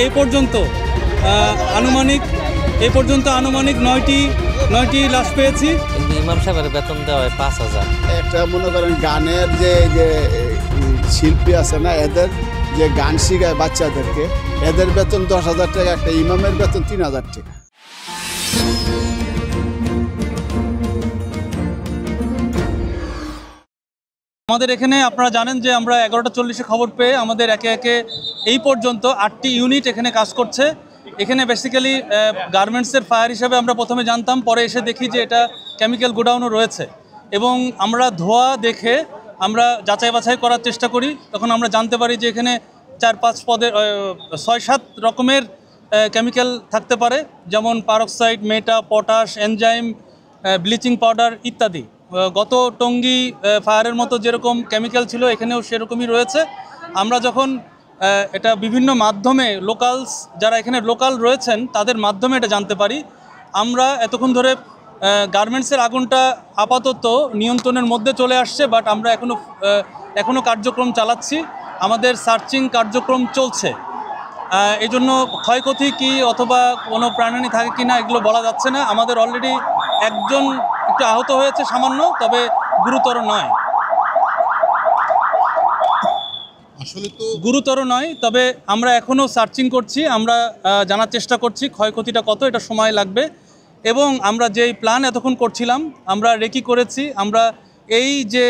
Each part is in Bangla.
এই পর্যন্ত আনুমানিক 9টি লাশ পেয়েছি। কিন্তু ইমাম সাহেবের বেতন দেওয়া হয় 5,000। একটা মনে করেন গানের যে শিল্পী আছে না, এদের যে গান শিখায় বাচ্চাদেরকে, এদের বেতন 10,000 টাকা, একটা ইমামের বেতন 3,000 টাকা। আমাদের এখানে আপনারা জানেন যে আমরা 11টা 40-এ খবর পেয়ে আমাদের একে একে এই পর্যন্ত 8টি ইউনিট এখানে কাজ করছে। এখানে বেসিক্যালি গার্মেন্টসের ফায়ার হিসেবে আমরা প্রথমে জানতাম, পরে এসে দেখি যে এটা কেমিক্যাল গোডাউনও রয়েছে এবং আমরা ধোঁয়া দেখে আমরা যাচাই বাছাই করার চেষ্টা করি। তখন আমরা জানতে পারি যে এখানে 4-5 পদের 6-7 রকমের কেমিক্যাল থাকতে পারে, যেমন পারক্সাইড, মেটা, পটাশ, এনজাইম, ব্লিচিং পাউডার ইত্যাদি। গত টঙ্গী ফায়ারের মতো যেরকম কেমিক্যাল ছিল এখানেও সেরকমই রয়েছে। আমরা যখন এটা বিভিন্ন মাধ্যমে লোকালস যারা এখানে লোকাল রয়েছেন তাদের মাধ্যমে এটা জানতে পারি। আমরা এতক্ষণ ধরে গার্মেন্টসের আগুনটা আপাতত নিয়ন্ত্রণের মধ্যে চলে আসছে, বাট আমরা এখনও কার্যক্রম চালাচ্ছি, আমাদের সার্চিং কার্যক্রম চলছে। এই জন্য ক্ষয়ক্ষতি কি অথবা কোনো প্রাণহানি থাকে কি না এগুলো বলা যাচ্ছে না। আমাদের অলরেডি একজন একটু আহত হয়েছে সামান্য, তবে গুরুতর নয়। তবে আমরা এখনও সার্চিং করছি, আমরা জানার চেষ্টা করছি ক্ষয়ক্ষতিটা কত, এটা সময় লাগবে। এবং আমরা যেই প্ল্যান এতক্ষণ করছিলাম, আমরা রেকি করেছি, আমরা এই যে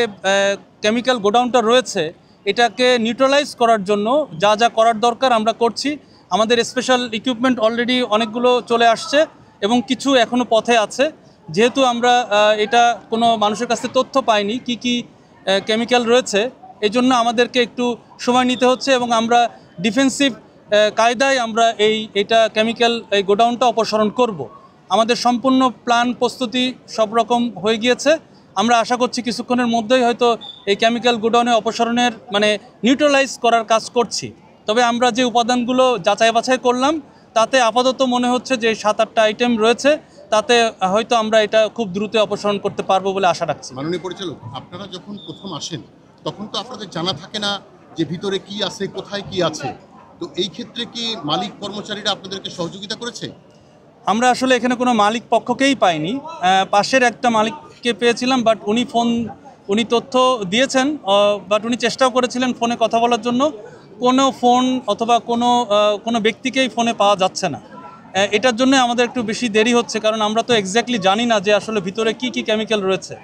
কেমিক্যাল গোডাউনটা রয়েছে এটাকে নিউট্রালাইজ করার জন্য যা যা করার দরকার আমরা করছি। আমাদের স্পেশাল ইকুইপমেন্ট অলরেডি অনেকগুলো চলে আসছে এবং কিছু এখনও পথে আছে। যেহেতু আমরা এটা কোনো মানুষের কাছে তথ্য পাইনি কি কি কেমিক্যাল রয়েছে, এই জন্য আমাদেরকে একটু সময় নিতে হচ্ছে এবং আমরা ডিফেন্সিভ কায়দায় আমরা এইটা কেমিক্যাল এই গোডাউনটা অপসারণ করব। আমাদের সম্পূর্ণ প্ল্যান প্রস্তুতি সব রকম হয়ে গিয়েছে। আমরা আশা করছি কিছুক্ষণের মধ্যেই হয়তো এই কেমিক্যাল গোডাউনে অপসারণের নিউট্রালাইজ করার কাজ করছি। তবে আমরা যে উপাদানগুলো যাচাই বাছাই করলাম তাতে আপাতত মনে হচ্ছে যে 7-8টা আইটেম রয়েছে, তাতে হয়তো আমরা এটা খুব দ্রুত অপসারণ করতে পারবো বলে আশা রাখছি। মাননীয় পরিচালক, আপনারা যখন প্রথম আসেন তখন তো আপনাদের জানা থাকে না যে ভিতরে কি আছে, কোথায় কি আছে, তো এই ক্ষেত্রে কি মালিক কর্মচারীরা আপনাদেরকে সহযোগিতা করেছে? আমরা আসলে এখানে কোনো মালিক পক্ষকেই পাইনি, পাশের একটা মালিককে পেয়েছিলাম, বাট উনি তথ্য দিয়েছেন, বাট উনি চেষ্টাও করেছিলেন ফোনে কথা বলার জন্য। কোনো ফোন অথবা কোনো ব্যক্তিকেই ফোনে পাওয়া যাচ্ছে না। এটার জন্য আমাদের একটু বেশি দেরি হচ্ছে, কারণ আমরা তো এক্স্যাক্টলি জানি না যে আসলে ভিতরে কি কি কেমিক্যাল রয়েছে।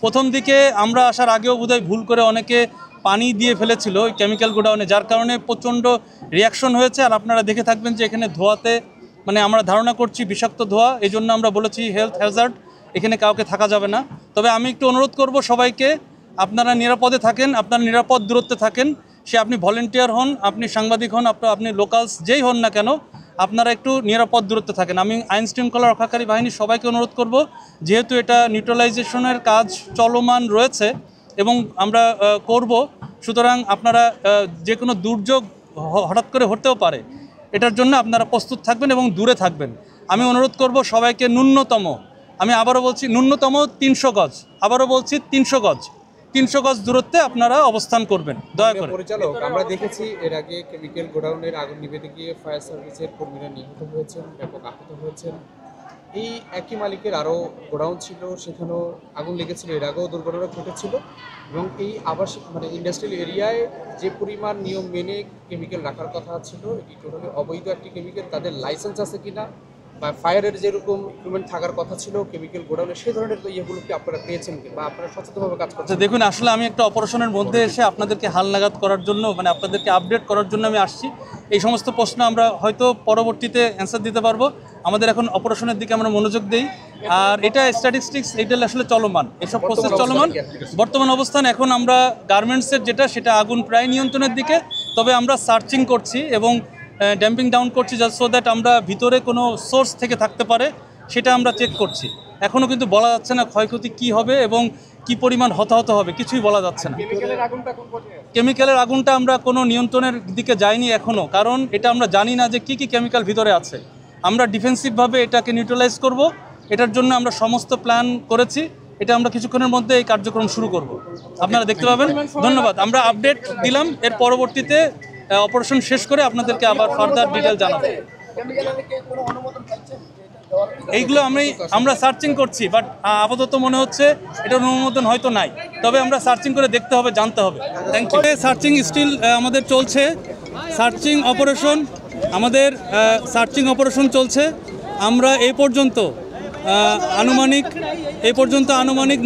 প্রথম দিকে আমরা আসার আগেও বোধহয় ভুল করে অনেকে পানি দিয়ে ফেলেছিল ওই কেমিক্যাল গোডাউনে, যার কারণে প্রচণ্ড রিয়াকশন হয়েছে। আর আপনারা দেখে থাকবেন যে এখানে ধোঁয়াতে আমরা ধারণা করছি বিষাক্ত ধোঁয়া, এই জন্য আমরা বলেছি হেলথ হ্যাজার্ড, এখানে কাউকে থাকা যাবে না। তবে আমি একটু অনুরোধ করব সবাইকে, আপনারা নিরাপদে থাকেন, আপনারা নিরাপদ দূরত্বে থাকেন। সে আপনি ভলেন্টিয়ার হন, আপনি সাংবাদিক হন, আপনি লোকালস যেই হন না কেন, আপনারা একটু নিরাপদ দূরত্বে থাকেন। আমি আইন শৃঙ্খলা রক্ষাকারী বাহিনীর সবাইকে অনুরোধ করব, যেহেতু এটা নিউট্রালাইজেশনের কাজ চলমান রয়েছে এবং আমরা করব, সুতরাং আপনারা যে কোনো দুর্যোগ হঠাৎ করে হতেও পারে, এটার জন্য আপনারা প্রস্তুত থাকবেন এবং দূরে থাকবেন। আমি অনুরোধ করব সবাইকে ন্যূনতম, আমি আবারও বলছি ন্যূনতম 300 গজ, আবারও বলছি 300 গজ দূরত্বে আপনারা অবস্থান করবেন দয়া করে। পরিচালক, আমরা দেখেছি এর আগে কেমিক্যাল গোডাউনের আগুন নিভাতে গিয়ে ফায়ার সার্ভিসের কর্মীরা নিহত হয়েছেন, ব্যাপক আহত হয়েছেন। এই একই মালিকের আরও গোডাউন ছিল, সেখানেও আগুন লেগেছিল, এর আগেও দুর্ঘটনা ঘটেছিল। এবং এই আবাসিক ইন্ডাস্ট্রিয়াল এরিয়ায় যে পরিমাণ নিয়ম মেনে কেমিক্যাল রাখার কথা ছিল, এটি টোটালি অবৈধ একটি কেমিক্যাল। তাদের লাইসেন্স আছে কিনা বা ফায়ারের যেরকম ইকুইপমেন্ট থাকার কথা ছিল কেমিক্যাল গোডাউনে, সেই ধরনের ইয়েগুলো কি আপনারা পেয়েছেন কি বা আপনারা সচেতনভাবে কাজ করছেন? দেখুন, আসলে আমি একটা অপারেশনের মধ্যে এসে আপনাদেরকে হালনাগাদ করার জন্য, আপনাদেরকে আপডেট করার জন্য আমি আসছি। এই সমস্ত প্রশ্ন আমরা হয়তো পরবর্তীতে অ্যান্সার দিতে পারবো। আমাদের এখন অপারেশনের দিকে আমরা মনোযোগ দিই। আর এটা স্ট্যাটিস্টিক্স, এটা আসলে চলমান, এসব প্রসেস চলমান। বর্তমান অবস্থান এখন আমরা গার্মেন্টসের সেটা আগুন প্রায় নিয়ন্ত্রণের দিকে, তবে আমরা সার্চিং করছি এবং ড্যাম্পিং ডাউন করছি, জাস্ট সো দ্যাট আমরা ভিতরে কোনো সোর্স থেকে থাকতে পারে সেটা আমরা চেক করছি। এখনও কিন্তু বলা যাচ্ছে না ক্ষয়ক্ষতি কী হবে এবং কি পরিমাণ হতাহত হবে, কিছুই বলা যাচ্ছে না। কেমিক্যালের আগুনটা আমরা কোনো নিয়ন্ত্রণের দিকে যাইনি এখনও, কারণ এটা আমরা জানি না যে কি কি কেমিক্যাল ভিতরে আছে। আমরা ডিফেন্সিভভাবে এটাকে নিউট্রালাইজ করব, এটার জন্য আমরা সমস্ত প্ল্যান করেছি। এটা আমরা কিছুক্ষণের মধ্যে এই কার্যক্রম শুরু করব, আপনারা দেখতে পাবেন। ধন্যবাদ। আমরা আপডেট দিলাম, এর পরবর্তীতে অপারেশন শেষ করে আপনাদেরকে আবার ফার্দার ডিটেল জানাবো। এইগুলো আমরা সার্চিং করছি, বাট আপাতত মনে হচ্ছে এটার অনুমোদন হয়তো নাই, তবে আমরা সার্চিং করে দেখতে হবে, জানতে হবে। Thank you. সার্চিং স্টিল আমাদের চলছে, সার্চিং অপারেশন চলছে। আমরা এই পর্যন্ত আনুমানিক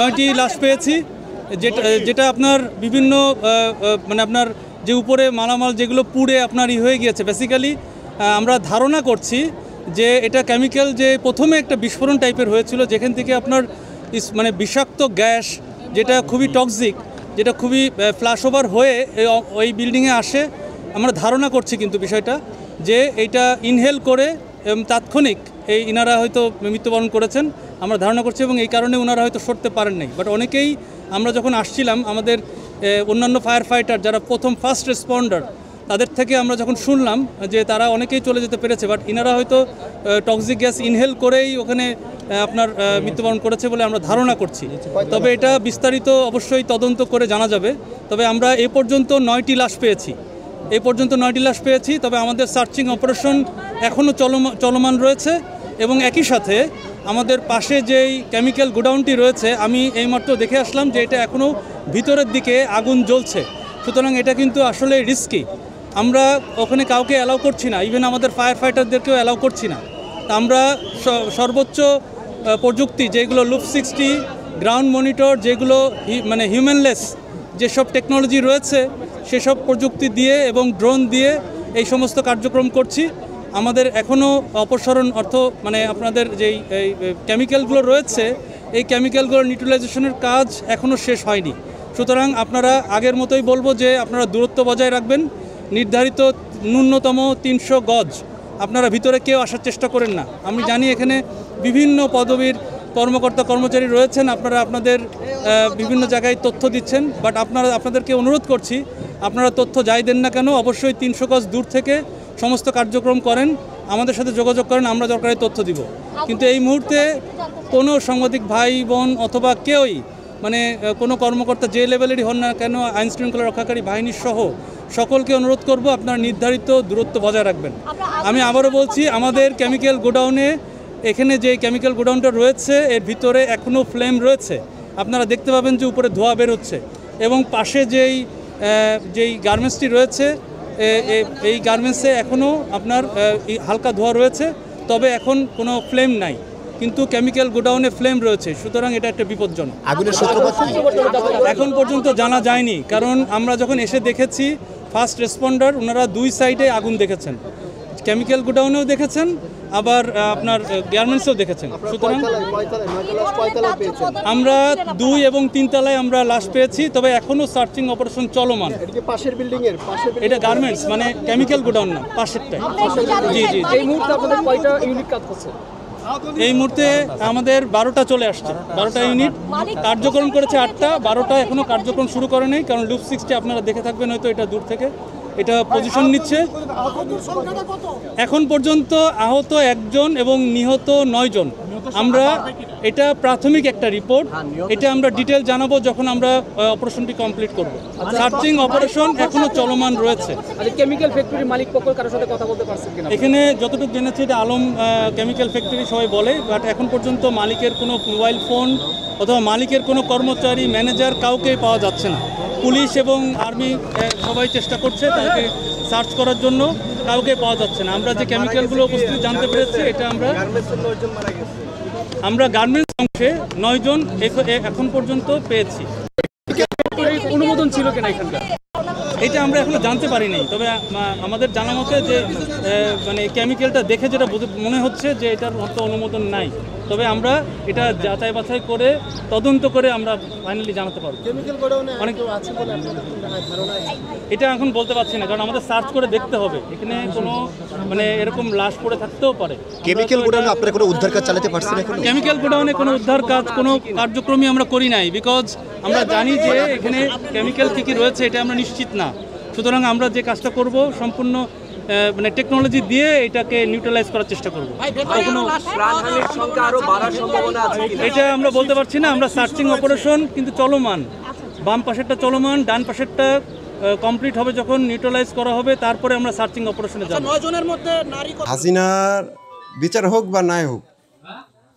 9টি লাশ পেয়েছি, যেটা আপনার বিভিন্ন মানে আপনার যে উপরে মালামাল যেগুলো পুড়ে আপনার হয়ে গিয়েছে। বেসিক্যালি আমরা ধারণা করছি যে এটা কেমিক্যাল, যে প্রথমে একটা বিস্ফোরণ টাইপের হয়েছিল, যেখান থেকে আপনার মানে বিষাক্ত গ্যাস, যেটা খুবই টক্সিক, যেটা খুবই ফ্ল্যাশ ওভার হয়ে ওই বিল্ডিংয়ে আসে। আমরা ধারণা করছি কিন্তু বিষয়টা যে এইটা ইনহেল করে তাৎক্ষণিক ইনারা হয়তো মৃত্যুবরণ করেছেন, আমরা ধারণা করছি, এবং এই কারণে ওনারা হয়তো সরতে পারেন নাই। বাট অনেকেই আমরা যখন আসছিলাম, আমাদের অন্যান্য ফায়ার ফাইটার যারা ফার্স্ট রেসপন্ডার, তাদের থেকে আমরা যখন শুনলাম যে তারা অনেকেই চলে যেতে পেরেছে, বাট ইনারা হয়তো টক্সিক গ্যাস ইনহেল করেই ওখানে আপনার মৃত্যুবরণ করেছে বলে আমরা ধারণা করছি। তবে এটা বিস্তারিত অবশ্যই তদন্ত করে জানা যাবে। তবে আমরা এ পর্যন্ত 9টি লাশ পেয়েছি। তবে আমাদের সার্চিং অপারেশন এখনও চলমান রয়েছে, এবং একই সাথে আমাদের পাশে যেই কেমিক্যাল গোডাউনটি রয়েছে, আমি এইমাত্র দেখে আসলাম যে এটা এখনও ভিতরের দিকে আগুন জ্বলছে। সুতরাং এটা কিন্তু আসলে রিস্কি। আমরা ওখানে কাউকে অ্যালাউ করছি না, ইভেন আমাদের ফায়ার ফাইটারদেরকেও অ্যালাউ করছি না। তা আমরা সর্বোচ্চ প্রযুক্তি, যেগুলো লুপ 60, গ্রাউন্ড মনিটর, যেগুলো মানে হিউম্যানলেস যেসব টেকনোলজি রয়েছে, সেসব প্রযুক্তি দিয়ে এবং ড্রোন দিয়ে এই সমস্ত কার্যক্রম করছি। আমাদের এখনও অপসারণ মানে আপনাদের যেই কেমিক্যালগুলো রয়েছে, এই কেমিক্যালগুলোর নিউট্রালাইজেশনের কাজ এখনও শেষ হয়নি। সুতরাং আপনারা আগের মতোই বলবো যে আপনারা দূরত্ব বজায় রাখবেন, নির্ধারিত ন্যূনতম 300 গজ, আপনারা ভিতরে কেউ আসার চেষ্টা করেন না। আমি জানি এখানে বিভিন্ন পদবীর কর্মচারী রয়েছেন, আপনারা আপনাদের বিভিন্ন জায়গায় তথ্য দিচ্ছেন, বাট আপনাদেরকে অনুরোধ করছি, আপনারা তথ্য যাই দেন না কেন, অবশ্যই 300 গজ দূর থেকে সমস্ত কার্যক্রম করেন, আমাদের সাথে যোগাযোগ করেন, আমরা দরকারি তথ্য দিব। কিন্তু এই মুহূর্তে কোনো সাংবাদিক ভাই বোন অথবা কেউই, মানে কোনো কর্মকর্তা যে লেভেলেরই হন না কেন, আইনশৃঙ্খলা রক্ষাকারী বাহিনীর সহ সকলকে অনুরোধ করব আপনারা নির্ধারিত দূরত্ব বজায় রাখবেন। আমি আবারও বলছি, আমাদের কেমিক্যাল গোডাউনে, এখানে যে কেমিক্যাল গোডাউনটা রয়েছে, এর ভিতরে এখনও ফ্লেম রয়েছে। আপনারা দেখতে পাবেন যে উপরে ধোঁয়া বের হচ্ছে, এবং পাশে যেই গার্মেন্টসটি রয়েছে, এই গার্মেন্টসে এখনও আপনার হালকা ধোঁয়া রয়েছে, তবে এখন কোনো ফ্লেম নাই, কিন্তু কেমিক্যাল গোডাউনে ফ্লেম রয়েছে। সুতরাং এটা একটা বিপজ্জনক। আগুনের সূত্রপাত এখন পর্যন্ত জানা যায়নি, কারণ আমরা যখন এসে দেখেছি, ফার্স্ট রেসপন্ডার ওনারা 2 সাইডে আগুন দেখেছেন, কেমিক্যাল গোডাউনেও দেখেছেন, আবার আপনার গার্মেন্টসেও দেখেছেন। সুতরাং আমরা 2 এবং 3 তলায় আমরা লাশ পেয়েছি, তবে এখনও সার্চিং অপারেশন চলমান। এটা গার্মেন্টস, মানে কেমিক্যাল গোডাউন না, পাশেরটাই। জি। এই মুহূর্তে আপনাদের কয়টা ইউনিট কাজ করছে? এই মুহূর্তে আমাদের 12টা চলে আসছে, 12টা ইউনিট কার্যক্রম করেছে, 8টা, 12টা এখনও কার্যক্রম শুরু করে নেই, কারণ লুপ 60 আপনারা দেখে থাকবেন হয়তো, এটা দূর থেকে এটা পজিশন নিচ্ছে। এখন পর্যন্ত আহত 1 জন এবং নিহত 9 জন। আমরা এটা প্রাথমিক একটা রিপোর্ট, এটা আমরা ডিটেল জানাবো যখন আমরা অপারেশনটি কমপ্লিট করব। সার্চিং অপারেশন এখনো চলমান রয়েছে। কেমিক্যাল ফ্যাক্টরির মালিক পক্ষের কারোর সাথে কথা বলতে পারছেন কিনা? এখানে যতটুকু জেনেছি এটা আলম কেমিক্যাল ফ্যাক্টরি সবাই বলে, বাট এখন পর্যন্ত মালিকের কোনো মোবাইল ফোন অথবা মালিকের কোনো কর্মচারী, ম্যানেজার কাউকেই পাওয়া যাচ্ছে না। পুলিশ এবং আর্মি সবাই চেষ্টা করছে তাকে সার্চ করার জন্য, কাউকে পাওয়া যাচ্ছে না। আমরা যে কেমিক্যালগুলো উপস্থিত জানতে পেরেছি, এটা আমরা গার্মেন্টস অংশে 9 জন এখন পর্যন্ত পেয়েছি। অনুমোদন ছিল কিনা এখানকার? এটা আমরা এখনো জানতে পারিনি, তবে আমাদের জানা মতে যে মানে কেমিক্যালটা দেখে যেটা মনে হচ্ছে যে এটার মতো অনুমোদন নাই, তবে আমরা এটা যাচাই বাছাই করে তদন্ত করে আমরা ফাইনালি জানাতে পারবো। অনেক এটা এখন বলতে পারছি না, কারণ আমাদের সার্চ করে দেখতে হবে, এখানে কোনো মানে এরকম লাশ পড়ে থাকতেও পারে। কেমিক্যাল গোডাউনে আপনারা কোনো উদ্ধার কাজ চালাতে পারছেন? কেমিক্যাল গোডাউনে কোনো উদ্ধার কাজ, কোনো কার্যক্রমই আমরা করি নাই, বিকজ আমরা জানি যে এখানে কেমিক্যাল কী কী রয়েছে এটা আমরা নিশ্চিত না। সুতরাং আমরা যে কাজটা করব সম্পূর্ণ মানে টেকনোলজি দিয়ে এটাকে নিউট্রালাইজ করার চেষ্টা করব। এটা আমরা বলতে পারছি না। আমরা সার্চিং অপারেশন কিন্তু চলমান, বাম পাশেরটা চলমান, ডান পাশেরটা কমপ্লিট হবে, যখন নিউট্রালাইজ করা হবে, তারপরে আমরা সার্চিং অপারেশনে যাব। হাসিনার বিচার হোক বা নাই হোক,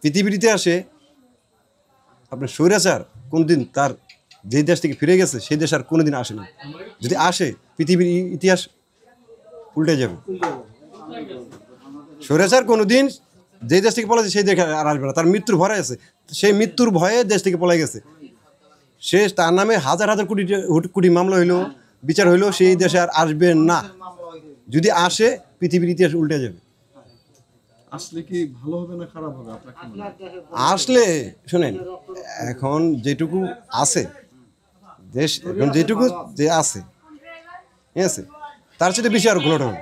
পৃথিবীর ইতিহাসে আপনার স্বৈরাচার কোনদিন তার যে দেশ থেকে ফিরে গেছে সেই দেশ আর কোনোদিন আসেনি। যদি আসে পৃথিবীর ইতিহাস উল্টে যাবে। স্বৈরাচার কোনোদিন যে দেশ থেকে পলাইছে সেই দেশে আর আসবে না। তার মৃত্যুর ভয় আছে, সেই মৃত্যুর ভয়ে দেশ থেকে পলাই গেছে। সে তার নামে হাজার হাজার কোটি কোটি মামলা হইলো, বিচার হইলো, সেই দেশে আর আসবে না। যদি আসে পৃথিবীর ইতিহাস উল্টে যাবে। আসলে কি ভালো হবে না খারাপ হবে আপনার কি মনে হয়? আসলে শোনেন, এখন যেটুকু আছে দেশ, এখন যেটুকু যে আছে, ঠিক আছে, তার সাথে বেশি আরো ঘোলাটে হবে,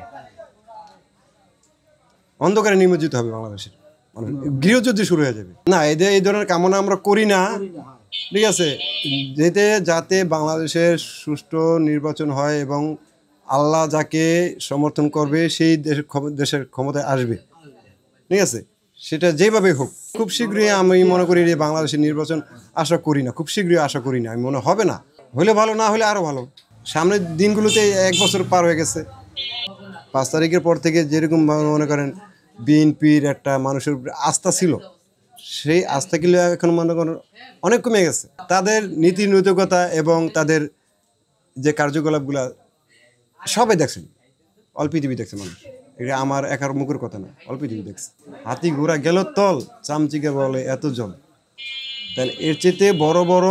অন্ধকারে নিমজ্জিত হবে বাংলাদেশের মানুষ, গৃহযুদ্ধ শুরু হয়ে যাবে। না, এদের এই ধরনের কামনা আমরা করি না, ঠিক আছে, যাতে বাংলাদেশের সুষ্ঠু নির্বাচন হয় এবং আল্লাহ যাকে সমর্থন করবে সেই দেশের ক্ষমতায় আসবে, ঠিক আছে, সেটা যেভাবে হোক। খুব শীঘ্রই আমি মনে করি যে বাংলাদেশের নির্বাচন আশা করি না, খুব শীঘ্রই আশা করি না, আমি মনে হবে না, হলে ভালো, না হলে আরও ভালো। সামনের দিনগুলোতে 1 বছর পার হয়ে গেছে। 5 তারিখের পর থেকে যেরকম মনে করেন বিএনপির একটা মানুষের উপরে আস্থা ছিল, সেই আস্থাগুলো এখন মনে করেন অনেক কমে গেছে। তাদের নীতি নৈতিকতা এবং তাদের যে কার্যকলাপগুলো সবাই দেখছেন, অল পৃথিবী দেখছে মানুষ। এটা আমার একার মুখের কথা না, অল পৃথিবী দেখছে। হাতি ঘোড়া গেল তল, চামচিকে বলে এত জল। তাহলে এর চেয়ে বড় বড়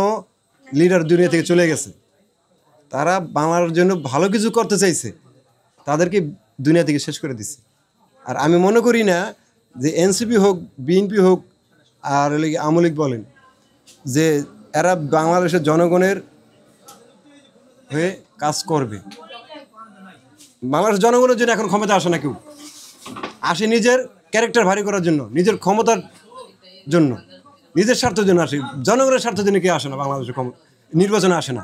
লিডার দুনিয়া থেকে চলে গেছে, তারা বাংলার জন্য ভালো কিছু করতে চাইছে, তাদেরকে দুনিয়া থেকে শেষ করে দিচ্ছে। আর আমি মনে করি না যে এনসিপি হোক, বিএনপি হোক, আর আওয়ামী লীগ বলেন, যে এরা বাংলাদেশের জনগণের হয়ে কাজ করবে। বাংলাদেশের জনগণের জন্য এখন ক্ষমতা আসে না, কেউ আসে নিজের ক্যারেক্টার ভারী করার জন্য, নিজের ক্ষমতার জন্য, নিজের স্বার্থের জন্য আসে। জনগণের স্বার্থের জন্য কেউ আসে না, বাংলাদেশের নির্বাচনে আসে না।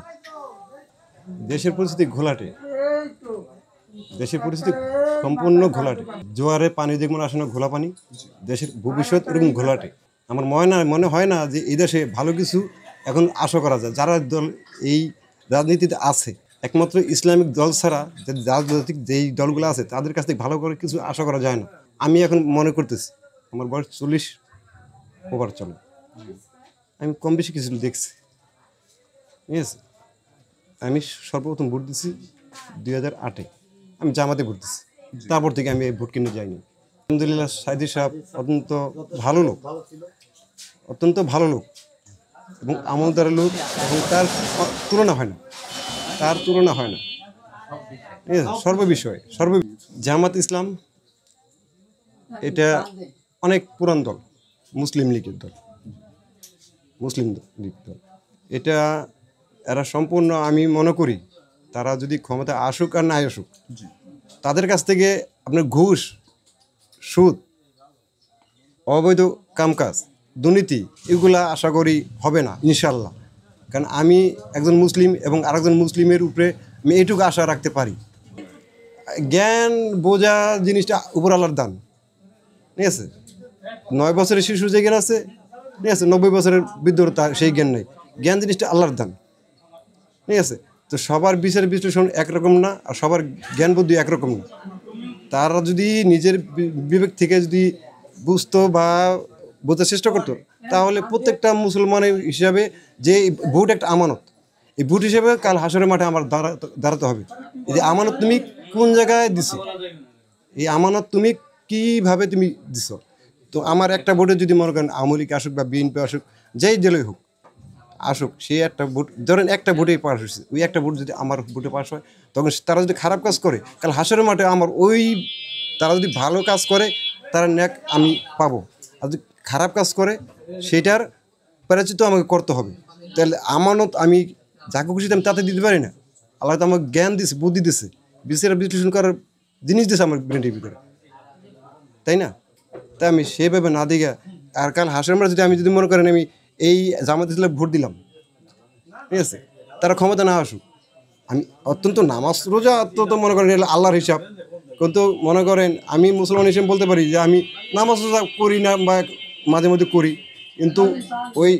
দেশের পরিস্থিতি ঘোলাটে, দেশের পরিস্থিতি সম্পূর্ণ ঘোলাটে। জোয়ারে পানি যেমন আসে না, ঘোলা পানি, দেশের ভবিষ্যৎ এরকম ঘোলাটে। আমার মনে হয় না যে এই দেশে ভালো কিছু এখন আশা করা যায়। যারা দল এই রাজনীতিতে আছে, একমাত্র ইসলামিক দল ছাড়া যে রাজনৈতিক যেই দলগুলো আছে তাদের কাছ থেকে ভালো করে কিছু আশা করা যায় না। আমি এখন মনে করতেছি, আমার বয়স 40 ওভার চলে, আমি কম বেশি কিছু দেখছি, ঠিক আছে। আমি সর্বপ্রথম ভোট দিচ্ছি 2008-এ, আমি জামাতে ভোট দিচ্ছি। তারপর থেকে আমি এই ভোট কিনে যাইনি। আলহামদুলিল্লাহ, সাইদি সাহেব অত্যন্ত ভালো লোক, অত্যন্ত ভালো লোক এবং আমলদার লোক, এবং তার তুলনা হয় না, তার তুলনা হয় না, ঠিক আছে। সর্ববিষয়ে জামাত ইসলাম এটা অনেক পুরান দল, মুসলিম লীগের দল, মুসলিম লীগ দল। এটা এরা সম্পূর্ণ, আমি মনে করি তারা যদি ক্ষমতা আসুক আর না আসুক, তাদের কাছ থেকে আপনার ঘুষ, সুদ, অবৈধ কামকাজ, দুর্নীতি, এগুলা আশা করি হবে না ইনশাল্লাহ। কারণ আমি একজন মুসলিম এবং আরেকজন মুসলিমের উপরে আমি এইটুকু আশা রাখতে পারি। জ্ঞান বোঝা জিনিসটা উপর আল্লাহর দান, ঠিক আছে। 9 বছরের শিশু যে জ্ঞান আছে, ঠিক আছে, 90 বছরের বৃদ্ধর তার সেই জ্ঞান নেই। জ্ঞান জিনিসটা আল্লাহর দান, ঠিক আছে। তো সবার বিচার বিশ্লেষণ একরকম না, আর সবার জ্ঞান বুদ্ধি একরকম না। তারা যদি নিজের বিবেক থেকে যদি বুঝতো বা বোঝার চেষ্টা করতো, তাহলে প্রত্যেকটা মুসলমানের হিসাবে যে ভোট একটা আমানত, এই ভোট হিসেবে কাল হাসরের মাঠে আমার দাঁড়াতে হবে। এই যে আমানত তুমি কোন জায়গায় দিছো, এই আমানত তুমি কীভাবে তুমি দিছো। তো আমার একটা ভোটে যদি মনে করেন আওয়ামী লীগ আসুক বা বিএনপি আসুক, যেই দলই হোক আসুক, সেই একটা ভোট, ধরেন একটা ভোটেই পাস হয়েছে, ওই একটা ভোট যদি আমার ভোটে পাস হয়, তখন তারা যদি খারাপ কাজ করে, কাল হাসরের মাঠে আমার ওই, তারা যদি ভালো কাজ করে তারা ন্যাক আমি পাবো, আর যদি খারাপ কাজ করে সেটার পরিচিত আমাকে করতে হবে। তাহলে আমানত আমি যাকে খুশি আমি তাতে দিতে পারি না। আল্লাহ তো আমাকে জ্ঞান দিছে, বুদ্ধি দিছে, বিচার বিশ্লেষণ করার জিনিস দিছে আমার ব্রেনের ভিতরে, তাই না? তাই আমি সেভাবে না দিকে, আর কাল হাসরের মাঠে যদি আমি যদি মনে করেন আমি এই জামাত ইসলামে ভোট দিলাম, ঠিক আছে, তারা ক্ষমতা না আসুক, আমি অত্যন্ত নামাজ রোজা অত্যন্ত মনে করেন আল্লাহর হিসাব, কিন্তু মনে করেন আমি মুসলমান হিসেবে বলতে পারি যে আমি নামাজ রোজা করি না বা মাঝে মধ্যে করি, কিন্তু ওই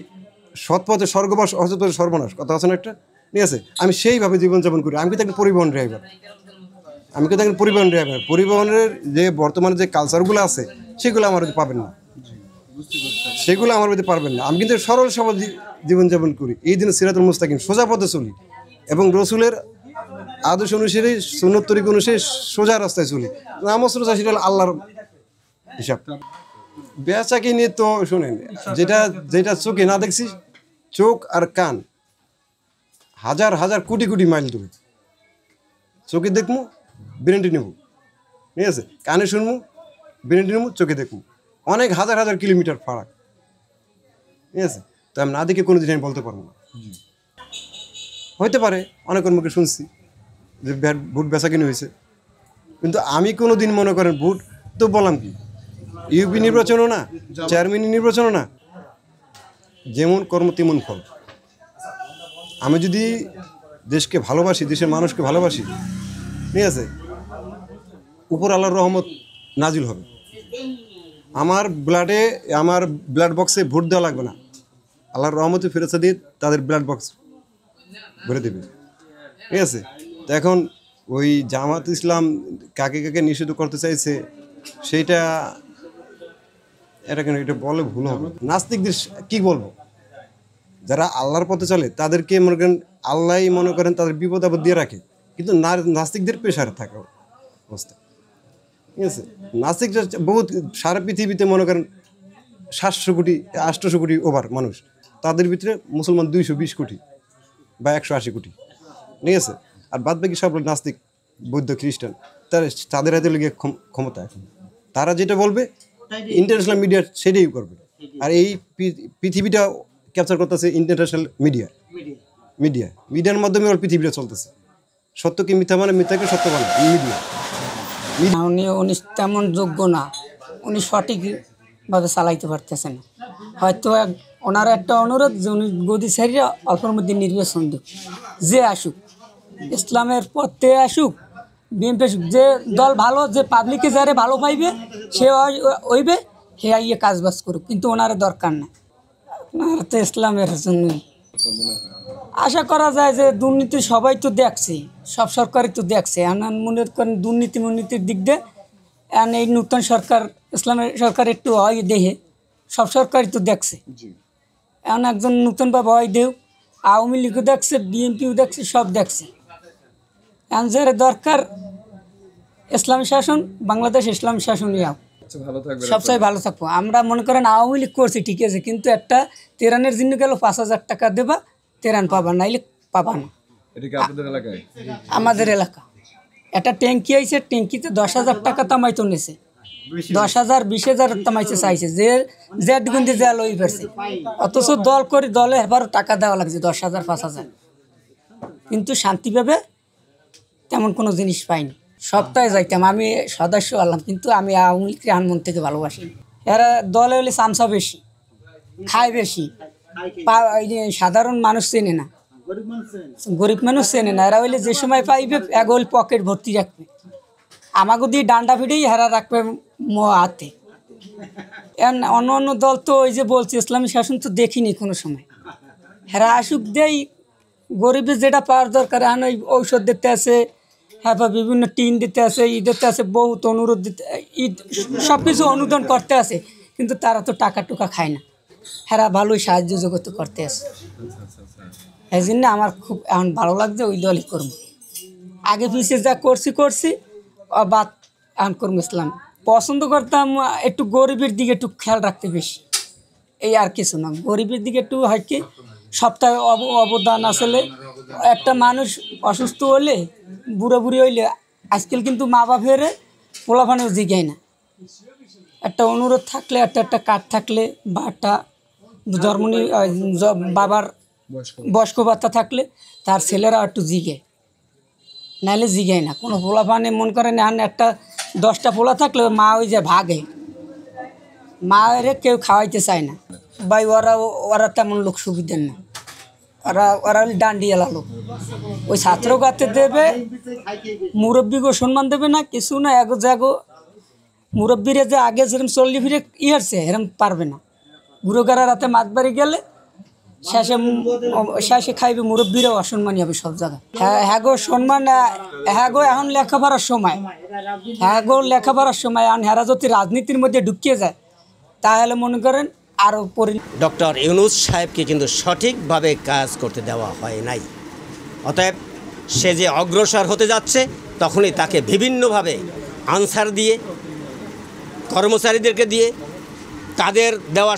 সৎ পথে স্বর্গবাস, অসৎ পথে সর্বনাশ কথা আছে না একটা, ঠিক আছে, আমি সেইভাবে জীবনযাপন করি। আমি কিন্তু একটা পরিবহন ড্রাইভার, পরিবহনের যে বর্তমানে যে কালচারগুলো আছে সেগুলো আমার মধ্যে পাবেন না, সেগুলো আমার মধ্যে পারবেন না। আমি কিন্তু সরল সরল জীবনযাপন করি, এই দিন সিরাতুল মুস্তাকিম সোজা পথে চলি এবং রসুলের আদর্শ অনুসারে সুন্নত তরিকা অনুসারে সোজা রাস্তায় চলি। নামাজ রোজা সেটা আল্লাহর হিসাব। বেচাকে নিয়ে তো শোনেন, যেটা চোখে না দেখছি, চোখ আর কান হাজার হাজার কোটি কোটি মাইল দূরে। চোখে দেখবো ব্রেনটি নেব, ঠিক আছে, কানে শুনবো ব্রেনটি নেব, চোখে দেখবো, অনেক হাজার হাজার কিলোমিটার ফারাক, ঠিক আছে। তো আমি না দেখে কোনো দিন আমি বলতে পারবো না। হইতে পারে অনেকের মুখে শুনছি যে ভোট বেচাকিনি হয়েছে, কিন্তু আমি কোনো দিন মনে করেন ভোট তো বললাম কি, ইউপি নির্বাচনও না, চেয়ারম্যান নির্বাচনও না, যেমন কর্ম তেমন ফল। আমি যদি দেশকে ভালোবাসি, দেশের মানুষকে ভালোবাসি, ঠিক আছে, উপর আল্লাহর রহমত নাজিল হবে। আমার ব্লাড বক্সে ভোট দেওয়া লাগবে না, আল্লাহর রহমতে ফেরেশতা দিয়ে তাদের ব্লাড বক্স ভরে দেবে, ঠিক আছে। তো এখন ওই জামাত ইসলাম কাকে কাকে নিষিদ্ধ করতে চাইছে সেইটা, এটা কেন, এটা বলে ভুল হবে। নাস্তিকদের কি বলবো, যারা আল্লাহর পথে চলে তাদেরকে মনে করেন আল্লাহই মনে করেন তাদের বিপদ আপদ দিয়ে রাখে, কিন্তু নাস্তিকদের পেশারে থাকা অবস্থা, ঠিক আছে। নাস্তিকরা বহুত সারা পৃথিবীতে মনে করেন 700 কোটি 800 কোটি ওভার মানুষ, তাদের ভিতরে মুসলমান 220 কোটি বা 180 কোটি, ঠিক আছে। আর বাদ বাকি সব নাস্তিক, বৌদ্ধ, খ্রিস্টান, তাদের হাতে লেগে ক্ষমতা। এখন তারা যেটা বলবে ইন্টারন্যাশনাল মিডিয়া সেটাই করবে। আর এই পৃথিবীটা ক্যাপচার করতেছে ইন্টারন্যাশনাল মিডিয়ার মাধ্যমে ওর পৃথিবীটা চলতেছে। সত্যকে মিথ্যা মানে, মিথ্যাকে সত্য মানে মিডিয়া। উনি তেমন যোগ্য না, উনি সঠিকভাবে চালাইতে পারতেছে না। হয়তো ওনার একটা অনুরোধ যে উনি গদি ছাড়িয়ে অল্পের মধ্যে নির্বাচন দিক, যে আসুক, ইসলামের পথে আসুক, বিএনপি আসুক, যে দল ভালো, যে পাবলিকে যারে ভালো পাইবে সে ওইবে, হে আইয়ে কাজবাজ করুক, কিন্তু ওনার দরকার না। আপনার তো ইসলামের জন্য আশা করা যায় যে দুর্নীতি সবাই তো দেখছে, সব সরকারই তো দেখছে। মনে করেন দুর্নীতির দিক দিয়ে এই নতুন সরকার, ইসলামের সরকার একটু হয় দেহে, সব সরকারই তো দেখছে। এখন একজন নতুনভাবে হয় দেহ, আওয়ামী লীগও দেখছে, বিএনপিও দেখছে, সব দেখছে। এখন যারা দরকার ইসলামী শাসন, বাংলাদেশ ইসলামী শাসনই হোক, সবচেয়ে ভালো থাকবো। আমরা মনে করেন আওয়ামী লীগ করছি ঠিক আছে, কিন্তু একটা তেরানের জন্য গেল 5,000 টাকা দেবা, তেরান পাবা, নাইলে পাবা না। আমাদের এলাকা একটা ট্যাঙ্কি আইছে, ট্যাঙ্কিতে 10,000 টাকা তামাইতো নেছে, 10,000 20,000 তামাইছে চাইছে, যে জেড গুন্দি যে লই ফেরছে, অথচ দল করে দলে এবারও টাকা দেওয়া লাগছে 10,000 5,000, কিন্তু শান্তি পাবে তেমন কোনো জিনিস পাইনি। সপ্তাহে যাইতাম, আমি সদস্য হলাম, কিন্তু আমি আওয়ামী লীগকে আনমন থেকে ভালোবাসি। এরা দলে হলে চামচা বেশি, খায় বেশি, সাধারণ মানুষ চেনে না, গরিব মানুষ চেনে না। এরা হইলে যে সময় পাইবে এগোল পকেট ভর্তি রাখবে, আমাকে দিয়ে ডান্ডা ফিটেই হেরা রাখবে হাতে। অন্য অন্য দল তো ওই যে বলছে ইসলামী শাসন তো দেখিনি কোনো সময়। হেরা আসুক দেই, গরিবের যেটা পাওয়ার দরকার, এখন ওই ঔষধ দিতে আছে, হ্যাঁ, বা বিভিন্ন টিন দিতে আছে, ই দিতে আছে, বহুত অনুরোধ দিতে, ঈদ সব কিছু অনুদান করতে আছে, কিন্তু তারা তো টাকা টুকা খায় না। হেরা ভালোই সাহায্য জগত করতে আছে। এই জন্য আমার খুব এখন ভালো লাগছে, ওই দলই করবো। আগে পিছিয়ে যা করছি বাদ এখন করবো ইসলাম। পছন্দ করতাম একটু গরিবের দিকে একটু খেয়াল রাখতে বেশি, এই আর কিছু না। গরিবের দিকে একটু হয় কি, সপ্তাহে অবদান আসলে একটা মানুষ অসুস্থ হলে, বুড়ি হইলে, আজকাল কিন্তু মা বাপের পোলাপানেও জিগায় না। একটা অনুরোধ থাকলে, একটা কার্ড থাকলে, বা একটা জন্মনি বাবার বয়স্ক ভাতা থাকলে তার ছেলেরা একটু জিগে, নাহলে জিগায় না। কোনো পোলাপানে মন করেন এখন একটা 10টা পোলা থাকলে মা ওই যে ভাগে, মায়ের কেউ খাওয়াইতে চায় না ভাই। ওরা তেমন লোক সুবিধার না, ওরা ডান্ডিয়া লালো, ওই ছাত্র গাতে দেবে, মুরব্বীকে সম্মান দেবে না, কিছু না। জাগো মুরব্বীরা যে আগে যেরকম চল্লি ফিরে আসছে এরকম পারবে না। গুরুগারা রাতে মাছ বাড়ি গেলে শেষে খাইবে মুরব্বীরাও অসম্মানী হবে সব জায়গায়। হ্যাঁ গো সম্মান, হ্যাঁ গো এখন লেখাপড়ার সময়, হ্যাঁ গো লেখাপড়ার সময়। এখন হেরা যদি রাজনীতির মধ্যে ঢুকিয়ে যায় তাহলে মনে করেন আরও ডক্টর ইউনূস সাহেবকে কিন্তু সঠিকভাবে কাজ করতে দেওয়া হয় নাই। অতএব সে যে অগ্রসর হতে যাচ্ছে তখনই তাকে বিভিন্নভাবে আনসার দিয়ে, কর্মচারীদেরকে দিয়ে, তাদের দেওয়া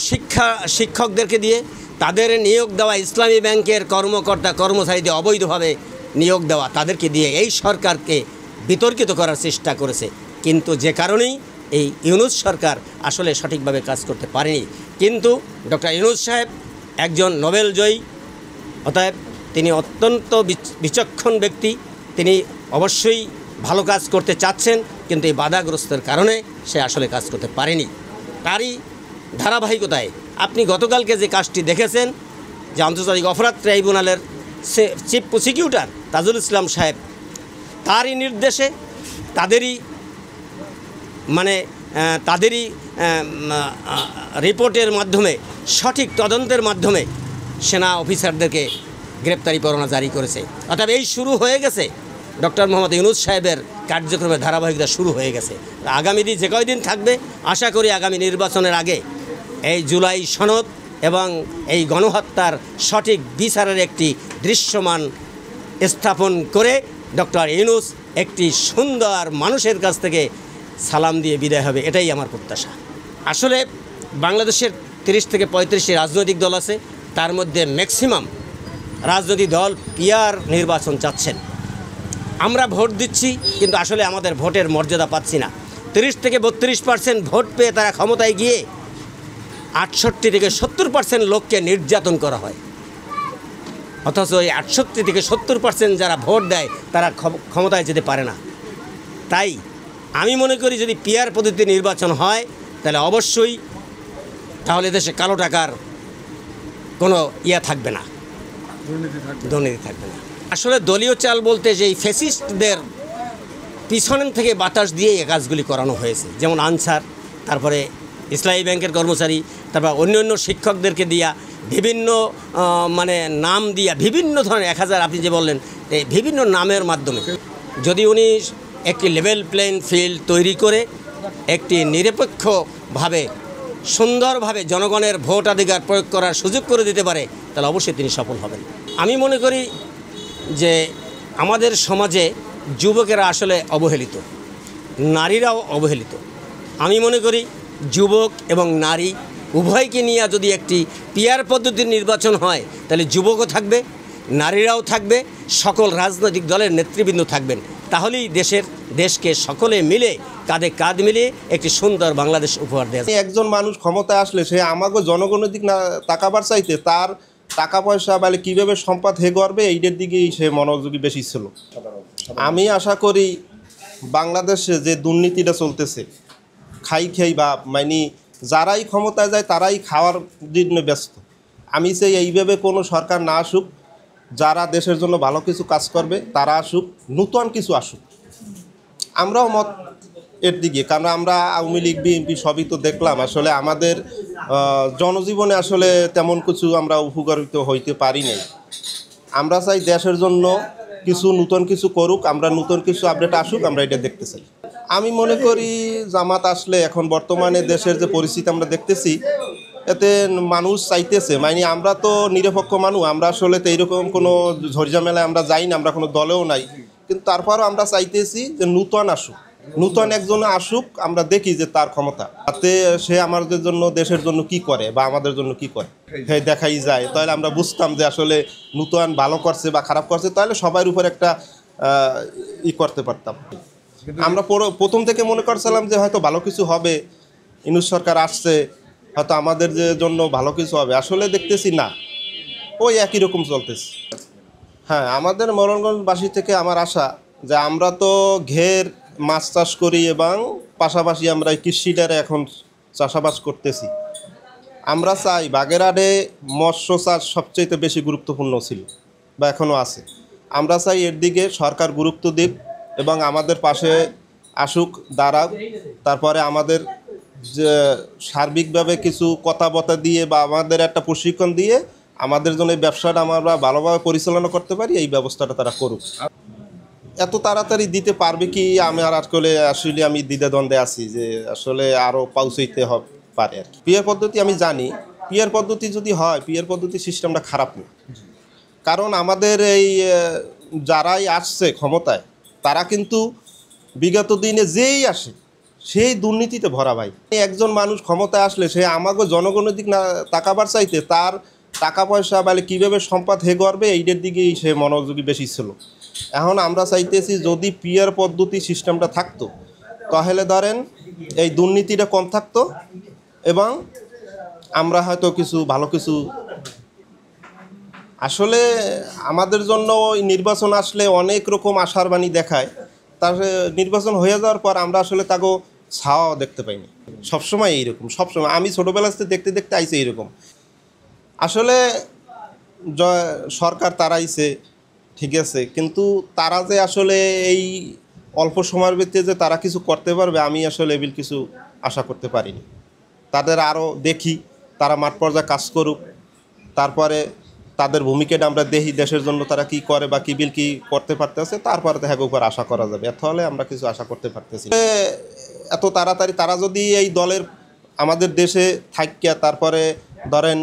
শিক্ষকদেরকে দিয়ে, তাদের নিয়োগ দেওয়া ইসলামী ব্যাংকের কর্মকর্তা কর্মচারীদের অবৈধভাবে নিয়োগ দেওয়া, তাদেরকে দিয়ে এই সরকারকে বিতর্কিত করার চেষ্টা করেছে। কিন্তু যে কারণেই এই ইউনূস সরকার আসলে সঠিকভাবে কাজ করতে পারেনি। কিন্তু ডক্টর ইউনূস সাহেব একজন নোবেল জয়ী, অতএব তিনি অত্যন্ত বিচক্ষণ ব্যক্তি। তিনি অবশ্যই ভালো কাজ করতে চাচ্ছেন, কিন্তু এই বাধাগ্রস্তের কারণে সে আসলে কাজ করতে পারেনি। তারই ধারাবাহিকতায় আপনি গতকালকে যে কাজটি দেখেছেন, যে আন্তর্জাতিক অপরাধ ট্রাইব্যুনালের চিফ প্রসিকিউটর তাজুল ইসলাম সাহেব, তারই নির্দেশে তাদেরই রিপোর্টের মাধ্যমে, সঠিক তদন্তের মাধ্যমে সেনা অফিসারদেরকে গ্রেপ্তারি পরোয়ানা জারি করেছে। অর্থাৎ এই শুরু হয়ে গেছে ডক্টর মোহাম্মদ ইউনূস সাহেবের কার্যক্রমের ধারাবাহিকতা শুরু হয়ে গেছে। আগামী দিন যে কয়দিন থাকবে, আশা করি আগামী নির্বাচনের আগে এই জুলাই সনদ এবং এই গণহত্যার সঠিক বিচারের একটি দৃশ্যমান স্থাপন করে ডক্টর ইউনূস একটি সুন্দর মানুষের কাছ থেকে সালাম দিয়ে বিদায় হবে, এটাই আমার প্রত্যাশা। আসলে বাংলাদেশের 30 থেকে 35টি রাজনৈতিক দল আছে, তার মধ্যে ম্যাক্সিমাম রাজনৈতিক দল পিআর নির্বাচন চাচ্ছেন। আমরা ভোট দিচ্ছি, কিন্তু আসলে আমাদের ভোটের মর্যাদা পাচ্ছি না। 30 থেকে 32% ভোট পেয়ে তারা ক্ষমতায় গিয়ে 68 থেকে 70% লোককে নির্যাতন করা হয়, অথচ ওই 68 থেকে 70% যারা ভোট দেয় তারা ক্ষমতায় যেতে পারে না। তাই আমি মনে করি যদি পিআর পদ্ধতিতে নির্বাচন হয় তাহলে অবশ্যই তাহলে দেশে কালো টাকার কোনো থাকবে না, দুর্নীতি থাকবে না। আসলে দলীয় চাল বলতে যেই ফ্যাসিস্টদের পিছন থেকে বাতাস দিয়ে এই কাজগুলি করানো হয়েছে, যেমন আনসার, তারপরে ইসলামী ব্যাংকের কর্মচারী, তারপর অন্য শিক্ষকদেরকে দিয়া বিভিন্ন নাম দিয়া বিভিন্ন ধরনের 1000 আপনি যে বললেন এই বিভিন্ন নামের মাধ্যমে যদি উনি একটি লেভেল প্লেইং ফিল্ড তৈরি করে একটি নিরপেক্ষভাবে সুন্দরভাবে জনগণের ভোটাধিকার প্রয়োগ করার সুযোগ করে দিতে পারে তাহলে অবশ্যই তিনি সফল হবেন। আমি মনে করি যে আমাদের সমাজে যুবকেরা আসলে অবহেলিত, নারীরাও অবহেলিত। আমি মনে করি যুবক এবং নারী উভয়কে নিয়ে যদি একটি পিআর পদ্ধতির নির্বাচন হয় তাহলে যুবকও থাকবে, নারীরাও থাকবে, সকল রাজনৈতিক দলের নেতৃবৃন্দ থাকবেন। তাহলেই দেশকে সকলে মিলে কাঁধে কাঁধ মিলিয়ে একটি সুন্দর বাংলাদেশ উপহার দেয়। একজন মানুষ ক্ষমতায় আসলে সে আমাকে জনগণের দিক না তাকাবার চাইতে তার টাকা পয়সা বলে কীভাবে সম্পদ হে করবে এইটার দিকেই সে মনোযোগী বেশি ছিল। আমি আশা করি বাংলাদেশে যে দুর্নীতিটা চলতেছে, খাই বা যারাই ক্ষমতায় যায় তারাই খাওয়ার জন্য ব্যস্ত। আমি চাই এইভাবে কোনো সরকার না আসুক, যারা দেশের জন্য ভালো কিছু কাজ করবে তারা আসুক, নূতন কিছু আসুক। আমরাও মত এর দিকে, কারণ আমরা আওয়ামী লীগ বিএনপি সবই তো দেখলাম, আসলে আমাদের জনজীবনে আসলে তেমন কিছু আমরা উপকারিত হইতে পারি নাই। আমরা চাই দেশের জন্য কিছু নূতন কিছু করুক, আমরা নূতন কিছু আপডেট আসুক, আমরা এটা দেখতে চাই। আমি মনে করি জামাত আসলে এখন বর্তমানে দেশের যে পরিস্থিতি আমরা দেখতেছি এতে মানুষ চাইতেছে, আমরা তো নিরপেক্ষ মানুষ, আমরা আসলে তো এইরকম কোনো ঝড়ঝামেলায় আমরা যাই না, আমরা কোনো দলেও নাই, কিন্তু তারপরও আমরা চাইতেছি যে নূতন আসুক, নূতন একজন আসুক, আমরা দেখি যে তার ক্ষমতা তাতে সে আমাদের জন্য দেশের জন্য কি করে বা আমাদের জন্য কি করে হ্যাঁ দেখাই যায়, তাহলে আমরা বুঝতাম যে আসলে নূতন ভালো করছে বা খারাপ করছে, তাহলে সবার উপর একটা করতে পারতাম। আমরা প্রথম থেকে মনে করছিলাম যে হয়তো ভালো কিছু হবে, ইউনূস সরকার আসছে হয়তো আমাদের যে জন্য ভালো কিছু হবে, আসলে দেখতেছি না, ওই একই রকম চলতেছে। হ্যাঁ, আমাদের মোরনগঞ্জবাসী থেকে আমার আশা যে আমরা তো ঘের মাছ চাষ করি এবং পাশাপাশি আমরা কৃষিটারে এখন চাষাবাস করতেছি। আমরা চাই বাগেরহাটে মৎস্য চাষ সবচেয়ে বেশি গুরুত্বপূর্ণ ছিল বা এখনও আছে। আমরা চাই এর দিকে সরকার গুরুত্ব দিক এবং আমাদের পাশে আসুক, দাঁড়াক, তারপরে আমাদের যে সার্বিকভাবে কিছু কথাবার্তা দিয়ে বা আমাদের একটা প্রশিক্ষণ দিয়ে আমাদের জন্য এই ব্যবসাটা আমরা ভালোভাবে পরিচালনা করতে পারি, এই ব্যবস্থাটা তারা করুক। এত তাড়াতাড়ি দিতে পারবে কি আমি আর আসলে আমি দ্বিধাদ্বন্দ্বে আছি যে আসলে আরও পৌঁছাইতে পারে আর কি। পিয়ার পদ্ধতি আমি জানি, পিয়ার পদ্ধতি যদি হয়, পিয়ার পদ্ধতি সিস্টেমটা খারাপ না, কারণ আমাদের এই যারাই আসছে ক্ষমতায় তারা কিন্তু বিগত দিনে যেই আসে সেই দুর্নীতিতে ভরা ভাই। একজন মানুষ ক্ষমতায় আসলে সে আমাকে জনগণের দিক না তাকাবার চাইতে তার টাকা পয়সা বলে কীভাবে সম্পদ হে করবে এইটার দিকেই সে মনোযোগী বেশি ছিল। এখন আমরা চাইতেছি যদি পিয়ার পদ্ধতি সিস্টেমটা থাকতো তাহলে ধরেন এই দুর্নীতিটা কম থাকতো এবং আমরা হয়তো কিছু ভালো কিছু আসলে আমাদের জন্য নির্বাচন আসলে অনেক রকম আশার বাণী দেখায়, তার নির্বাচন হয়ে যাওয়ার পর আমরা আসলে তাকে ছাওয়াও দেখতে পাইনি। সবসময় এইরকম, সবসময় আমি ছোটোবেলা থেকে দেখতে দেখতে আইছে এইরকম। আসলে সরকার তারাইছে ঠিক আছে, কিন্তু তারা যে আসলে এই অল্প সময়ের ভিত্তিতে যে তারা কিছু করতে পারবে আমি আসলে এবিল কিছু আশা করতে পারিনি। তাদের আরও দেখি তারা মাঠ পর্যায়ে কাজ করুক, তারপরে তাদের ভূমিকাটা আমরা দেখি দেশের জন্য তারা কি করে বা কি বিল কি করতে পারতেছে, তারপরে দেখা উপর আশা করা যাবে। এর ফলে আমরা কিছু আশা করতে পারতেছি। এত তাড়াতাড়ি তারা যদি এই দলের আমাদের দেশে থাকিয়া তারপরে ধরেন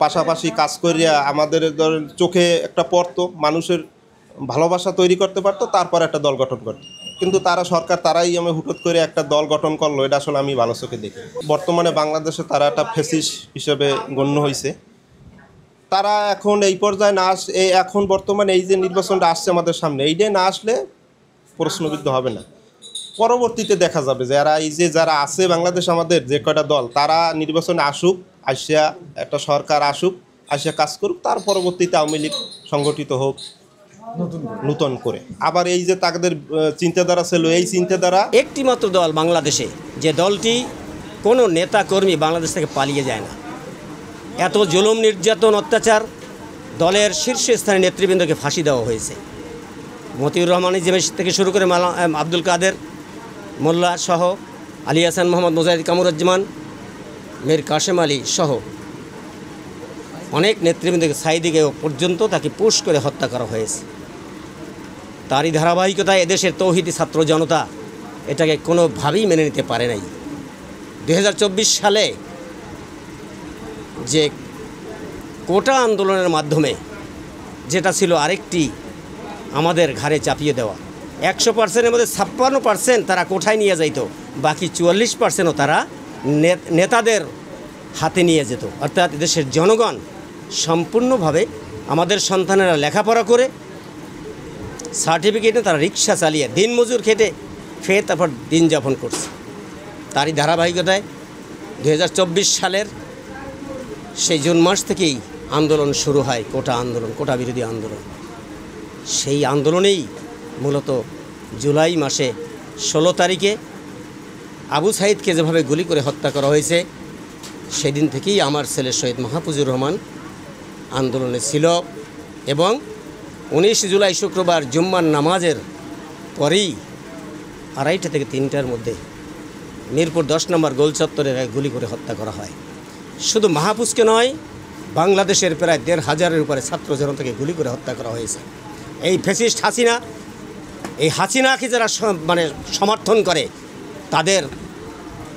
পাশাপাশি কাজ করিয়া আমাদের ধরেন চোখে একটা পড়তো, মানুষের ভালোবাসা তৈরি করতে পারতো, তারপর একটা দল গঠন করতো। কিন্তু তারা সরকার তারাই আমি হুটত করে একটা দল গঠন করলো, এটা আসলে আমি ভালো চোখে দেখি। বর্তমানে বাংলাদেশে তারা একটা ফ্যাসিস্ট হিসেবে গণ্য হয়েছে। তারা এখন এই পর্যায়ে না এখন বর্তমানে এই যে নির্বাচনটা আসছে আমাদের সামনে, এইটাই না আসলে প্রশ্নবিদ্ধ হবে না। পরবর্তীতে দেখা যাবে যে যারা আছে বাংলাদেশ আমাদের যে কয়টা দল তারা নির্বাচনে আসুক, আসিয়া একটা সরকার আসুক, আসিয়া কাজ করুক, তার পরবর্তীতে আওয়ামী লীগ সংগঠিত হোক নতুন করে। আবার এই যে তাদের চিন্তাধারা ছিল, এই চিন্তাধারা একটি মাত্র দল বাংলাদেশে যে দলটি কোনো নেতা কর্মী বাংলাদেশ থেকে পালিয়ে যায় না। এত জুলুম নির্যাতন অত্যাচার, দলের শীর্ষস্থানীয় নেতৃবৃন্দকে ফাঁসি দেওয়া হয়েছে। মতিউর রহমান থেকে শুরু করে আব্দুল কাদের মোল্লা সহ, আলী হাসান মোহাম্মদ মুজাহিদ কামরুজ্জামান, মীর কাশেম আলী সহ অনেক নেতৃবৃন্দকে সাইদিকে পর্যন্ত তাকে পুশ করে হত্যা করা হয়েছে। তারই ধারাবাহিকতায় এদেশের তৌহিদি ছাত্র জনতা এটাকে কোনোভাবেই মেনে নিতে পারে নাই। 2024 সালে যে কোটা আন্দোলনের মাধ্যমে যেটা ছিল আরেকটি আমাদের ঘাড়ে চাপিয়ে দেওয়া, 100%-এর মধ্যে 56% তারা কোঠায় নিয়ে যাইত, বাকি 44%ও তারা নেতাদের হাতে নিয়ে যেত। অর্থাৎ দেশের জনগণ সম্পূর্ণভাবে আমাদের সন্তানেরা লেখাপড়া করে সার্টিফিকেটে তারা রিক্সা চালিয়ে দিনমজুর খেটে ফের তারপর দিন যাপন করছে। তারই ধারাবাহিকতায় 2024 সালের সেই জুন মাস থেকেই আন্দোলন শুরু হয়, কোটা আন্দোলন, কোটা বিরোধী আন্দোলন। সেই আন্দোলনেই মূলত জুলাই মাসে 16 তারিখে আবু সাইদকে যেভাবে গুলি করে হত্যা করা হয়েছে, সেদিন থেকেই আমার ছেলে শহীদ মাহফুজুর রহমান আন্দোলনে ছিল। এবং 19 জুলাই শুক্রবার জুম্মার নামাজের পরেই 2:30 থেকে 3টার মধ্যে মিরপুর 10 নম্বর গোল চত্বরে গুলি করে হত্যা করা হয়। শুধু মাহফুজকে নয়, বাংলাদেশের প্রায় 1,500-এর উপরে ছাত্র জনতাকে গুলি করে হত্যা করা হয়েছে। এই ফ্যাসিস্ট হাসিনা, এই হাসিনাকে যারা সমর্থন করে তাদের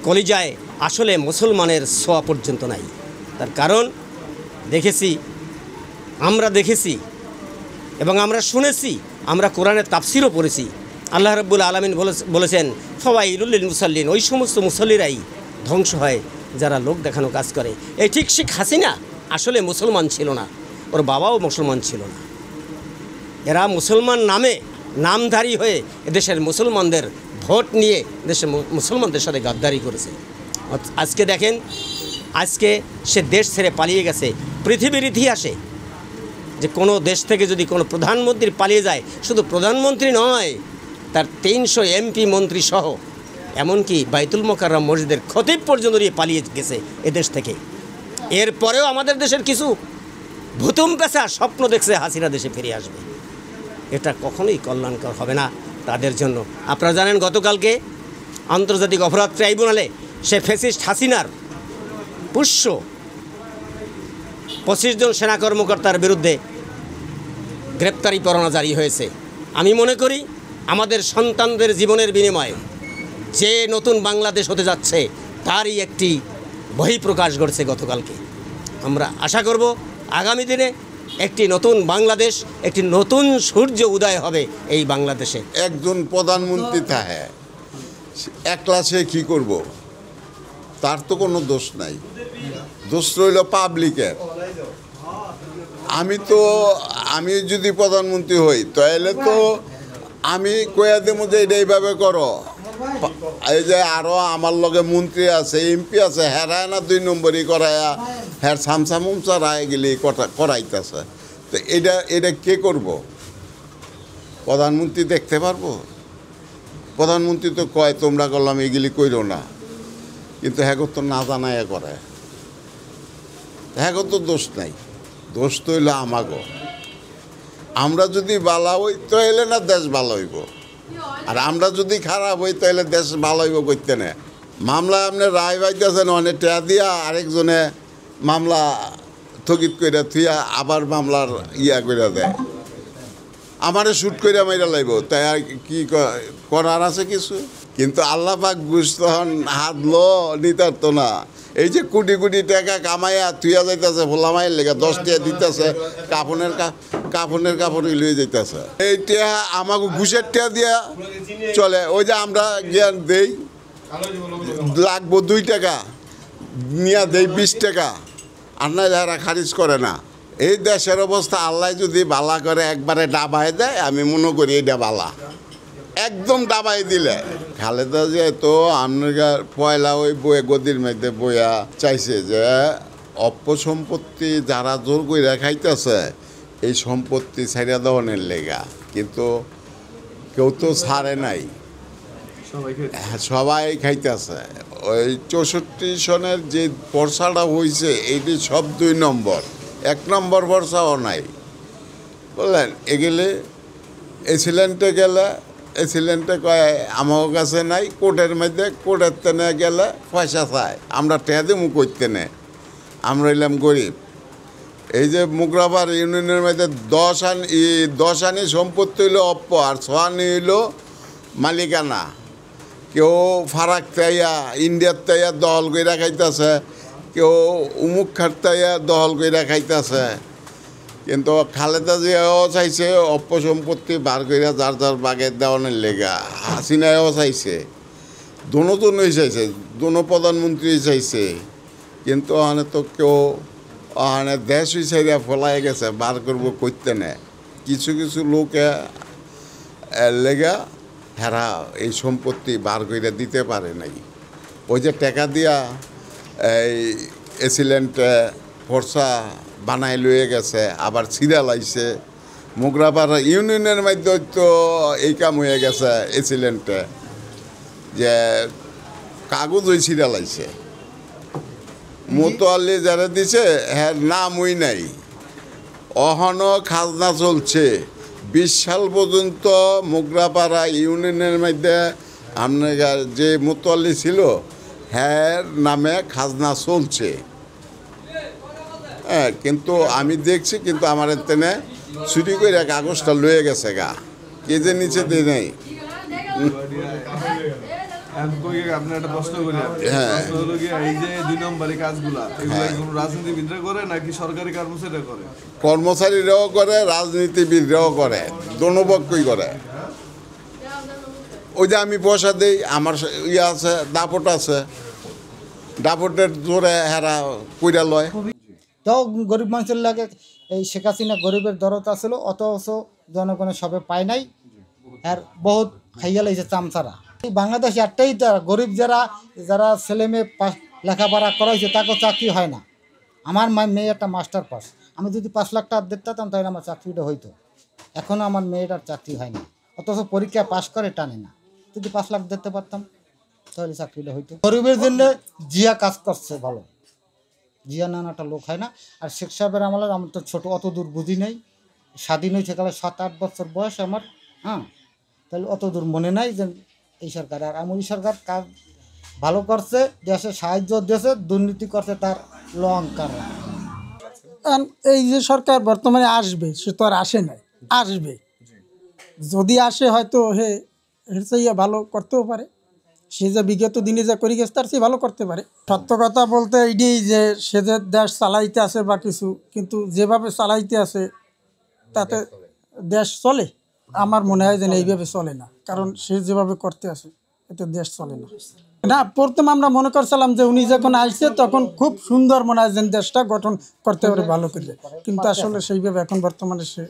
কলিজায় আসলে মুসলমানের ছোঁয়া পর্যন্ত নাই। তার কারণ আমরা দেখেছি এবং আমরা শুনেছি, আমরা কোরআনের তাফসিরও পড়েছি। আল্লাহ রাব্বুল আলামিন বলেছেন ফাওয়াইলুল লিল মুসাল্লিন, ওই সমস্ত মুসল্লিরাই ধ্বংস হয় যারা লোক দেখানো কাজ করে। এই ঠিক শেখ হাসিনা আসলে মুসলমান ছিল না, ওর বাবাও মুসলমান ছিল না। এরা মুসলমান নামে নামধারী হয়ে এদেশের মুসলমানদের ভোট নিয়ে দেশের মুসলমানদের সাথে গাদ্দারি করেছে। আজকে দেখেন, আজকে সে দেশ ছেড়ে পালিয়ে গেছে। পৃথিবীর ইতিহাসে যে কোনো দেশ থেকে যদি কোনো প্রধানমন্ত্রী পালিয়ে যায়, শুধু প্রধানমন্ত্রী নয়, তার 300 এমপি মন্ত্রী সহ এমনকি বাইতুল মোকাররম মসজিদের খতিব পর্যন্ত নিয়ে পালিয়ে গেছে এদেশ থেকে। এরপরেও আমাদের দেশের কিছু ভুতুম পেশা স্বপ্ন দেখছে হাসিনা দেশে ফিরে আসবে। এটা কখনোই কল্যাণকর হবে না তাদের জন্য। আপনারা জানেন গতকালকে আন্তর্জাতিক অপরাধ ট্রাইব্যুনালে সে ফ্যাসিস্ট হাসিনার পুষ্য 25 জন সেনা কর্মকর্তার বিরুদ্ধে গ্রেপ্তারি পরোয়ানা জারি হয়েছে। আমি মনে করি আমাদের সন্তানদের জীবনের বিনিময়ে যে নতুন বাংলাদেশ হতে যাচ্ছে তারই একটি বহিঃপ্রকাশ ঘটছে গতকালকে। আমরা আশা করব আগামী দিনে একটি নতুন বাংলাদেশ, একটি নতুন সূর্য উদয় হবে এই বাংলাদেশে। একজন প্রধানমন্ত্রী থাকে, একলা সে কী করব? তার তো কোনো দোষ নাই, দোষ রইল পাবলিকের। আমি যদি প্রধানমন্ত্রী হই তাহলে তো আমি কয়া দেবো যে এটা এইভাবে করো। এই যে আরও আমার লগে মন্ত্রী আছে, এমপি আছে, হেরায় না 2 নম্বরই করায়া হ্যাঁ সামসা রায় গেলে করাইতেছে। তো এটা কে করব? প্রধানমন্ত্রী দেখতে পারবো? প্রধানমন্ত্রী তো কয় তোমরা করলাম এগুলি কইরো না, কিন্তু হ্যাঁ তো না জানায় করে। হ্যাঁ তো দোষ নাই, দোষ তো হইলো আমাগো। আমরা যদি ভালো হই তাহলে না দেশ ভালো হইব, আর আমরা যদি খারাপ হই তাহলে দেশ ভালো হইব করতে না। মামলা আপনি রায় পাইতেছেন অনেক টাকা দিয়া, আরেকজনে মামলা স্থগিত করে থুইয়া আবার মামলার করে দেয়, আমারে শুট করে মাইরা লাইব। তাই আর কি করার আছে কিছু? কিন্তু আল্লাহ পাক ঘুষ তখন হাত নিতার তো না। এই যে কোটি কোটি টাকা কামাইয়া থুইয়া যাইতেছে ভোলামাইয়ের লেগে, 10 টাকা দিতেছে, কাপড়ের কাপড় লুয়ে যাইতেছে। এইটা আমাকে ঘুষের টাকা দিয়া চলে। ওই যে আমরা জ্ঞান দেই লাগবো 2 টাকা, নিয়া দেই 20 টাকা, আর না যারা খারিজ করে না। এই দেশের অবস্থা আল্লাহ যদি বালা করে একবারে ডাবাই দেয়, আমি মনে করি এটা বালা। একদম ডাবাই দিলে খালেদা যে তো আপনার পয়লা ওই বইয়ে গদির মধ্যে বইয়া চাইছে যে অপসম্পত্তি যারা জোর করে খাইতেছে এই সম্পত্তি ছাড়িয়া দেওয়ানের লেগা, কিন্তু কেউ তো ছাড়ে নাই, সবাই খাইতেছে। ওই 64 সনের যে পর্সাটা হয়েছে এইটি সব 2 নম্বর, 1 নম্বর পর্সাও নাই, বললেন। এগুলি এসিলেন্টে গেলে এসিলেন্টে কয় আমার কাছে নাই, কোর্টের মধ্যে কোর্টের তেনে গেলে পয়সা চায়, আমরা টেয়া দেবো করতে নে। আমরা এলাম গরিব। এই যে মুগরাপাড় ইউনিয়নের মধ্যে 10 আনি সম্পত্তি হইলো অপ্প, আর 6 আনি হইলো মালিকানা। কেউ ফারাক তাইয়া ইন্ডিয়ার তাইয়া দহল করে খাইতেছে, কেউ উমুক খাটাইয়া দহল করে খাইতেছে। কিন্তু খালেদা জিয়াও চাইছে অপসম্পত্তি বার করিয়া যার যার বাগের দেওয়ানের লেগা, হাসিনাও চাইছে, দোনোজনই চাইছে, দোনো প্রধানমন্ত্রী চাইছে। কিন্তু ওখানে তো কেউ ওখানে দেশ হিসাবে ফলাই গেছে, বার করবো করতে নেয়। কিছু কিছু লোকে লেগা হেরা এই সম্পত্তি বার করে দিতে পারে নাই। ওই যে টাকা দিয়া এই এসিলেন্টে ফর্সা বানাই লয়ে গেছে, আবার সিরিয়াল আইছে। মুগরাপাড়া ইউনিয়নের মধ্যে তো এই কাম হয়ে গেছে এসিলেন্টে, যে কাগজ ওই সিরিয়াল আইছে, মোতোয়াল্লি যারা দিছে হ্যাঁ নামই নাই। অহনো খাজনা চলছে 20 সাল পর্যন্ত মুগরাপাড়া ইউনিয়নের মধ্যে আপনার যে মোতোয়াল্লি ছিল হ্যাঁ নামে খাজনা চলছে। হ্যাঁ, কিন্তু আমি দেখছি, কিন্তু আমার তেনে চুরি করে কাগজটা লয়ে গেছে গা, কে যে নিচে দিয়ে নেই। আপনার একটা প্রশ্ন করি, প্রশ্ন হলো কি, এই যে 2 নম্বরী কাজগুলা এগুলো কোন রাজনীতিবিদরা করে নাকি সরকারি কর্মচারীরা করে? কর্মচারীরাও করে, রাজনীতিবিদরাও করে, দোনো পক্ষই করে। ওই যে আমি পয়সা দিই, আমার ইয়ে আছে, দাপট আছে, দাপটের জোরে হেরা কইরা লয়। তাও গরিব মানুষের লাগে এই শেখ হাসিনা গরিবের দরদ আসলো, অত জনগণের সবে পায় নাই, আর বহুত খাইয়া লাগছে চামচারা। এই বাংলাদেশে একটাই গরিব যারা ছেলে মেয়ে লেখাপড়া করাইছে তাকেও চাকরি হয় না। আমার মেয়ে একটা মাস্টার পাস, আমি যদি 5 লাখ টাকা দিতাম তাহলে আমার চাকরিটা হইতো। এখনও আমার মেয়েটার চাকরি হয় না, অথচ পরীক্ষা পাশ করে টানে না। যদি 5 লাখ দিতে পারতাম তাহলে চাকরিটা হইতো। গরিবের জন্য জিয়া কাজ করছে ভালো, জিয়া নানাটা লোক হয় না। আর শেখ সাহেবের আমলের আমার তো ছোটো, অত দূর বুঝি নাই, স্বাধীন হয়েছে কালে 7-8 বছর বয়স আমার। হ্যাঁ, তাহলে অত দূর মনে নাই যে এই সরকার। আর আমলি সরকার কাজ ভালো করছে, দেশে সাহায্য দিয়েছে, দুর্নীতি করছে তার লঙ্কার। এই যে সরকার বর্তমানে আসবে, সে তো আর আসে নাই, আসবে। যদি আসে হয়তো এর চেয়ে ভালো করতেও পারে। সে যে বিগত দিনে যা করে গেছে তার চেয়ে ভালো করতে পারে। সত্য কথা বলতে এইটাই যে সে যে দেশ চালাইতে আছে বা কিছু, কিন্তু যেভাবে চালাইতে আছে তাতে দেশ চলে? আমার মনে হয় যে এইভাবে চলে না, কারণ সে যেভাবে করতে আছে এতে দেশ চলে না। না, প্রথম আমরা মনে করছিলাম যে উনি যখন আসছে তখন খুব সুন্দর মনে হয় যে দেশটা গঠন করতে পারে ভালো করে, কিন্তু আসলে সেইভাবে এখন বর্তমানে সে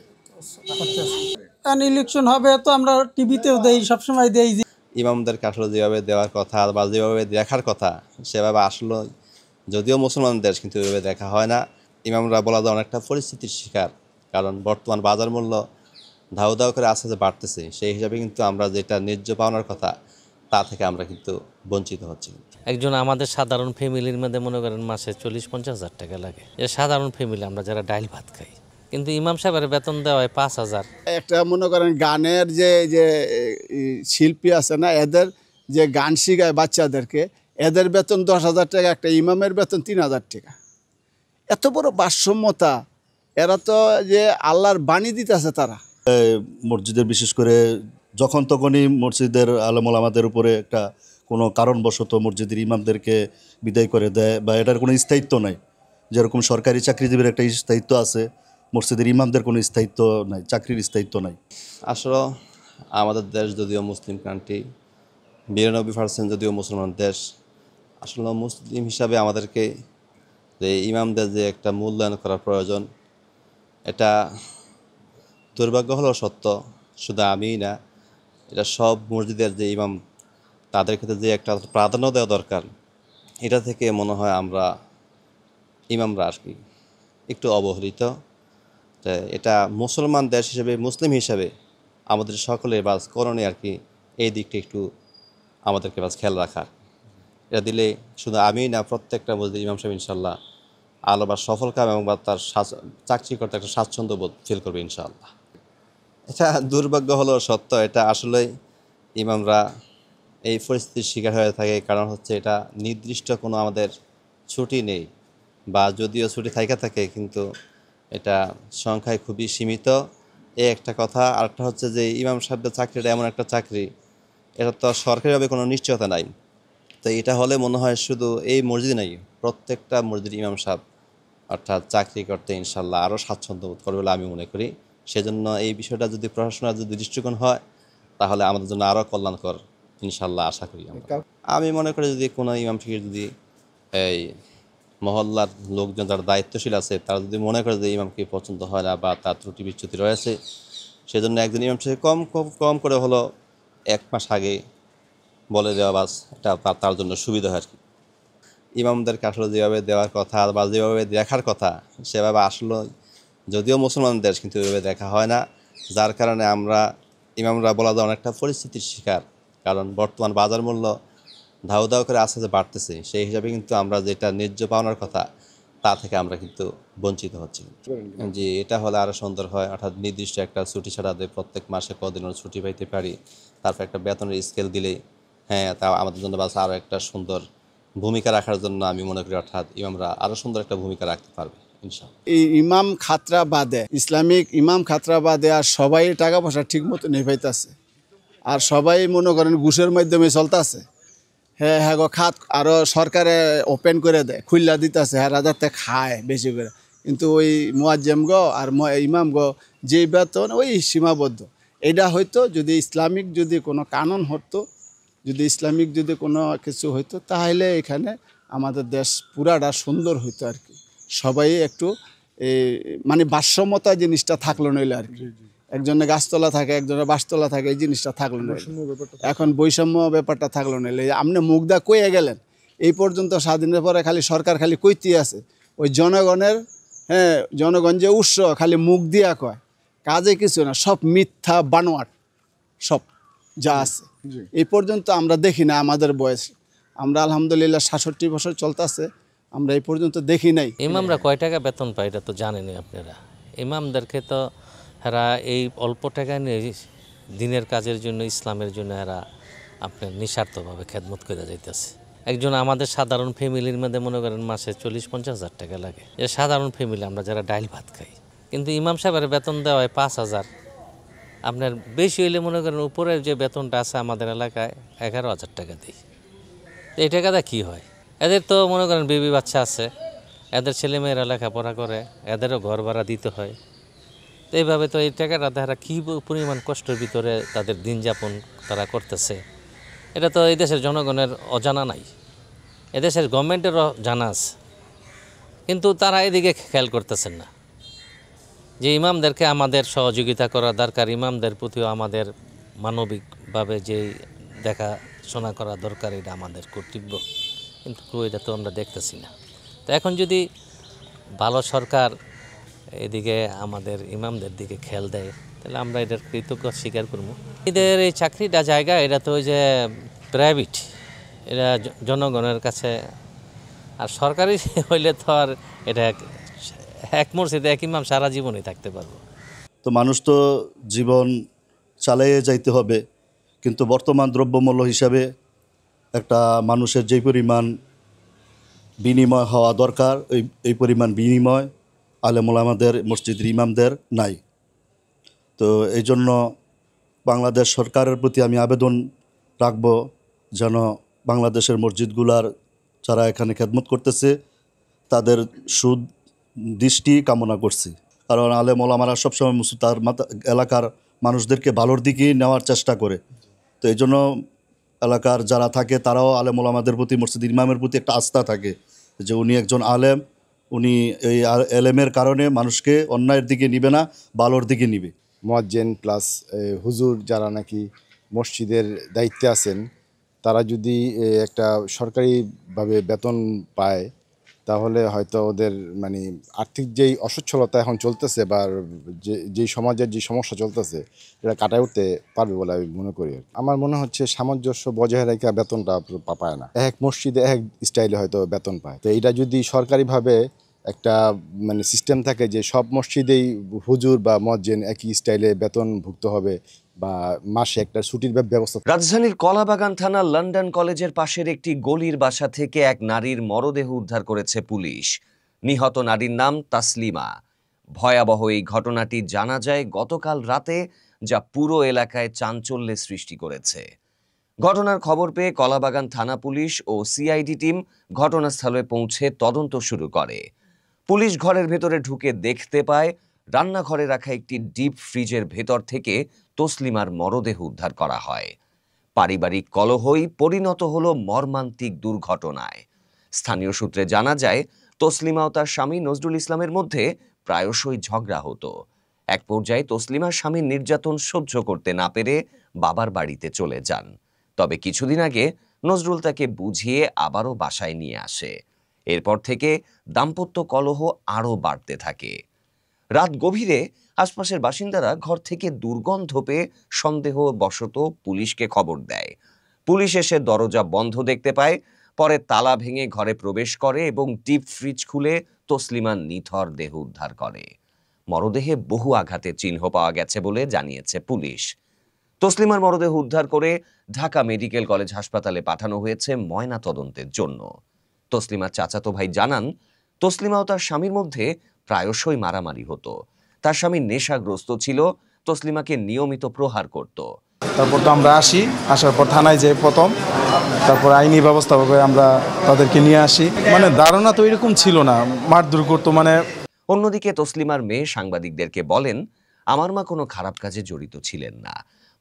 করতে আছে। কারণ ইলেকশন হবে তো আমরা টিভিতেও দেই, সবসময় দেই যে ইমামদেরকে আসলে যেভাবে দেওয়ার কথা বা যেভাবে দেখার কথা সেভাবে আসলে, যদিও মুসলমান দেশ কিন্তু এভাবে দেখা হয় না। ইমামরা বলা যায় অনেকটা পরিস্থিতির শিকার, কারণ বর্তমান বাজার মূল্য ধাউ ধাউ করে আস্তে আস্তে বাড়তেছে। সেই হিসাবে কিন্তু আমরা যেটা ন্যায্য পাওনার কথা তা থেকে আমরা কিন্তু বঞ্চিত হচ্ছি। একজন আমাদের সাধারণ ফ্যামিলির মধ্যে মনে করেন মাসে 40-50 হাজার টাকা লাগে। এ সাধারণ ফ্যামিলি, আমরা যারা ডাইল ভাত খাই, কিন্তু ইমাম সাহেবের বেতন দেওয়া হয় 5,000। একটা মনে করেন গানের যে শিল্পী আছে না, এদের যে গান শিখায় বাচ্চাদেরকে, এদের বেতন 10,000 টাকা, একটা ইমামের বেতন 3,000 টাকা। এত বড় ভারসাম্যতা! এরা তো যে আল্লাহর বাণী দিতেছে তারা। মসজিদের বিশেষ করে যখন তখনই মসজিদের আলেমুল আমাদের উপরে একটা কোনো কারণবশত মসজিদের ইমামদেরকে বিদায় করে দেয়, বা এটার কোনো স্থায়িত্ব নাই। যেরকম সরকারি চাকরিজীবীর একটা স্থায়িত্ব আছে, মসজিদের ইমামদের কোনো স্থায়িত্ব নাই, চাকরির স্থায়িত্ব নাই। আসলে আমাদের দেশ যদিও মুসলিম কান্ট্রি, 92% যদিও মুসলমান দেশ, আসলে মুসলিম হিসাবে আমাদেরকে যে ইমামদের যে একটা মূল্যায়ন করার প্রয়োজন, এটা দুর্ভাগ্য হলেও সত্য। শুধু আমিই না, এটা সব মসজিদের যে ইমাম, তাদের ক্ষেত্রে যে একটা প্রাধান্য দেওয়া দরকার, এটা থেকে মনে হয় আমরা ইমামরা আর কি একটু অবহেলিত। এটা মুসলমান দেশ হিসেবে, মুসলিম হিসাবে আমাদের সকলের বাস করণে আর কি এই দিকটা একটু আমাদেরকে বাস খেয়াল রাখার। এটা দিলে শুধু আমি না, প্রত্যেকটা মসজিদ ইমাম সাহেব ইনশাল্লাহ আলো বা সফল কাম এবং বা তার চাকরি করতে একটা স্বাচ্ছন্দ্য বোধ ফিল করবে ইনশাআল্লাহ। এটা দুর্ভাগ্য হলো সত্য। এটা আসলে ইমামরা এই পরিস্থিতির শিকার হয়ে থাকে, কারণ হচ্ছে এটা নির্দিষ্ট কোনো আমাদের ছুটি নেই, বা যদিও ছুটি থাকে কিন্তু এটা সংখ্যায় খুবই সীমিত। এই একটা কথা। আরেকটা হচ্ছে যে ইমাম সাহেবদের চাকরিটা এমন একটা চাকরি, এটা তো সরকারিভাবে কোনো নিশ্চয়তা নাই। তো এটা হলে মনে হয় শুধু এই মসজিদ নাই, প্রত্যেকটা মসজিদ ইমাম সাহেব অর্থাৎ চাকরি করতে ইনশাল্লাহ আরও স্বাচ্ছন্দ্য বোধ করবে বলে আমি মনে করি। সেজন্য এই বিষয়টা যদি প্রশাসনের যদি দৃষ্টিকোণ হয়, তাহলে আমাদের জন্য আরও কল্যাণকর ইনশাল্লাহ আশা করি। আমি মনে করি যদি কোনো ইমাম সাহেব যদি এই মহল্লার লোকজন যারা দায়িত্বশীল আছে, তারা যদি মনে করে যে ইমামকে পছন্দ হয় না বা তার ত্রুটি বিচ্যুতি রয়েছে, সেজন্য একজন ইমাম সাহেব কম করে হলো 1 মাস আগে বলে দেওয়া, বাস এটা তার জন্য সুবিধা হয় আর কি। ইমামদেরকে আসলে যেভাবে দেওয়ার কথা বা যেভাবে দেখার কথা সেভাবে আসলে, যদিও মুসলমান দেশ কিন্তু এভাবে দেখা হয় না, যার কারণে ইমামরা বলা যায় অনেকটা পরিস্থিতির শিকার, কারণ বর্তমান বাজার মূল্য ধাউ ধাউ করে আস্তে আস্তে বাড়তেছে। সেই হিসাবে কিন্তু আমরা যেটা ন্যায্য পাওনার কথা তা থেকে আমরা কিন্তু বঞ্চিত হচ্ছি। যে এটা হলে আরও সুন্দর হয়, অর্থাৎ নির্দিষ্ট একটা ছুটি ছাড়া দিয়ে প্রত্যেক মাসে কদিনের ছুটি পাইতে পারি, তারপর একটা বেতনের স্কেল দিলে তা আমাদের জন্য বাস আরও একটা সুন্দর ভূমিকা রাখার জন্য আমি মনে করি, অর্থাৎ ইমামরা আরও সুন্দর একটা ভূমিকা রাখতে পারবে ইনশাআল্লাহ। এই ইমাম খাতরা বাদে, ইসলামিক ইমাম খাতরা বাদে আর সবাই টাকা পয়সা ঠিক মতো নেই পাইতেছে, আর সবাই মনে করেন ঘুষের মাধ্যমে চলতেছে। হ্যাঁ গো খাত আরও সরকারে ওপেন করে দেয়, খুল্লা দিতেছে, হ্যাঁ রাজাতে খায় বেশি করে, কিন্তু ওই মুয়াজ্জেম গো আর ইমাম গো যে বেতন ওই সীমাবদ্ধ। এটা হয়তো যদি ইসলামিক যদি কোনো কানুন হতো, যদি ইসলামিক যদি কোনো কিছু হইতো, তাহলে এখানে আমাদের দেশ পুরাটা সুন্দর হইতো আর কি। সবাই একটু মানে ভারসাম্যতা জিনিসটা থাকলো নইলে আর কি। একজনে গাছতলা থাকে, একজনে বাসতলা থাকে, এই জিনিসটা থাকলো না। এখন বৈষম্য ব্যাপারটা থাকলো নইলে আপনি মুখদা কইয়ে গেলেন, এই পর্যন্ত স্বাধীনের পরে খালি সরকার খালি কইতেই আছে, ওই জনগণের জনগণ যে উৎস খালি মুখ দিয়া কয়, কাজে কিছু না, সব মিথ্যা বানোয়াট সব যা আছে। এই পর্যন্ত আমরা দেখি না আমাদের বয়স, আমরা আলহামদুলিল্লাহ 66 বছর চলতেছে, আমরা এই পর্যন্ত দেখি নাই। ইমামরা কয় টাকা বেতন পায় এটা তো জানেনই আপনারা। ইমামদেরকে তো এরা এই অল্প টাকা নিয়ে দিনের কাজের জন্য, ইসলামের জন্য এরা আপনার নিঃস্বার্থভাবে খেদমত করে যাইতেছে। একজন আমাদের সাধারণ ফ্যামিলির মধ্যে মনে করেন মাসে 40-50 হাজার টাকা লাগে। সাধারণ ফ্যামিলি আমরা যারা ডাইল ভাত খাই, কিন্তু ইমাম সাহেবের বেতন দেওয়া হয় 5,000। আপনার বেশি হইলে মনে করেন উপরের যে বেতনটা আছে আমাদের এলাকায় 11,000 টাকা দিই। তো এই টাকাটা কী হয়? এদের তো মনে করেন বেবি বাচ্চা আছে, এদের ছেলেমেয়েরা লেখাপড়া করে, এদেরও ঘর ভাড়া দিতে হয়। তো এইভাবে তো এই টাকাটা তারা কী পরিমাণ কষ্টের ভিতরে তাদের দিন যাপন তারা করতেছে, এটা তো এই দেশের জনগণের অজানা নাই, এদেশের গভর্নমেন্টেরও জানা আছে, কিন্তু তারা এদিকে খেয়াল করতেছেন না যে ইমামদেরকে আমাদের সহযোগিতা করা দরকার, ইমামদের প্রতিও আমাদের মানবিকভাবে যে দেখাশোনা করা দরকার, এটা আমাদের কর্তব্য, কিন্তু এটা তো আমরা দেখতেছি না। তো এখন যদি ভালো সরকার এদিকে আমাদের ইমামদের দিকে খেয়াল দেয়, তাহলে আমরা এটার কৃতজ্ঞ স্বীকার করবো। এদের এই চাকরিটা জায়গা, এটা তো ওই যে প্রাইভেট, এটা জনগণের কাছে, আর সরকারি হইলে তো আর এটা এক মসজিদে এক ইমাম সারা জীবনই থাকতে পারবো। তো মানুষ তো জীবন চালিয়ে যাইতে হবে, কিন্তু বর্তমান দ্রব্যমূল্য হিসাবে একটা মানুষের যে পরিমাণ বিনিময় হওয়া দরকার, এই পরিমাণ বিনিময় আলেম ওলামাদের, মসজিদের ইমামদের নাই। তো এই জন্য বাংলাদেশ সরকারের প্রতি আমি আবেদন রাখব যেন বাংলাদেশের মসজিদগুলার যারা এখানে খেদমত করতেছে তাদের সুদৃষ্টি কামনা করছি। কারণ আলেম ওলামারা সবসময় তার এলাকার মানুষদেরকে ভালোর দিকে নেওয়ার চেষ্টা করে। তো এই জন্য এলাকার যারা থাকে তারাও আলেম ওলামাদের প্রতি, মসজিদের ইমামের প্রতি একটা আস্থা থাকে যে উনি একজন আলেম, উনি এই এলেমের কারণে মানুষকে অন্যায়ের দিকে নিবে না, ভালোর দিকে নিবে। মুয়াজ্জিন প্লাস হুজুর যারা নাকি মসজিদের দায়িত্বে আছেন, তারা যদি একটা সরকারিভাবে বেতন পায়, তাহলে হয়তো ওদের মানে আর্থিক যেই অসচ্ছলতা এখন চলতেছে বা যেই সমাজের যে সমস্যা চলতেছে, এটা কাটায় উঠতে পারবে বলে আমি মনে করি। আমার মনে হচ্ছে সামঞ্জস্য বজায় রেখে বেতনটা পায় না, এক মসজিদে এক স্টাইলে হয়তো বেতন পায়। তো এটা যদি সরকারিভাবে একটা মানে সিস্টেম থাকে যে সব মসজিদেই হুজুর বা মুয়াজ্জিন একই স্টাইলে বেতনভুক্ত হবে বা মাসে একটা ছুটির ব্যবস্থা। রাজধানীর কলাবাগান থানার লন্ডন কলেজের পাশের একটি গলির বাসা থেকে এক নারীর মরদেহ উদ্ধার করেছে পুলিশ। নিহত নারীর নাম তাসলিমা। ভয়াবহ এই ঘটনাটি জানা যায় গতকাল রাতে, যা পুরো এলাকায় চাঞ্চল্যের সৃষ্টি করেছে। ঘটনার খবর পেয়ে কলাবাগান থানা পুলিশ ও সিআইডি টিম ঘটনাস্থলে পৌঁছে তদন্ত শুরু করে। পুলিশ ঘরের ভেতরে ঢুকে দেখতে পায় রান্নাঘরে রাখা একটি ডিপ ফ্রিজের ভেতর থেকে তসলিমার মরদেহ উদ্ধার করা হয়। পারিবারিক কলহই পরিণত হলো মর্মান্তিক দুর্ঘটনায়। স্থানীয় সূত্রে জানা যায়, তসলিমা ও তার স্বামী নজরুল ইসলামের মধ্যে প্রায়শই ঝগড়া হতো। এক পর্যায়ে তসলিমার স্বামীর নির্যাতন সহ্য করতে না পেরে বাবার বাড়িতে চলে যান। তবে কিছুদিন আগে নজরুল তাকে বুঝিয়ে আবারও বাসায় নিয়ে আসে। এরপর থেকে দাম্পত্য কলহ আরও বাড়তে থাকে। রাত গভীরে আশপাশের বাসিন্দারা ঘর থেকে দুর্গন্ধ পেয়ে সন্দেহবশত পুলিশকে খবর দেয়। পুলিশ এসে দরজা বন্ধ দেখতে পায়, পরে তালা ভেঙে ঘরে প্রবেশ করে এবং ডিপ ফ্রিজ খুলে তসলিমার নিথর দেহ উদ্ধার করে। মরদেহে বহু আঘাতের চিহ্ন পাওয়া গেছে বলে জানিয়েছে পুলিশ। তসলিমার মরদেহ উদ্ধার করে ঢাকা মেডিকেল কলেজ হাসপাতালে পাঠানো হয়েছে ময়না তদন্তের জন্য। তসলিমার চাচাতো ভাই জানান, তসলিমা ও তার স্বামীর মধ্যে প্রায়শই মারামারি হতো। তার স্বামী নেশাগ্রস্ত ছিল, তসলিমাকে নিয়মিত প্রহার করত। তারপর তো আমরা আসার পর থানায় যাই প্রথম, তারপর আইনি ব্যবস্থাভাবে আমরা তাদেরকে নিয়ে আসি। মানে ধারণা তো এরকম ছিল না, মারধর করতো মানে। অন্যদিকে তসলিমার মেয়ে সাংবাদিকদেরকে বলেন, আমার মা কোনো খারাপ কাজে জড়িত ছিলেন না।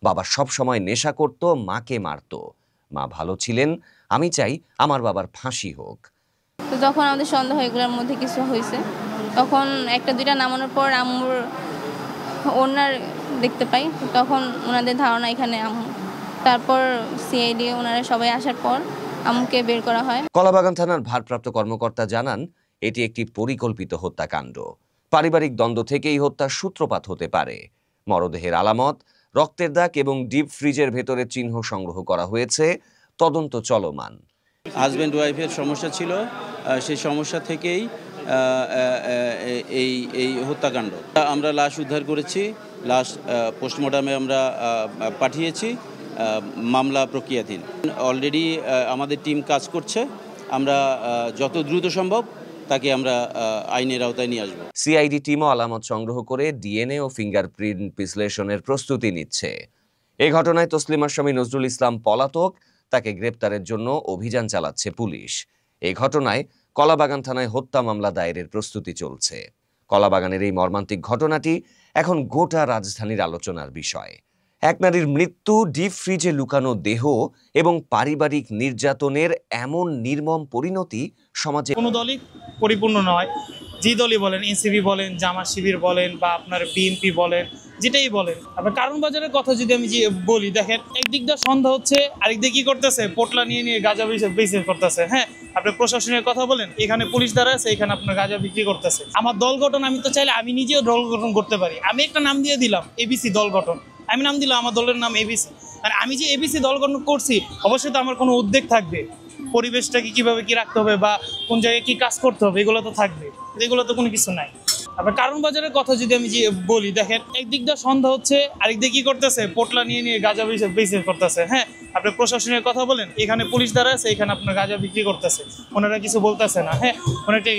বাবা সব সময় নেশা করত, মাকে মারত। মা ভালো ছিলেন, আমি চাই আমার বাবার ফাঁসি হোক। তো যখন আমাদের সন্দেহ এগুলোর মধ্যে কিছু হয়েছে, তখন একটা দুইটা নামানোর পর আম্মুর ওনার দেখতে পাই, তখন ওনাদের ধারণা এখানে আম্মু। তারপর সিআইডি ওনারা সবাই আসার পর আম্মুকে বের করা হয়। কলাবাগান থানার ভারপ্রাপ্ত কর্মকর্তা জানান, এটি একটি পরিকল্পিত হত্যাকাণ্ড। পারিবারিক দ্বন্দ্ব থেকেই হত্যার সূত্রপাত হতে পারে। মরদেহের আলামত, রক্তের দাগ এবং ডিপ ফ্রিজের ভেতরে চিহ্ন সংগ্রহ করা হয়েছে। তদন্ত চলমান। হাজব্যান্ড ওয়াইফের সমস্যা ছিল, সেই সমস্যা থেকেই এই হত্যাকাণ্ড। আমরা লাশ উদ্ধার করেছি, লাশ পোস্টমর্টমে আমরা পাঠিয়েছি মামলা প্রক্রিয়াধীন। অলরেডি আমাদের টিম কাজ করছে, আমরা যত দ্রুত সম্ভব তাকে আমরা আইনের আওতায় নিয়ে আসবো। সিআইডি টিমও আলামত সংগ্রহ করে ডিএনএ ও ফিঙ্গারপ্রিন্ট বিশ্লেষণের প্রস্তুতি নিচ্ছে। এই ঘটনায় তসলিমার স্বামী নজরুল ইসলাম পলাতক, তাকে গ্রেপ্তারের জন্য অভিযান চালাচ্ছে পুলিশ। এই ঘটনায় কলাবাগান থানায় হত্যা মামলা দায়েরের প্রস্তুতি চলছে। কলাবাগানের এই মর্মান্তিক ঘটনাটি এখন গোটা রাজধানীর আলোচনার বিষয়। এক নারীর মৃত্যু, ডিপ ফ্রিজে লুকানো দেহ এবং পারিবারিক নির্যাতনের এমন নির্মম পরিণতি সমাজে কোনো দলই পরিপূর্ণ নয়। যে দলই বলেন, এনসিপি বলেন, জামাত শিবির বলেন বা আপনার বিএনপি বলেন, যেটাই বলেন, আপনার কারণ বাজারের কথা যদি আমি বলি, দেখেন একদিক দিয়ে সন্দেহ হচ্ছে, আরেক দিকে কি করতেছে, পোটলা নিয়ে নিয়ে গাঁজা বিক্রি করতেছে। হ্যাঁ, আপনার প্রশাসনের কথা বলেন, এখানে পুলিশ দ্বারা আছে, এখানে আপনার গাঁজা বিক্রি করতেছে। আমার দল গঠন আমি তো চাইলে আমি নিজেও দল গঠন করতে পারি। আমি একটা নাম দিয়ে দিলাম এবিসি দল গঠন, আমি নাম দিলাম আমার দলের নাম এবিসি। আর আমি যে এবিসি দল গঠন করছি, অবশ্যই তো আমার কোনো উদ্যোগ থাকবে, পরিবেশটাকে কিভাবে কি রাখতে হবে বা কোন জায়গায় কি কাজ করতে হবে, এগুলো তো থাকবে। এগুলো তো কোনো কিছু নাই। আপনার কারণ বাজারের কথা যদি আমি বলি, দেখেন একদিক দিয়ে সন্দেহ হচ্ছে, আরেক দিকে কি করতেছে, পোটলা নিয়ে নিয়ে গাঁজা বিক্রি করতেছে। হ্যাঁ, আপনার প্রশাসনের কথা বলেন, এখানে পুলিশ দ্বারা আছে, এখানে আপনার গাঁজা বিক্রি করতেছে, ওনারা কিছু বলতেছে না। হ্যাঁ, অনেকটা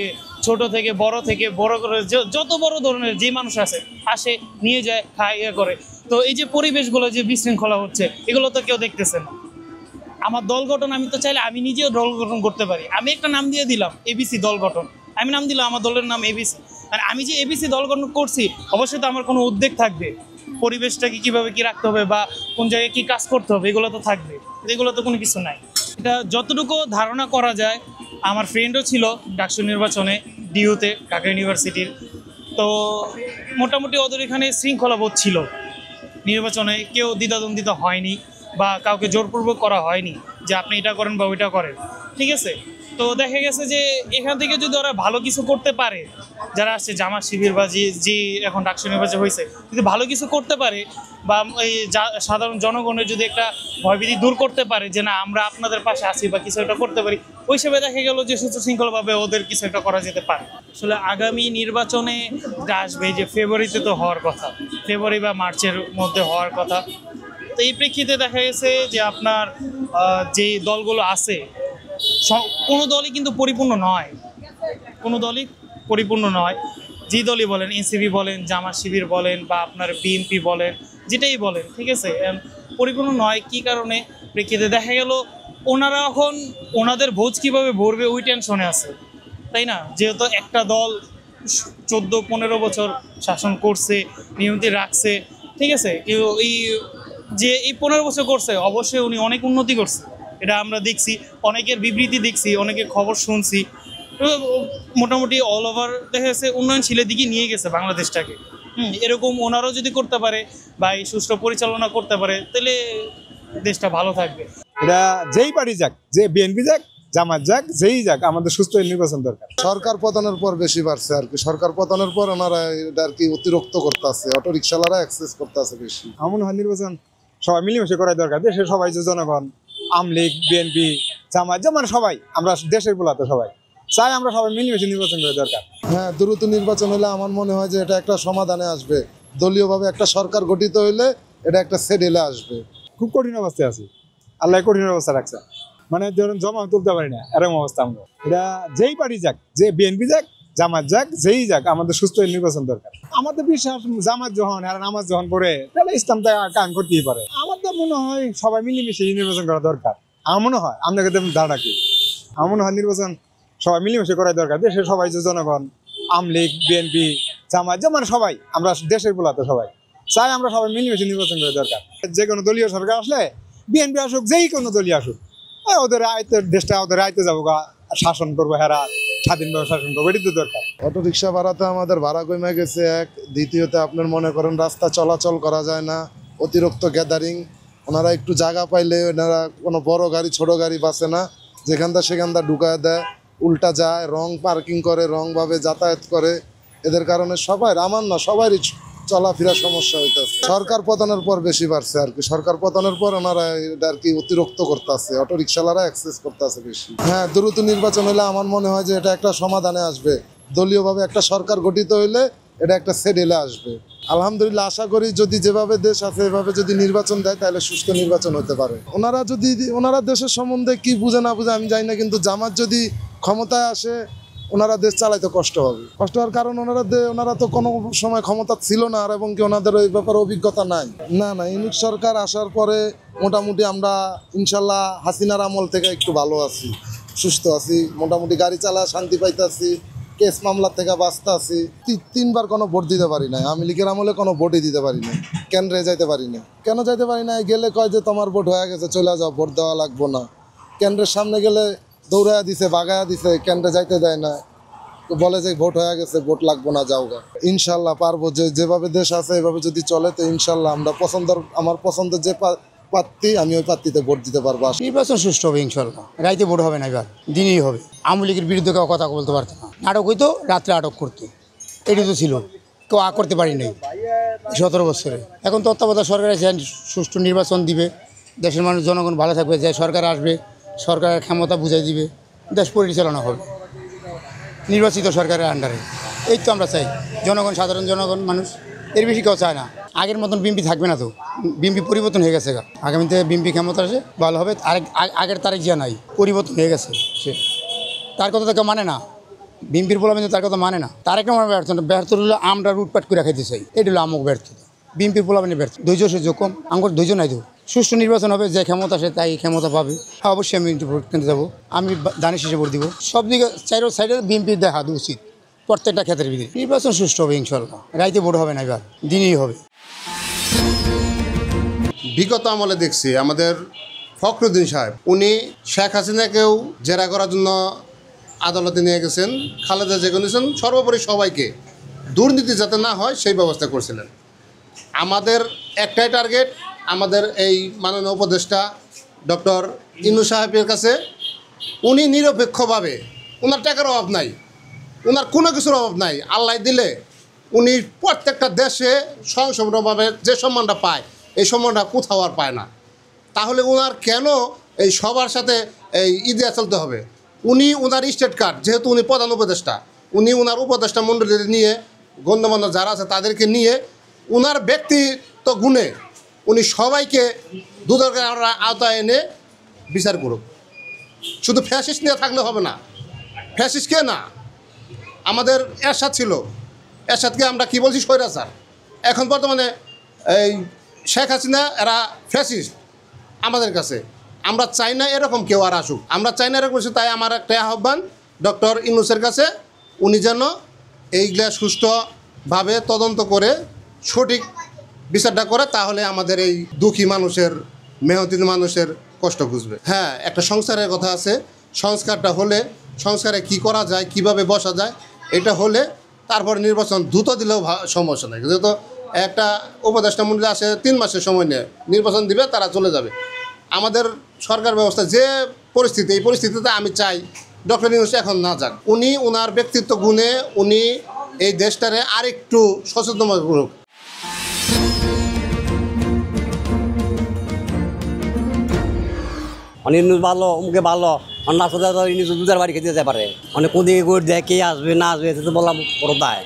ছোট থেকে বড় করে যত বড় ধরনের যে মানুষ আছে আসে, নিয়ে যায়, খায়, ইয়ে করে। তো এই যে পরিবেশগুলো যে বিশৃঙ্খলা হচ্ছে, এগুলো তো কেউ দেখতেছে না। আমার দল গঠন আমি তো চাইলে আমি নিজেও দল গঠন করতে পারি। আমি একটা নাম দিয়ে দিলাম এবিসি দল গঠন, আমি নাম দিলাম আমার দলের নাম এবিসি। আর আমি যে এবিসি দল গঠন করছি, অবশ্যই তো আমার কোনো উদ্যোগ থাকবে, পরিবেশটাকে কিভাবে কি রাখতে হবে বা কোন জায়গায় কি কাজ করতে হবে, এগুলো তো থাকবে। এগুলো তো কোনো কিছু নাই। এটা যতটুকু ধারণা করা যায়, আমার ফ্রেন্ডও ছিল ডাকসু নির্বাচনে ডিউতে, ঢাকা ইউনিভার্সিটির। তো মোটামুটি ওদের এখানে শৃঙ্খলাবোধ ছিল, নির্বাচনে কেউ দ্বিধাদ্বন্দ্বিতা হয়নি বা কাউকে জোরপূর্বক করা হয়নি যে আপনি এটা করেন বা ওইটা করেন। ঠিক আছে, তো দেখা গেছে যে এখান থেকে যদি ওরা ভালো কিছু করতে পারে, যারা আসছে জামাত শিবির বা যে এখন ডাকসু নির্বাচন হয়েছে, যদি ভালো কিছু করতে পারে বা এই সাধারণ জনগণের যদি একটা ভয়ভীতি দূর করতে পারে যে না আমরা আপনাদের পাশে আছি বা কিছু একটা করতে পারি, ওই হিসেবে দেখা গেল যে সুশৃঙ্খলভাবে ওদের কিছু একটা করা যেতে পারে। আসলে আগামী নির্বাচনে যেটা আসবে, যে ফেব্রুয়ারিতে তো হওয়ার কথা, ফেব্রুয়ারি বা মার্চের মধ্যে হওয়ার কথা। তো এই প্রেক্ষিতে দেখা গেছে যে আপনার যে দলগুলো আছে, কোনো দলই কিন্তু পরিপূর্ণ নয়, কোনো দলই পরিপূর্ণ নয়। যে দলই বলেন, এনসিপি বলেন, জামাত শিবির বলেন বা আপনার বিএনপি বলেন, যেটাই বলেন, ঠিক আছে, পরিপূর্ণ নয়। কি কারণে? প্রেক্ষিতে দেখা গেল ওনারা এখন ওনাদের ভোজ কীভাবে ভরবে ওই টেনশনে আছে, তাই না? যেহেতু একটা দল 14-15 বছর শাসন করছে, নিয়মিত রাখছে, ঠিক আছে, এই 15 বছর করছে, অবশ্যই উনি অনেক উন্নতি করছে, এটা আমরা দেখছি, অনেকের বিবৃতি দেখছি, অনেকের খবর শুনছি। মোটামুটি অল ওভার দেখা গেছে উন্নয়নশীলের দিকে নিয়ে গেছে বাংলাদেশটাকে। এরকম ওনারাও যদি করতে পারে বা এই সুষ্ঠু পরিচালনা করতে পারে, তাহলে দেশটা ভালো থাকবে। এটা যেই পার্টি যাক, যে বিএনপি যাক, জামাত যাক, যেই যাক, আমাদের সুস্থ নির্বাচন দরকার। সরকার পতনের পর বেশি বাড়ছে আর কি। সরকার পতনের পর ওনারা এটা আর কি অতিরিক্ত করতেছে, অটো রিক্সাওয়ালারা অ্যাক্সেস করতেছে বেশি। এমন হয় নির্বাচন সবাই মিলেমিশে করাই দরকার। দেশের সবাই যে জনগণ, আওয়ামী লীগ, বিএনপি, জামাত, মানে সবাই আমরা দেশের গুলাতে সবাই চাই আমরা সবাই মিলেমিশে নির্বাচন করা দরকার। হ্যাঁ, দ্রুত নির্বাচন হলে আমার মনে হয় যে এটা একটা সমাধানে আসবে। দলীয়ভাবে একটা সরকার গঠিত হইলে এটা একটা সেডেলে আসবে। খুব কঠিন অবস্থায় আছি, আল্লাহ কঠিন অবস্থা রাখছে, মানে ধরুন জমা তুলতে পারি না, এরকম অবস্থা। আমরা এটা যেই পার্টি যাক, যে বিএনপি যাক, জামাত যাক, যেই যাক, আমাদের সুস্থ নির্বাচন দরকার। আমাদের বিশ্বাস জামাত যখন আর নামাজ যখন পড়ে, তাহলে ইসলাম কায়েম করতেই পারে। আমার তো মনে হয় সবাই মিলেমিশে নির্বাচন করা দরকার। আমার মনে হয়, আপনাকে ধারণা কি? আমার মনে হয় নির্বাচন সবাই মিলেমিশে করাই দরকার। দেশের সবাই যে জনগণ, আওয়ামী লীগ, বিএনপি, জামাত, মানে সবাই আমরা দেশের গুলাতে সবাই চাই আমরা সবাই মিলেমিশে নির্বাচন করা দরকার। যে কোনো দলীয় সরকার আসলে, বিএনপি আসুক, যেই কোনো দলীয় আসুক, ওদের আয়ত্তের দেশটা ওদের আয়ত্তে যাবো, শাসন করবো, হেরা স্বাধীনভাবে শাসন করবো, এটি তো দরকার। অটো রিক্সা ভাড়াতে আমাদের ভাড়া কমে গেছে এক। দ্বিতীয়ত আপনার মনে করেন রাস্তা চলাচল করা যায় না, অতিরিক্ত গ্যাদারিং। ওনারা একটু জায়গা পাইলে ওনারা কোনো বড় গাড়ি ছোট গাড়ি বাসে না, যেখানটা সেখানটা ঢুকায় দেয়, উল্টা যায়, রং পার্কিং করে, রংভাবে যাতায়াত করে। এদের কারণে সবাই, আমার না সবারই চলাফেরা সমস্যা হইতেছে। সরকার পতনের পর বেশি বাড়ছে আর কি। সরকার পতনের পর ওনারা এটা আর কি অতিরিক্ত করতেছে, অটো রিক্সাওয়ালারা অ্যাক্সেস করতেছে বেশি। হ্যাঁ, দ্রুত নির্বাচন হলে আমার মনে হয় যে এটা একটা সমাধানে আসবে। দলীয়ভাবে একটা সরকার গঠিত হইলে এটা একটা সেডেলে আসবে। আলহামদুলিল্লাহ আশা করি যদি যেভাবে দেশ আছে এভাবে যদি নির্বাচন দেয় তাহলে সুষ্ঠু নির্বাচন হতে পারে। ওনারা দেশের সম্বন্ধে কি বুঝে না বুঝে আমি জানি না, কিন্তু জামাত যদি ক্ষমতায় আসে ওনারা দেশ চালাইতে কষ্ট হবে। কষ্ট হওয়ার কারণ ওনারা তো কোনো সময় ক্ষমতা ছিল না, আর এবং কি ওনাদের ওই ব্যাপারে অভিজ্ঞতা নাই। না ইউনিট সরকার আসার পরে মোটামুটি আমরা ইনশাল্লাহ হাসিনার আমল থেকে একটু ভালো আছি, সুস্থ আছি, মোটামুটি গাড়ি চালা শান্তি পাইতেছি, কেস মামলা থেকে বাঁচতে আছি। 3বার কোনো ভোট দিতে পারি না, আওয়ামী লীগের আমলে কোনো ভোটই দিতে পারি না, কেন্দ্রে যাইতে পারি না। কেন যাইতে পারি না? গেলে কয় যে তোমার ভোট হয়ে গেছে চলে যাও, ভোট দেওয়া লাগবো না। কেন্দ্রের সামনে গেলে দৌড়াইয়া দিছে, বাগায়া দিছে, কেন্দ্রে যাইতে দেয় না, বলে যে ভোট হয়ে গেছে, ভোট লাগবো না, যাও গা। ইনশাল্লাহ পারবো, যেভাবে দেশ আছে এভাবে যদি চলে তো ইনশাল্লাহ আমরা আমার পছন্দের যে প্রার্থী আমি ওই প্রার্থীতে ভোট দিতে পারবো। নির্বাচন সুষ্ঠু হবে ইনশাল্লাহ, রাইতে ভোট হবে না, এবার দিনই হবে। আওয়ামী লীগের বিরুদ্ধে কেউ কথা বলতে পারতো না, নাটক হইতো, রাত্রে আটক করতো, এটি তো ছিল, কেউ করতে পারি নাই 17 বছরে। এখন তত্ত্বাবধায়ক সরকার এসে সুষ্ঠু নির্বাচন দিবে, দেশের মানুষ জনগণ ভালো থাকবে, যে সরকার আসবে সরকারের ক্ষমতা বুঝাই দিবে, দেশ পরিচালনা হবে নির্বাচিত সরকারের আন্ডারে। এই তো আমরা চাই, সাধারণ জনগণ মানুষ, এর বেশি কেউ চায় না। আগের মতন বিএনপি থাকবে না, তো বিএনপি পরিবর্তন হয়ে গেছে, আগামীতে বিএনপি ক্ষমতা আসে ভালো হবে। আগের তারিখ যা নাই, পরিবর্তন হয়ে গেছে, সে তার কথা তো কেউ মানে না, বিএনপির বলা তার কথা মানে না। তার একটা ব্যর্থ হলো আমরা রুটপাট করে খাইতে চাই, এটা হলো আমক ব্যর্থতা। বিএনপির পোলাপানি ব্যর্থ, ধৈর্য সহ্য কম, আমার ধৈর্য নাই। তো সুষ্ঠু নির্বাচন হবে, যে ক্ষমতা আসে তাই ক্ষমতা পাবে। অবশ্যই আমি ভোট কিনতে যাবো, আমি দানের শেষে ভোট দিব। সব দিকে সাইডে বিএনপির দেখা উচিত, প্রত্যেকটা ক্ষেত্রের ভিতরে। নির্বাচন সুষ্ঠু হবে ইনশাল্লাহ, রাইতে ভোট হবে না, এবার দিনই হবে। বিগত আমলে দেখছি আমাদের ফখরুদ্দিন সাহেব, উনি শেখ হাসিনাকেও জেরা করার জন্য আদালতে নিয়ে গেছেন, খালেদা জিয়াকে নিয়েছেন, সর্বোপরি সবাইকে দুর্নীতি যাতে না হয় সেই ব্যবস্থা করছিলেন। আমাদের একটাই টার্গেট, আমাদের এই মাননীয় উপদেষ্টা ডক্টর ইনু সাহেবের কাছে, উনি নিরপেক্ষভাবে, ওনার টাকার অভাব নাই, ওনার কোনো কিছুর অভাব নাই, আল্লাহ দিলে উনি প্রত্যেকটা দেশে স্বয়ংসম্পূর্ণভাবে যে সম্মানটা পায় এই সম্মানটা কোথাও আর পায় না। তাহলে ওনার কেন এই সবার সাথে এই ঈদে চলতে হবে? উনি ওনার স্টেট কার্ড, যেহেতু উনি প্রধান উপদেষ্টা, উনি ওনার উপদেষ্টা মণ্ডলী নিয়ে, গণ্যমান্য যারা আছে তাদেরকে নিয়ে, ওনার ব্যক্তিত্ব গুণে উনি সবাইকে দুদকের আওতায় এনে বিচার করুক। শুধু ফ্যাসিস্ট নিয়ে থাকলে হবে না। ফ্যাসিস্ট কে না, আমাদের এরশাদ ছিল, এরশাদকে আমরা কি বলছি? স্বৈরাচার। এখন বর্তমানে এই শেখ হাসিনা, এরা ফ্যাসিস্ট আমাদের কাছে। আমরা চাই না এরকম কেউ আর আসুক, আমরা চাই না এরকম। তাই আমার একটা আহ্বান ডক্টর ইউনূসের কাছে, উনি যেন এইগুলা সুষ্ঠুভাবে তদন্ত করে সঠিক বিচারটা করে, তাহলে আমাদের এই দুঃখী মানুষের, মেহনতি মানুষের কষ্ট বুঝবে। হ্যাঁ, একটা সংস্কারের কথা আছে, সংস্কারটা হলে, সংস্কারে কি করা যায়, কিভাবে বসা যায়, এটা হলে তারপর নির্বাচন দ্রুত দিলেও সমস্যা নেই। যেহেতু একটা উপদেষ্টা মণ্ডলী আসে 3 মাসের সময় নিয়ে নির্বাচন দিবে, তারা চলে যাবে। আমাদের সরকার ব্যবস্থা যে পরিস্থিতি, এই পরিস্থিতিতে আমি চাই ডক্টর ইউনূস এখন না যাক। উনি ওনার ব্যক্তিত্ব গুণে উনি এই দেশটারে আরেকটু সচেতন করুক। নিউজ ভালো, অমুকে ভালো, না নিউজ দুধার বাড়ি খেতে যেতে পারে, অনেক কোদিকে করে দেয়, কে আসবে না আসবে, এতে তো বললাম বড় দায়।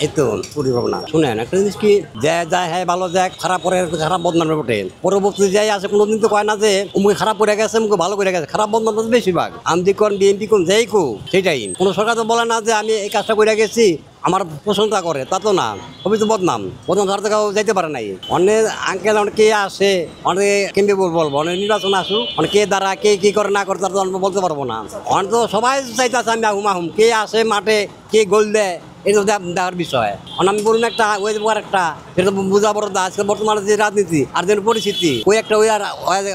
এই তো পরিকল্পনা। শুনেন, একটা জিনিস কি, যায় হ্যাঁ ভালো যায়, খারাপ করে খারাপ বদনাম ওঠে। পরবর্তী যাই আছে, কোনোদিন তো কয় না যে অমুকে খারাপ করে গেছে, অমুকে ভালো করে গেছে। খারাপ বদনাম তো বেশিরভাগ আমদি কোন, বিএনপি কোন, যাই কো সেটাই। কোনো সরকার তো বলে না যে আমি এই কাজটা করে গেছি, আমার প্রশংসা করে, তা তো না, সবই তো বদনাম ছাড়া তো কেউ যাইতে পারে নাই। অনেক আঙ্কেল অনেকে আসে, অনেকে কেমনি বলবো, অনেক নির্বাচন আসুক, অনেক কে দ্বারা কে কি করে না করে তার তো আমরা বলতে পারবো না। অনেক তো সবাই চাইতেছে আমি আহুম, কে আসে মাঠে, কে গোল দেয়, এটা দেখার বিষয়। আমি বলুন একটা ওই একটা, সেটা বোঝা বড় দা। আজকে বর্তমানে যে রাজনীতি আর যে পরিস্থিতি, ওই একটা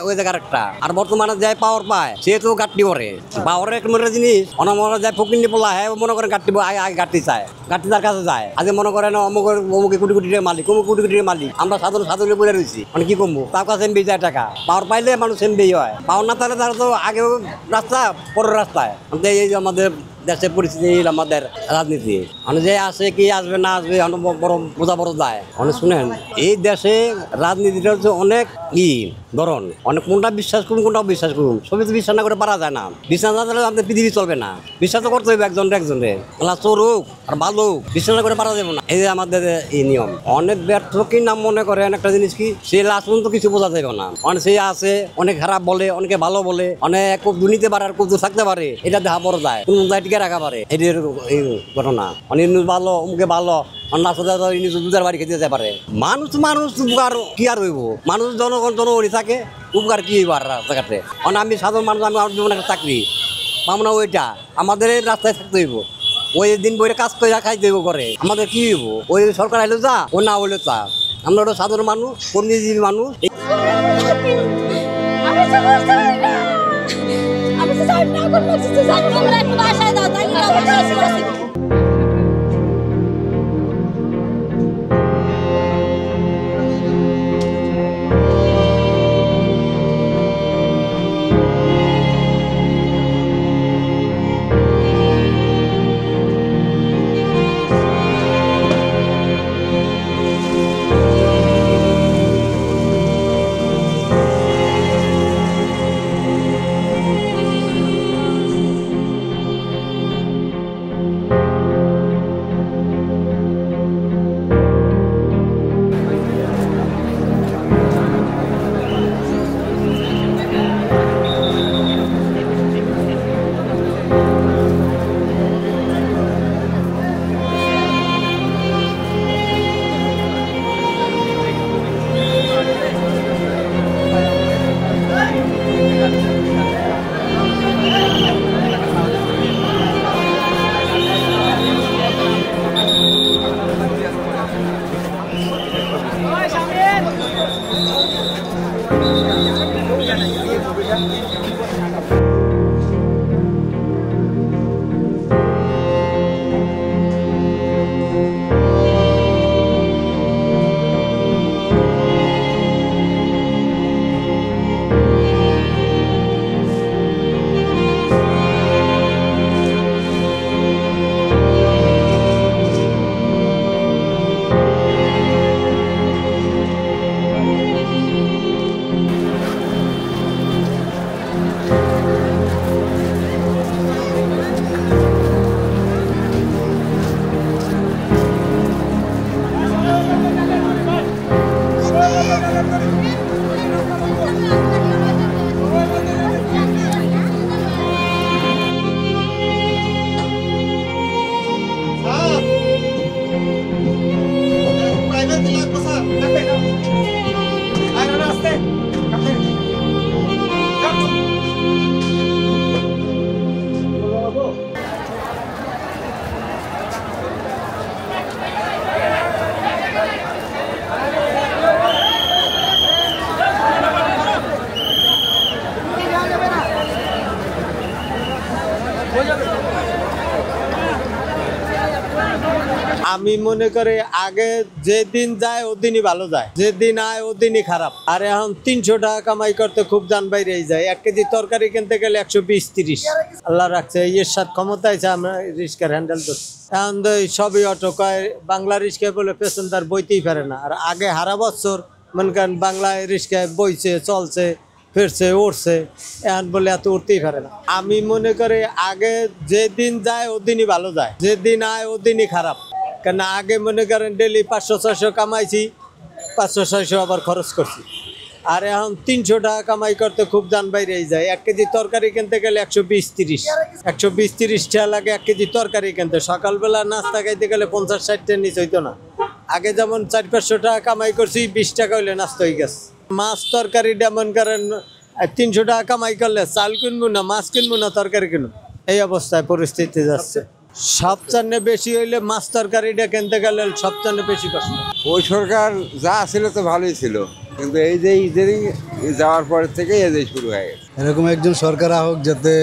ওই জায়গার একটা। আর বর্তমানে যাই পাওয়ার পায়, সে তো গাঁটটি করে। পাওয়ারের একটা মনে জিনিস, মনে যায় ফকিনি পোলা, হ্যাঁ মনে করেন গাঁটটি আগে গাঁটটি চায়, গাঁটটি তার কাছে যায়। আজকে মনে করেন অমুকে কোটি কোটি টাকা মালিক, অমুক কোটি কোটি মালিক, আমরা সাধারণ বলে রয়েছি। মানে কি কমবো, তার কাছে এমবি যায় টাকা। পাওয়ার পাইলে মানুষ এমবি হয়, পাওয়ার না তাহলে তারা তো আগেও রাস্তা পরের রাস্তায়। এই যে আমাদের দেশের পরিস্থিতি, আমাদের রাজনীতি, মানে যে আসে কি আসবে না আসবে, বড় বোঝা বড় যায়। মানে শুনেন, এই দেশে রাজনীতিটা হচ্ছে অনেক ধরুন অনেক কোনটা বিশ্বাস করুন কোনটা বিশ্বাস করুন, সবই তো বিশ্বাস না করে পারা যায় না। বিশ্বাস না করলে আমাদের পৃথিবী চলবে না। বিশ্বাস তো করতে হবে একজনরে। আল্লাহ চোর হোক আর ভালো হোক, বিশ্বাস না করে পারা যাবে না। এই যে আমাদের এই নিয়ম। অনেক ব্যর্থ কি নাম মনে করেন একটা জিনিস কি, সে লাস্ট পর্যন্ত কিছু বোঝা যাবে না। অনেক সে আছে, অনেক খারাপ বলে, অনেকে ভালো বলে, অনেক খুব দুর্নীতি পারে আর খুব থাকতে পারে, এটা দেখা বড় যায়, কোন যায় টিকে রাখা পারে। এটির এই ঘটনা অনেক ভালো, অমুকে ভালো, দুধার বাড়ি খেতে যেতে পারে। মানুষ উপকার কি আর হইব, মানুষ জনগণ থাকে, উপকার কি হইব আর রাস্তাঘাটে। আমি সাধারণ মানুষ, আমি আমার জীবনে একটা চাকরি পাবো না, ওইটা আমাদের রাস্তায় থাকতে হইব। ওই দিন বইটা কাজ করে খাইতে হইব করে, আমাদের কি হইব? ওই সরকার আইলো যা, ও না হইলো তা। আমরা ওটা সাধারণ মানুষ, কর্মজীবী মানুষ। আমি মনে করি আগে যেদিন যায় ওদিনই ভালো যায়, যেদিন আয় ওদিনই খারাপ। আর এখন 300 টাকা কামাই করতে খুব জান বাইরে যায়। 1 কেজি তরকারি কিনতে গেলে 120-30। আল্লাহ রাখছে, এর সাথে ক্ষমতা আছে, আমরা রিস্কার হ্যান্ডেল করছি। এখন সবই অটো কয়, বাংলা রিস্কায় বলে পেছনদার বইতেই পারে না। আর আগে হারা বছর মনে করেন বাংলায় রিস্কায় বইছে, চলছে, ফিরছে, উঠছে, এখন বলে এত উঠতেই পারে না। আমি মনে করি আগে যেদিন যায় ওদিনই ভালো যায়, যেদিন আয় ওদিনই খারাপ। কেন আগে মনে করেন ডেলি 500-600 কামাইছি, 500-600 আবার খরচ করছি। আর এখন 300 টাকা কামাই করতে খুব জান বাইরে যায়। 1 কেজি তরকারি কিনতে গেলে 120-30। 120-30 টাকা লাগে 1 কেজি তরকারি কিনতে। সকালবেলা নাস্তা খাইতে গেলে 50-60 টাকা নিচ হইতো না। আগে যেমন 400-500 টাকা কামাই করছি, 20 টাকা হইলে নাস্তা হয়ে গেছে। মাছ তরকারিটা মনে করেন 300 টাকা কামাই করলে চাল কিনবো না, মাছ কিনবো না, তরকারি কিনবো, এই অবস্থায় পরিস্থিতি যাচ্ছে। সবচেয়ে বেশি হইলে মাছ তরকারিটা কিনতে গেলে সবচেয়ে বেশি কষ্ট। ওই সরকার যা ছিল তো ভালোই ছিল, কিন্তু এই যে ঈদেরই যাওয়ার পর থেকে এই যে শুরু হয়ে গেছে। এরকম একজন সরকার হোক যাতে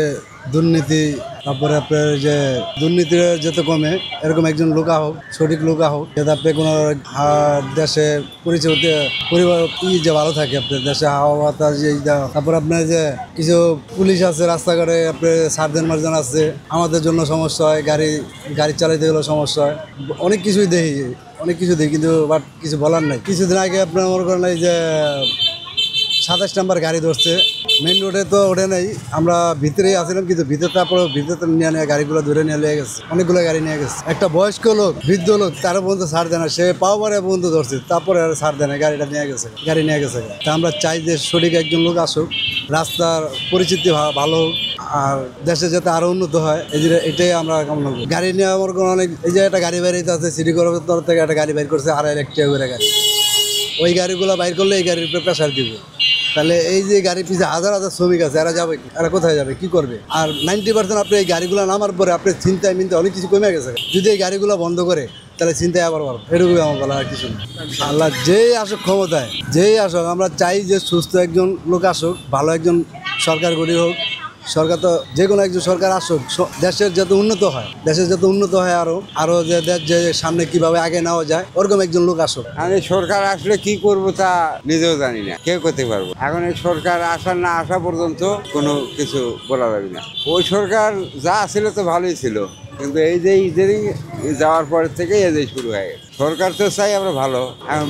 দুর্নীতি, তারপরে আপনার যে দুর্নীতি যাতে কমে, এরকম একজন লোকা হোক, সঠিক লোকা হোক, যাতে আপনি কোনো দেশে পরিবার যে ভালো থাকে, আপনার দেশে হাওয়া বাতাস যে, তারপর আপনার যে কিছু পুলিশ আছে রাস্তাঘাটে, আপনার সার্জেন মার্জন আছে, আমাদের জন্য সমস্যা হয়, গাড়ি চালাইতে গেলেও সমস্যা হয়, অনেক কিছুই দেখি, কিন্তু বাট কিছু বলার নাই। কিছুদিন আগে আপনার মনে করেন এই যে 27 নম্বর গাড়ি ধরছে। মেইন রোডে তো ওঠে নাই, আমরা ভিতরেই আসছিলাম, কিন্তু ভিতরে তারপরে ভিতরে নিয়ে গাড়িগুলো ধরে নিয়ে গেছে, অনেকগুলো গাড়ি নিয়ে গেছে। একটা বয়স্ক লোক, বৃদ্ধ লোক, তারও বন্ধু ছাড় দেয় না, সে পাও পরে বন্ধু ধরছে, তারপরে আর ছাড় দেয় না, গাড়ি নিয়ে গেছে। তা আমরা চাই যে সঠিক একজন লোক আসুক, রাস্তার পরিচিতি ভালো হোক, আর দেশে যাতে আরো উন্নত হয়, এটাই আমরা কামনা করি। গাড়ি নিয়ে আমার অনেক, এই যে একটা গাড়ি বাইরে আছে, সিটি কর্পোরেশনের তরফ থেকে একটা গাড়ি বাইর করছে 2.5 লাখ টাকা করে গাড়ি। ওই গাড়িগুলো বাইর করলে এই গাড়ির উপরে প্রেশার দিবে, তাহলে এই যে গাড়ির পিছিয়ে হাজার হাজার শ্রমিক আছে, এরা যাবে, এরা কোথায় যাবে, কি করবে? আর 90% আপনি এই গাড়িগুলো নামার পরে আপনি চিন্তায় অনেক কিছু কমে গেছে। যদি এই গাড়িগুলো বন্ধ করে তাহলে চিন্তায় আবার পারবো, এটুকুই আমার বলা, আর কিছু না। আল্লাহ যেই আসুক ক্ষমতায়, যেই আসুক, আমরা চাই যে সুস্থ একজন লোক আসুক, ভালো একজন সরকার গড়ি হোক। সরকার তো যে কোনো একজন সরকার আসুক, দেশের যাতে উন্নত হয়, আরো যে দেশ যে সামনে কিভাবে আগে নেওয়া যায়, ওরকম একজন লোক আসুক। আমি সরকার আসলে কি করব তা নিজেও জানি না, কেউ করতে পারবো। এখন এই সরকার না আসা পর্যন্ত কোনো কিছু বলা যাবে না। ওই সরকার যা ছিল তো ভালোই ছিল, কিন্তু এই যে ইদানিং যাওয়ার পর থেকে এই যে শুরু হয়ে গেছে। সরকার তো চাই আমরা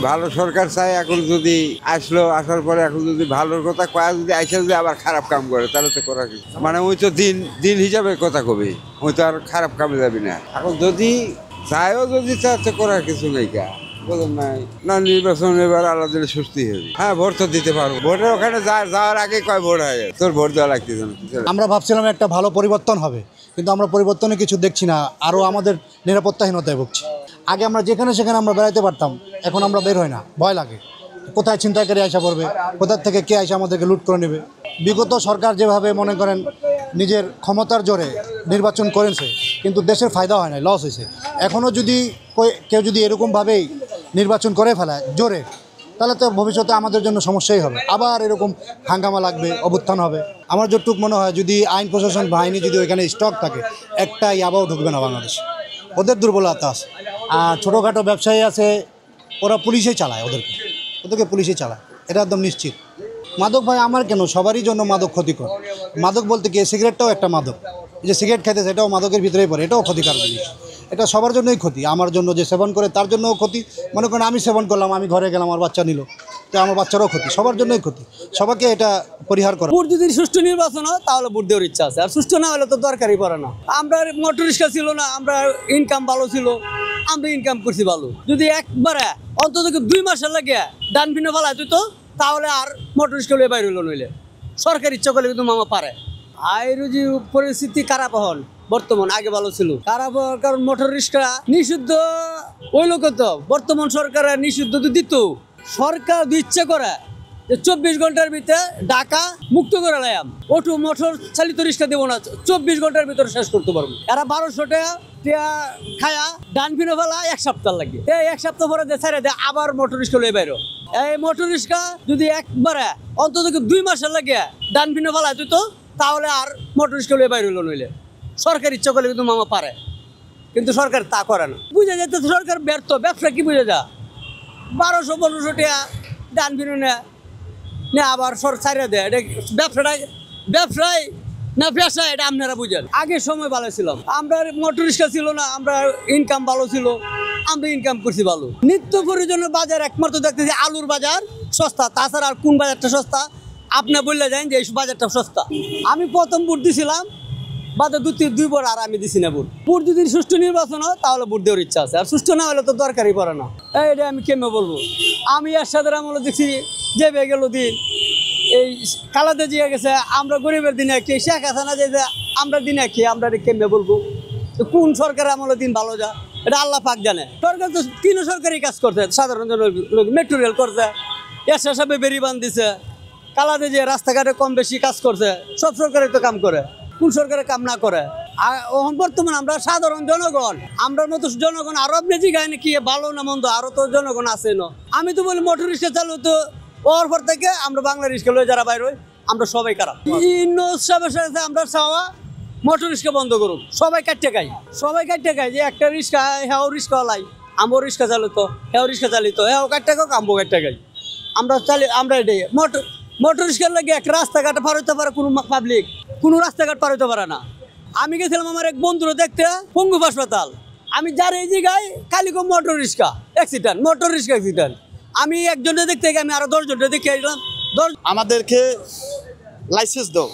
ভালো সরকার চাই। এখন যদি আসার পরে এখন যদি ভালোর কথা কয়া, যদি আইসা যদি আবার খারাপ কাম করে, তাহলে তো করার কিছু, মানে ওই তো দিন হিসাবে কথা কবি, ওই তো আর খারাপ কামে যাবি না। এখন যদি চাইও যদি চাচ্ছে করার কিছু নেই, না নির্বাচন এবার আলাদা সুস্থি হবে। হ্যাঁ, ভোট তো দিতে পারবো, ভোটের ওখানে যাওয়ার আগে কয় ভোট হয়ে গেছে, তোর ভোট দেওয়া লাগতেছে না। আমরা ভাবছিলাম একটা ভালো পরিবর্তন হবে, কিন্তু আমরা পরিবর্তনে কিছু দেখছি না, আরও আমাদের নিরাপত্তাহীনতায় ভুগছি। আগে আমরা যেখানে সেখানে আমরা বেড়াইতে পারতাম, এখন আমরা বের হই না, ভয় লাগে কোথায় ছিনতাইকারী আইসা পড়বে, কোথার থেকে কে আইসা আমাদেরকে লুট করে নেবে। বিগত সরকার যেভাবে মনে করেন নিজের ক্ষমতার জোরে নির্বাচন করেছে, কিন্তু দেশের ফায়দা হয় না, লস হয়েছে। এখনও যদি কেউ যদি এরকমভাবেই নির্বাচন করে ফেলায় জোরে, তাহলে তো ভবিষ্যতে আমাদের জন্য সমস্যাই হবে, আবার এরকম হাঙ্গামা লাগবে, অভ্যুত্থান হবে। আমার যতটুকু মনে হয়, যদি আইন প্রশাসন বাহিনী যদি ওইখানে স্টক থাকে, একটা ইয়াবাও ঢুকবে না বাংলাদেশ, ওদের দুর্বলতা আছে। আর ছোটোখাটো ব্যবসায়ী আছে, ওরা পুলিশেই চালায়, ওদেরকে পুলিশেই চালায়, এটা একদম নিশ্চিত। মাদক ভাই আমার কেন, সবারই জন্য মাদক ক্ষতিকর। মাদক বলতে কি, সিগারেটটাও একটা মাদক, এই যে সিগারেট খাইতেছে এটাও মাদকের ভিতরেই পড়ে, এটাও ক্ষতিকারক জিনিস, এটা সবার জন্যই ক্ষতি। আমার জন্য যে সেবন করে তার জন্যও ক্ষতি, মনে করেন আমি সেবন করলাম, আমি ঘরে গেলাম, আমার বাচ্চা নিল, তো আমার বাচ্চারও ক্ষতি, সবার জন্যই ক্ষতি, সবাইকে এটা পরিহার করা। ভোট যদি সুষ্ঠু নির্বাচন হয় তাহলে ভোট দেওয়ার ইচ্ছা আছে, আর সুষ্ঠু না হলে তো দরকারই পড়ে না। আমরা মোটর রিক্সা ছিল না, আমরা ইনকাম ভালো ছিল, আমরা ইনকাম করছি ভালো। যদি একবারে অন্তত 2 মাসের লাগে ডান ভিন্ন ফেলা তো, তাহলে আর মোটর রিক্সা বাইরে হইল, নইলে সরকার ইচ্ছা করলে কিন্তু মামা পারে। আইরুজি পরিস্থিতি খারাপ হন বর্তমান, আগে ভালো ছিল খারাপ হওয়ার কারণ মোটর রিক্সা নিষিদ্ধ হইল কত, বর্তমান সরকারের নিষিদ্ধ দিত। সরকার ইচ্ছা করে যে 24 ঘন্টার ভিতরে ঢাকা মুক্ত করে লাম, ওটু মোটর চালিত রিক্সা দেবো না, 24 ঘন্টার ভিতরে শেষ করতে পারবো। এরা 1200 টাকা খায়া ডান ভিনো ফেলা 1 সপ্তাহ লাগে, এই 1 সপ্তাহ পরে ছেড়ে দেয়, আবার মোটর রিক্সা লয়ে বাইরো। এই মোটর রিক্সা যদি একবারে অন্তত 2 মাসের লাগে ডান ভিনো ফেলা দিত, তাহলে আর মোটর রিক্সা লয়ে বাইরে হইলো, নইলে সরকার ইচ্ছা করলে কিন্তু মামা পারে, কিন্তু সরকার তা করে না। বুঝে যেতে সরকার ব্যর্থ, ব্যবসা কি বুঝে যা, 1200-1500 টাকা ডান ভিনো না আবার ছাড়িয়ে দেয়, এটা ব্যবসায় না পেশা, এটা আপনারা বুঝেন। আগের সময় ভালো ছিলাম, আমরা মোটর রিক্সা ছিল না, আমরা ইনকাম ভালো ছিল, আমরা ইনকাম করছি ভালো। নিত্য প্রয়োজনীয় বাজার একমাত্র দেখতেছি আলুর বাজার সস্তা, তাছাড়া আর কোন বাজারটা সস্তা আপনি বললে যান যে এই বাজারটা সস্তা। আমি প্রথম ভোট দিছিলাম, বাদে 2 বার আর আমি দিছি না ভোট যদি সুষ্ঠু নির্বাচন হয় তাহলে ভোট দেওয়ার ইচ্ছা আছে, আর সুষ্ঠু না হলে তো দরকারই পড়ে না। এইটা আমি কেমন বলবো, আমি এরশাদের আমলে দেখছি যে বেয়ে গেল দিন, এই কালাতে জিয়া গেছে, আমরা গরিবের দিনে খেয়ে, শেখ হাসিনা যে আমরা দিনে খেয়ে, আমরা কেমনে বলবো কোন সরকার আমলে দিন ভালো যা, এটা আল্লাহ পাক জানে। সরকার তো 3 সরকারি কাজ করছে, সাধারণ লোক মেট্রো রেল করছে, এরশাদ সাহেব বেরিবান দিছে, কালাতে যে রাস্তাঘাটে কম বেশি কাজ করছে, সব সরকারি তো কাম করে, কোন সরকারের কাম না করে। আর বর্তমান আমরা সাধারণ জনগণ, আমরার মতো জনগণ আরো আপনি জিগায় নাকি ভালো না মন্দ, আরো তো জনগণ আছে না। আমি তো বলি মোটর রিক্সা চালু তো ওর পর থেকে আমরা বাংলা রিক্সা লয়ে যারা বাইর হই, আমরা সবাই খারাপ। আমরা চাওয়া মোটর রিক্সা বন্ধ করুক, সবাই কাটতে খাই, যে একটা রিক্সা হেও রিক্সা লাই, আমও রিক্সা চালিত, হেও রিক্সা চালিত, হেও কাটতে খাও, আমও কাটতে খাই, আমরা এটাই মোটর রিক্সার লাগে এক রাস্তাঘাট পার হইতে পারে, কোনো পাবলিক কোনো রাস্তাঘাট পার হইতে পারে না। আমি গেছিলাম আমার এক বন্ধুর দেখতে পঙ্গু হাসপাতাল, আমি যার এই জায়গায় কালিগো মোটর রিক্সা অ্যাক্সিডেন্ট, আমি একজনের দেখতে গিয়ে আমি আরো 10 জনের দেখে আসলাম, আমাদেরকে লাইসেন্স দাও,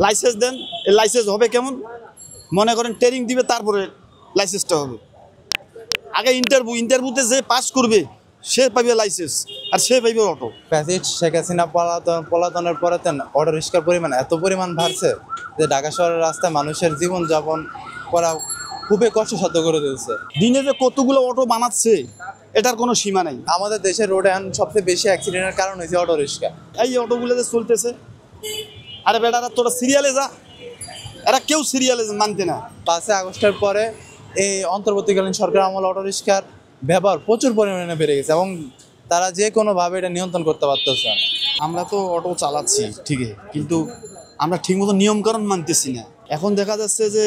লাইসেন্স দেন। এই লাইসেন্স হবে কেমন? মনে করেন ট্রেনিং দিবে, তারপরে লাইসেন্সটা হবে। আগে ইন্টারভিউতে যে পাস করবে সে পাইবে লাইসেন্স, আর সে পাইবে অটো। প্যাসেজ শেখ হাসিনা পলাতনের পরে অটো রিক্সার পরিমাণ এত পরিমাণ বাড়ছে যে ঢাকা শহরের রাস্তায় মানুষের জীবনযাপন করা খুবই কষ্টসাধ্য করে দিয়েছে। দিনে যে কতগুলো অটো বানাচ্ছে এটার কোনো সীমা নেই। আমাদের দেশের রোডে এখন সবচেয়ে বেশি অ্যাক্সিডেন্টের কারণ হয়েছে অটো রিক্সা। এই অটোগুলো যে চলতেছে, আরে বেটারা তোরা সিরিয়ালে যা, এরা কেউ সিরিয়ালে মানতে না। 5 আগস্টের পরে এই অন্তর্বর্তীকালীন সরকার আমল অটো রিক্সার ব্যবহার প্রচুর পরিমাণে বেড়ে গেছে এবং তারা যে কোনোভাবে এটা নিয়ন্ত্রণ করতে পারতেছে না। আমরা তো অটো চালাচ্ছি ঠিকই, কিন্তু আমরা ঠিকমতো নিয়মকানুন মানতেছি না। এখন দেখা যাচ্ছে যে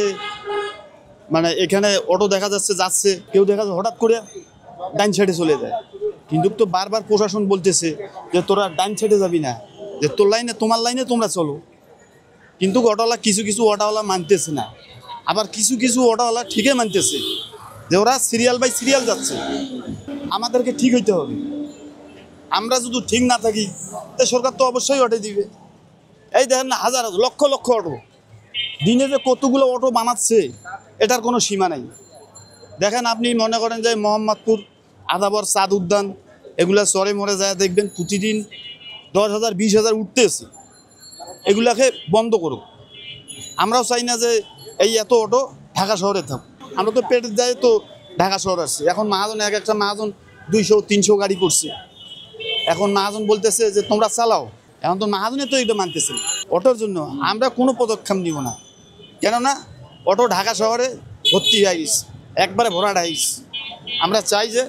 মানে এখানে অটো দেখা যাচ্ছে কেউ দেখা যাচ্ছে হঠাৎ করে ডাইন সাইডে চলে যায়, কিন্তু তো বারবার প্রশাসন বলতেছে যে তোরা ডাইন সাইডে যাবি না, যে তোর লাইনে তোমার লাইনে তোমরা চলো। কিন্তু অটোওয়ালা কিছু অটোওয়ালা মানতেছে না, আবার কিছু অটোওয়ালা ঠিকই মানতেছে যে ওরা সিরিয়াল বাই সিরিয়াল যাচ্ছে। আমাদেরকে ঠিক হইতে হবে। আমরা যদি ঠিক না থাকি তো সরকার তো অবশ্যই অটো দিবে। এই দেখেন না, হাজার লক্ষ লক্ষ অটো, দিনে যে কতগুলো অটো বানাচ্ছে এটার কোনো সীমা নেই। দেখেন আপনি মনে করেন যে মোহাম্মদপুর, আদাবর, চাঁদ উদ্যান, এগুলা চরে মরে যায় দেখবেন প্রতিদিন 10,000 20,000 উঠতেছে। এগুলাকে বন্ধ করুক। আমরাও চাই না যে এই এত অটো ঢাকা শহরে থাক। আমরা তো পেটে যাই তো ঢাকা শহর আসছি। এখন মহাজন একটা মহাজন 200-300 গাড়ি করছে। এখন মহাজন বলতেছে যে তোমরা চালাও। এখন তো মহাজনে তো এটা মানতেছে। অটোর জন্য আমরা কোনো পদক্ষেপ নিব না, কেননা অটো ঢাকা শহরে ভর্তি হয়ে গেছে, একবারে ভরা ডাইস। আমরা চাই যে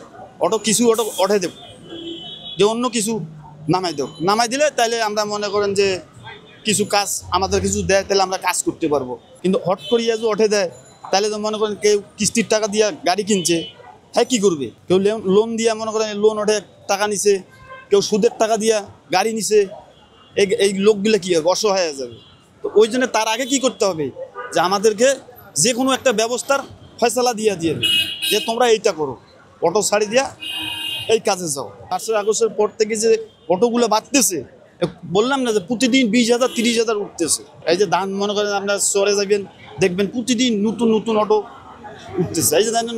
কিছু অটো ওঠে দেব, যে অন্য কিছু নামাই দিলে তাইলে আমরা মনে করেন যে কিছু কাজ আমাদের কিছু দেয়, তাহলে আমরা কাজ করতে পারবো। কিন্তু হট করিয়া যে ওঠে দেয় তাহলে তো মনে করেন কেউ কিস্তির টাকা দিয়ে গাড়ি কিনছে, হ্যাঁ কী করবে? কেউ লোন দিয়া মনে করেন লোন ওঠে টাকা নিছে, কেউ সুদের টাকা দিয়া গাড়ি নিছে। এই লোকগুলো কী হবে? অসহায় হয়ে যাবে। তো ওই জন্য তার আগে কি করতে হবে, যে আমাদেরকে যে কোনো একটা ব্যবস্থার ফয়সালা দিয়ে যে তোমরা এইটা করো, অটো ছাড়ি দিয়া এই কাজে যাও। 8 আগস্টের পর থেকে যে অটোগুলো বাড়তেছে, বললাম না যে প্রতিদিন 20,000 30,000 উঠতেছে। এই যে ধান মনে করেন আপনার চরে যাবেন, দেখবেন প্রতিদিন নতুন অটো উঠতেছে। এই যে দেখেন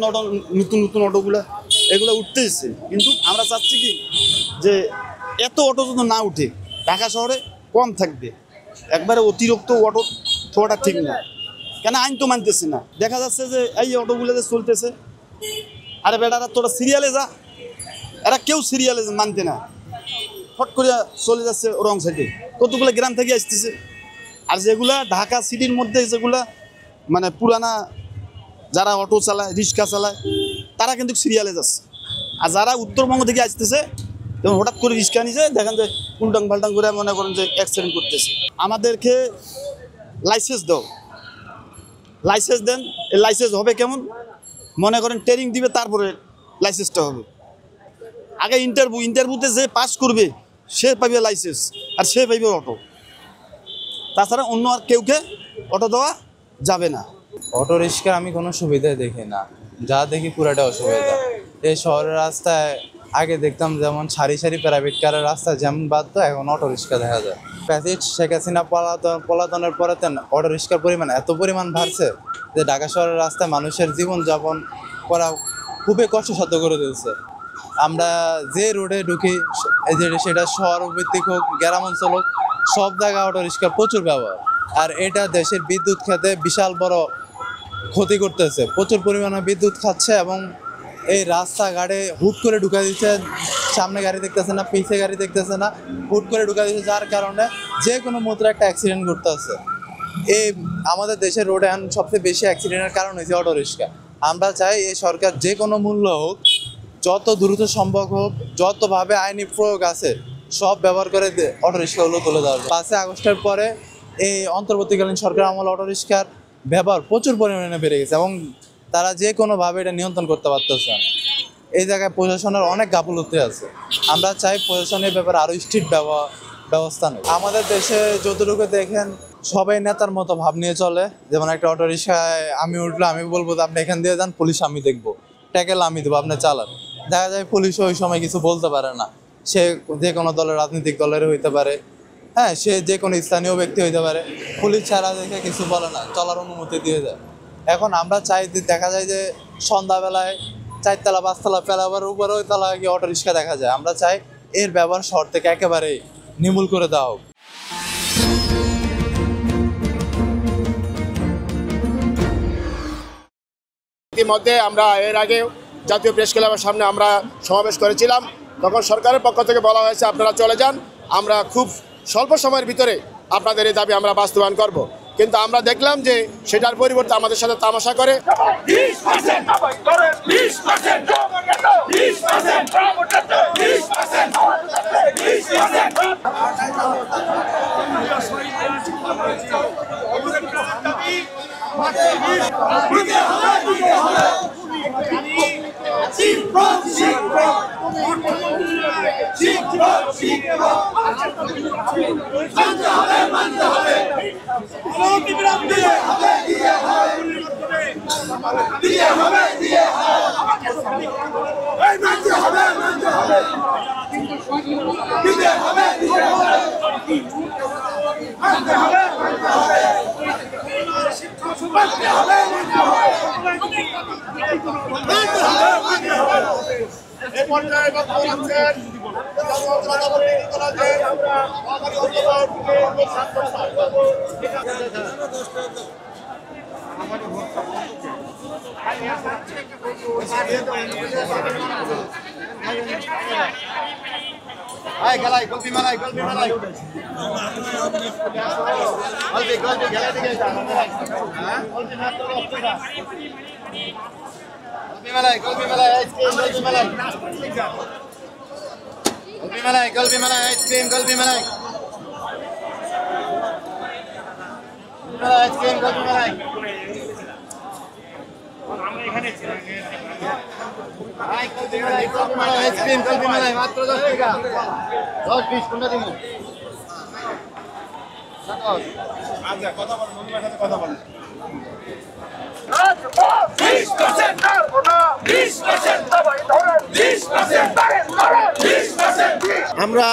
নতুন অটোগুলো এগুলো উঠতেছে। কিন্তু আমরা চাচ্ছি কি যে এত অটো যদি না উঠে, ঢাকা শহরে কম থাকবে। একবারে অতিরিক্ত অটো থাকাটা ঠিক না, কেন আইন তো মানতেছে না। দেখা যাচ্ছে যে এই অটোগুলো যে চলতেছে, আরে বেটারা তোরা সিরিয়ালে যা, এরা কেউ সিরিয়ালে মানতে না, ফট করে চলে যাচ্ছে রং সাইডে। কতগুলো গ্রাম থেকে আসতেছে। আর যেগুলা ঢাকা সিটির মধ্যে যেগুলা মানে পুরানা যারা অটো চালায়, রিক্সা চালায়, তারা কিন্তু সিরিয়ালে যাচ্ছে। আর যারা উত্তরবঙ্গ থেকে আসতেছে, যেমন হঠাৎ করে রিক্সা নিছে, দেখেন যে উল্টাং পাল্টাং করে মনে করেন যে অ্যাক্সিডেন্ট করতেছে। আমাদেরকে লাইসেন্স দাও, লাইসেন্স দেন। এই লাইসেন্স হবে কেমন? মনে করেন ট্রেনিং দিবে, তারপরে লাইসেন্সটা হবে। আগে ইন্টারভিউতে যে পাস করবে সে পাইবে লাইসেন্স, আর সে পাইবে অটো। তাছাড়া অন্য আর কেউকে অটো দেওয়া যাবে না। অটো রিক্সার আমি কোনো সুবিধাই দেখি না, যা দেখি পুরাটা অসুবিধা। এই শহরের রাস্তায় আগে দেখতাম যেমন সারি প্রাইভেট কারের রাস্তায় যেমন বাধ্য, এখন অটো রিক্সা দেখা যায়। প্যাসেজ শেখ হাসিনা পলাতনের পরে অটো রিক্সার পরিমাণ এত পরিমাণ বাড়ছে যে ঢাকা শহরের রাস্তায় মানুষের জীবনযাপন করা খুবই কষ্টসাধ্য করে দিয়েছে। আমরা যে রোডে ঢুকি, সেটা শহর ভিত্তিক হোক, গ্রাম অঞ্চল হোক, সব জায়গায় অটো রিক্সার প্রচুর ব্যবহার। আর এটা দেশের বিদ্যুৎ খাতে বিশাল বড় ক্ষতি করতেছে, প্রচুর পরিমাণে বিদ্যুৎ খাচ্ছে এবং এই রাস্তাঘাটে হুট করে ঢুকা দিচ্ছে। সামনে গাড়ি দেখতেছে না, পিছে গাড়ি দেখতেছে না, হুট করে ঢুকা দিচ্ছে, যার কারণে যে কোনো মুহূর্তে একটা অ্যাক্সিডেন্ট ঘটতেছে। এই আমাদের দেশের রোডে এখন সবচেয়ে বেশি অ্যাক্সিডেন্টের কারণ হয়েছে অটো রিক্সা। আমরা চাই এই সরকার যে কোনো মূল্য হোক, যত দ্রুত সম্ভব হোক, যতভাবে আইনি প্রয়োগ আছে সব ব্যবহার করে অটো রিক্সাগুলো তুলে দেওয়া হবে। 5 আগস্টের পরে এই অন্তর্বর্তীকালীন সরকার আমল অটো রিক্সার ব্যবহার প্রচুর পরিমাণে বেড়ে গেছে এবং তারা যে কোনোভাবে এটা নিয়ন্ত্রণ করতে পারতেছে না। এই জায়গায় প্রশাসনের অনেক গাফিলতি আছে। আমরা চাই প্রশাসনের ব্যাপারে আরও স্ট্রিক্ট ব্যবস্থা নেই। আমাদের দেশে যতটুকু দেখেন সবাই নেতার মতো ভাব নিয়ে চলে। যেমন একটা অটো রিক্সায় আমি উঠলে আমি বলবো আপনি এখান দিয়ে যান, পুলিশ আমি দেখবো, ট্যাকেল আমি দেবো, আপনি চালান। দেখা যায় পুলিশ ওই সময় কিছু বলতে পারে না, সে যে কোনো দলের রাজনৈতিক দলের হইতে পারে, হ্যাঁ, সে যে কোনো স্থানীয় ব্যক্তি হইতে পারে, পুলিশ ছাড়া দেখে কিছু বলে না, চলার অনুমতি দিয়ে যায়। এখন আমরা চাই যে দেখা যায় যে সন্ধ্যাবেলায় 4তলা 5তলা ফেলাবার উপরে ওই তলা গিয়ে অটো রিক্সা দেখা যায়। আমরা চাই এর ব্যবহার শহর থেকে একেবারে নির্মূল করে দেওয়া হোক। ইতিমধ্যে আমরা এর আগে জাতীয় প্রেস ক্লাবের সামনে আমরা সমাবেশ করেছিলাম, তখন সরকারের পক্ষ থেকে বলা হয়েছে আপনারা চলে যান, আমরা খুব স্বল্প সময়ের ভিতরে আপনাদের এই দাবি আমরা বাস্তবায়ন করব। কিন্তু আমরা দেখলাম যে সেটার পরিবর্তে আমাদের সাথে তামাশা করে মাত্র 10 টাকা 10-20 কোনটা দিব? আচ্ছা কথা বল, মনিমার সাথে কথা বল। আমরা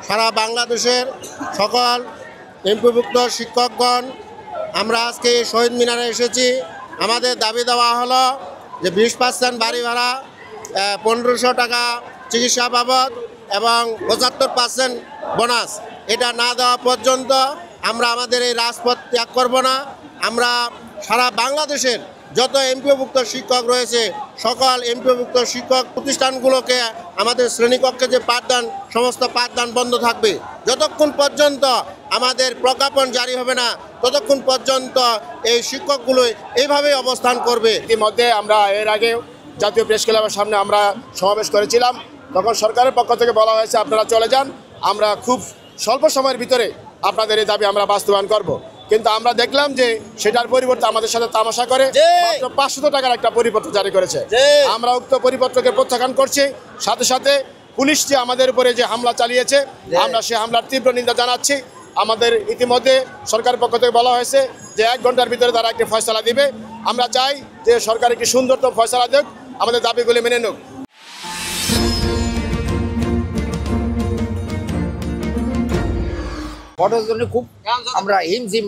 সারা বাংলাদেশের সকল এমপিভুক্ত শিক্ষকগণ আমরা আজকে শহীদ মিনারে এসেছি। আমাদের দাবি দেওয়া হলো যে 20% বাড়ি ভাড়া, 1500 টাকা চিকিৎসা বাবদ এবং 75% বোনাস, এটা না দেওয়া পর্যন্ত আমরা আমাদের এই রাজপথ ত্যাগ করব না। আমরা সারা বাংলাদেশের যত এমপিওভুক্ত শিক্ষক রয়েছে সকল এমপিওভুক্ত শিক্ষক প্রতিষ্ঠানগুলোকে আমাদের শ্রেণীকক্ষে যে পাঠদান, সমস্ত পাঠদান বন্ধ থাকবে। যতক্ষণ পর্যন্ত আমাদের প্রজ্ঞাপন জারি হবে না ততক্ষণ পর্যন্ত এই শিক্ষকগুলো এইভাবেই অবস্থান করবে। ইতিমধ্যে আমরা এর আগে জাতীয় প্রেস ক্লাবের সামনে আমরা সমাবেশ করেছিলাম, তখন সরকারের পক্ষ থেকে বলা হয়েছে আপনারা চলে যান, আমরা খুব স্বল্প সময়ের ভিতরে আপনাদের এই দাবি আমরা বাস্তবায়ন করব। কিন্তু আমরা দেখলাম যে সেটার পরিবর্তে আমাদের সাথে তামাশা করে মাত্র 500 টাকার একটা পরিপত্র জারি করেছে। আমরা উক্ত পরিপত্রকে প্রত্যাখ্যান করছি। সাথে সাথে পুলিশ যে আমাদের উপরে যে হামলা চালিয়েছে, আমরা সে হামলার তীব্র নিন্দা জানাচ্ছি। আমাদের ইতিমধ্যে সরকারের পক্ষ থেকে বলা হয়েছে যে 1 ঘন্টার ভিতরে তারা একটি ফয়সালা দিবে। আমরা চাই যে সরকার একটি সুন্দরতম ফয়সালা দেখ, আমাদের দাবিগুলি মেনে নেব। অটোর জন্য খুব আমরা হিমঝিম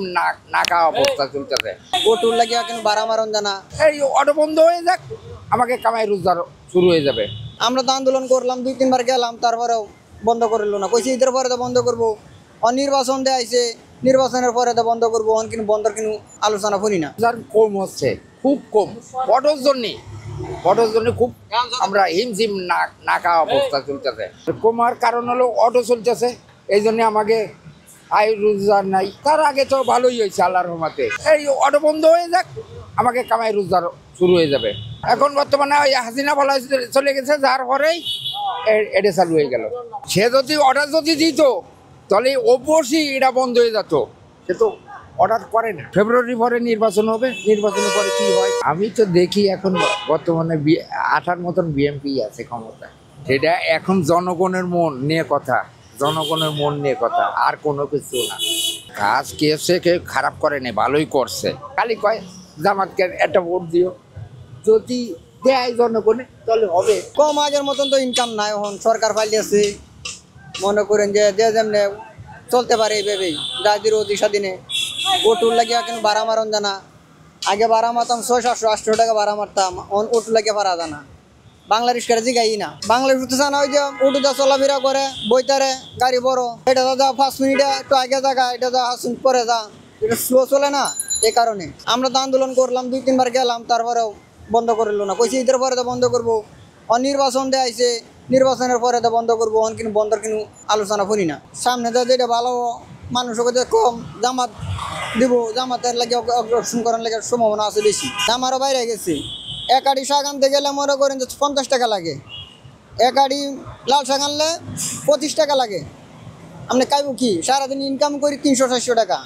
নাকা অবস্থা চলতেছে। অটোর লাগিয়া কিন্তু ভাড়া মারণ জানা, এই অটো বন্ধ হয়ে যাক, আমাকে কামাই রোজগার শুরু হয়ে যাবে। আমরা তো আন্দোলন করলাম, 2-3 বার গেলাম, তারপরেও বন্ধ করলো না। কইছি ঈদের পরে তো বন্ধ করবো, নির্বাচন দেয় আইছে, নির্বাচনের পরে তো বন্ধ করবো, কিন্তু বন্ধের কিন্তু আলোচনা করি না। যার কম হচ্ছে, খুব কম অটোর জন্য খুব আমরা হিমঝিম নাকা অবস্থা চলতেছে। কমার কারণ হলো অটো চলতেছে, এই জন্য আমাকে আয় রোজগার নাই। তার আগে তো ভালোই হয়েছে আল্লাহর রহমতে। এই অটো বন্ধ হয়ে যাক, আমাকে কামাই রোজগার শুরু হয়ে যাবে। এখন বর্তমানে ওই হাসিনা বলা চলে গেছে, যার পরেই এটা চালু হয়ে গেল। সে যদি অর্ডার যদি দিত তাহলে অবশ্যই এটা বন্ধ হয়ে যেত, সে তো অর্ডার করে না। ফেব্রুয়ারি পরে নির্বাচন হবে, নির্বাচনের পরে কি হয় আমি তো দেখি। এখন বর্তমানে 8টার মতন বিএমপি আছে ক্ষমতা। সেটা এখন জনগণের মন নিয়ে কথা, জনগণের মন নিয়ে কথা, আর কোনো কিছু না। কাজ কে খারাপ করে নেই, ভালোই করছে। খালি কয় জামাতকে একটা ভোট দিও, যদি দেয় জনগণে তাহলে হবে। কম আগের মতন তো ইনকাম নাই, এখন সরকার পাইলেছে, মনে করেন যে যে যেমনি চলতে পারে এইভাবেই রাজনীতির অতি স্বাধীনে ওটুর লাগিয়া কিন্তু ভাড়া মারন জানা আগে ভাড়া মারতাম 600-700 টাকা ভাড়া মারতাম ওটু লাগিয়া ভাড়া জানা বাংলা রিক্সার জিগাই না বাংলা উঠতে জানা ওই যে উঠুটা চলাফেরা করে বইতারে গাড়ি বড় এটা যা 5 মিনিটে একটু আগে জায়গা এটা যা 5 মিনিট পরে যা এটা স্লো চলে না এই কারণে আমরা তো আন্দোলন করলাম 2-3 বার গেলাম তারপরেও বন্ধ করলো না কইছি ঈদের পরে তো বন্ধ করবো নির্বাচন দেয় আইছে নির্বাচনের পরে তো বন্ধ করবো কিন্তু বন্ধর কিন্তু আলোচনা করি না সামনে তো যেটা ভালো মানুষ কম জামাত দিব জামাতের লাগে অগ্রসর করার লাগে সম্ভাবনা আছে বেশি আমারও বাইরে গেছে এক আড়ি শাক আনতে গেলে মনে করেন যে 50 টাকা লাগে এক আড়ি লাল শাক আনলে 25 টাকা লাগে আপনি খাইব কি সারাদিন ইনকাম করি 300-400 টাকা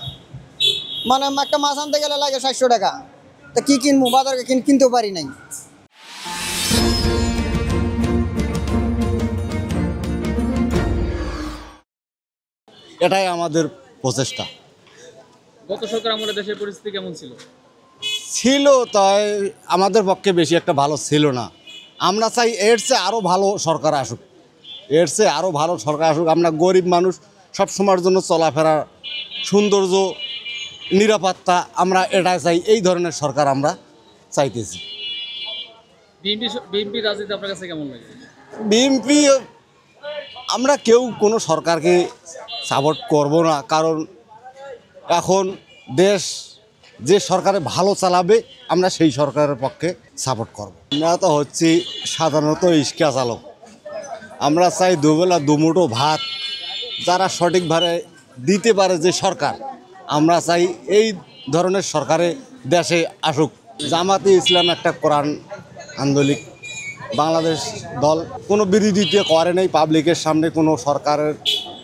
মানে একটা মাছ আনতে গেলে লাগে 700 টাকা তা কি কিনবো বাজারে কিনতেও পারি নাই এটাই আমাদের প্রচেষ্টা গত সরকার আমলে দেশের পরিস্থিতি কেমন ছিল ছিল তাই আমাদের পক্ষে বেশি একটা ভালো ছিল না আমরা চাই এর চেয়ে আরও ভালো সরকার আসুক এর চেয়ে আরও ভালো সরকার আসুক আমরা গরিব মানুষ সব সময়ের জন্য চলাফেরা সৌন্দর্য নিরাপত্তা আমরা এটাই চাই এই ধরনের সরকার আমরা চাইতেছি বিএনপি রাজনীতি আপনার কাছে কেমন লাগে বিএনপি আমরা কেউ কোনো সরকারকে সাপোর্ট করব না কারণ এখন দেশ যে সরকারে ভালো চালাবে আমরা সেই সরকারের পক্ষে সাপোর্ট করব আমরা তো হচ্ছি সাধারণত রিক্সা চালক আমরা চাই দুবেলা দুমুঠো ভাত যারা সঠিকভাবে দিতে পারে যে সরকার আমরা চাই এই ধরনের সরকারে দেশে আসুক জামাতে ইসলাম একটা কোরআন আন্দোলিক বাংলাদেশ দল কোনো বিরোধিতা করে নাই পাবলিকের সামনে কোনো সরকারের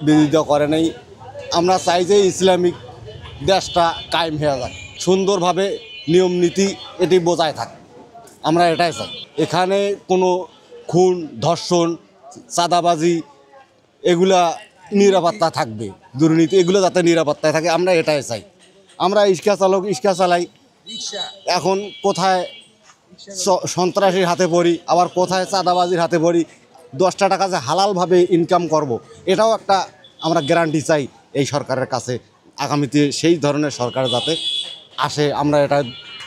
বিরোধিতা করে নাই আমরা চাই যে ইসলামিক দেশটা কায়েম হয়ে যাক সুন্দরভাবে নিয়ম নীতি এটি বজায় থাকে আমরা এটাই চাই এখানে কোনো খুন ধর্ষণ চাঁদাবাজি এগুলা নিরাপত্তা থাকবে দুর্নীতি এগুলো যাতে নিরাপত্তায় থাকে আমরা এটাই চাই আমরা রিক্সা চালাই এখন কোথায় সন্ত্রাসীর হাতে পড়ি আবার কোথায় চাঁদাবাজির হাতে পড়ি 10টা টাকা যে হালালভাবে ইনকাম করব এটাও একটা আমরা গ্যারান্টি চাই এই সরকারের কাছে আগামীতে সেই ধরনের সরকার যাতে আসে আমরা এটা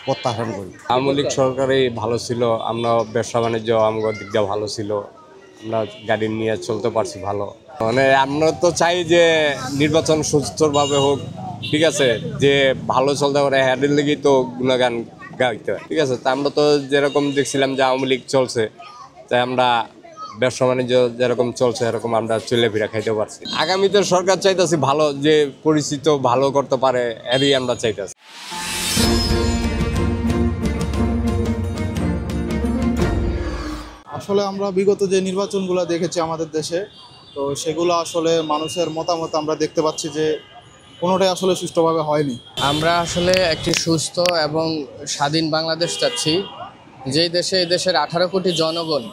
প্রত্যাশা করি আওয়ামী লীগ সরকারই ভালো ছিল আমরা ব্যবসা বাণিজ্য আমাদের দিক দিয়ে ভালো ছিল আমরা গাড়ি নিয়ে চলতে পারছি ভালো মানে আমরা তো চাই যে নির্বাচন সুস্থভাবে হোক ঠিক আছে যে ভালো চলতে পারে হ্যাডের লেগেই তো গুণগান গাইতে হয় ঠিক আছে তা আমরা তো যেরকম দেখছিলাম যে আওয়ামী লীগ চলছে তাই আমরা ব্যবসা বাণিজ্য যেরকম চলছে এরকম আমরা চলে ফিরে খাইতে পারছি আগামীতে সরকার চাইতেছি ভালো যে পরিচিত ভালো করতে পারে এরই আমরা চাইতেছি আসলে আমরা বিগত যে নির্বাচনগুলো দেখেছি আমাদের দেশে তো সেগুলো আসলে মানুষের মতামত আমরা দেখতে পাচ্ছি যে কোনোটাই আসলে সুষ্ঠুভাবে হয়নি আমরা আসলে একটি সুস্থ এবং স্বাধীন বাংলাদেশ চাচ্ছি যেই দেশে এই দেশের 18 কোটি জনগণ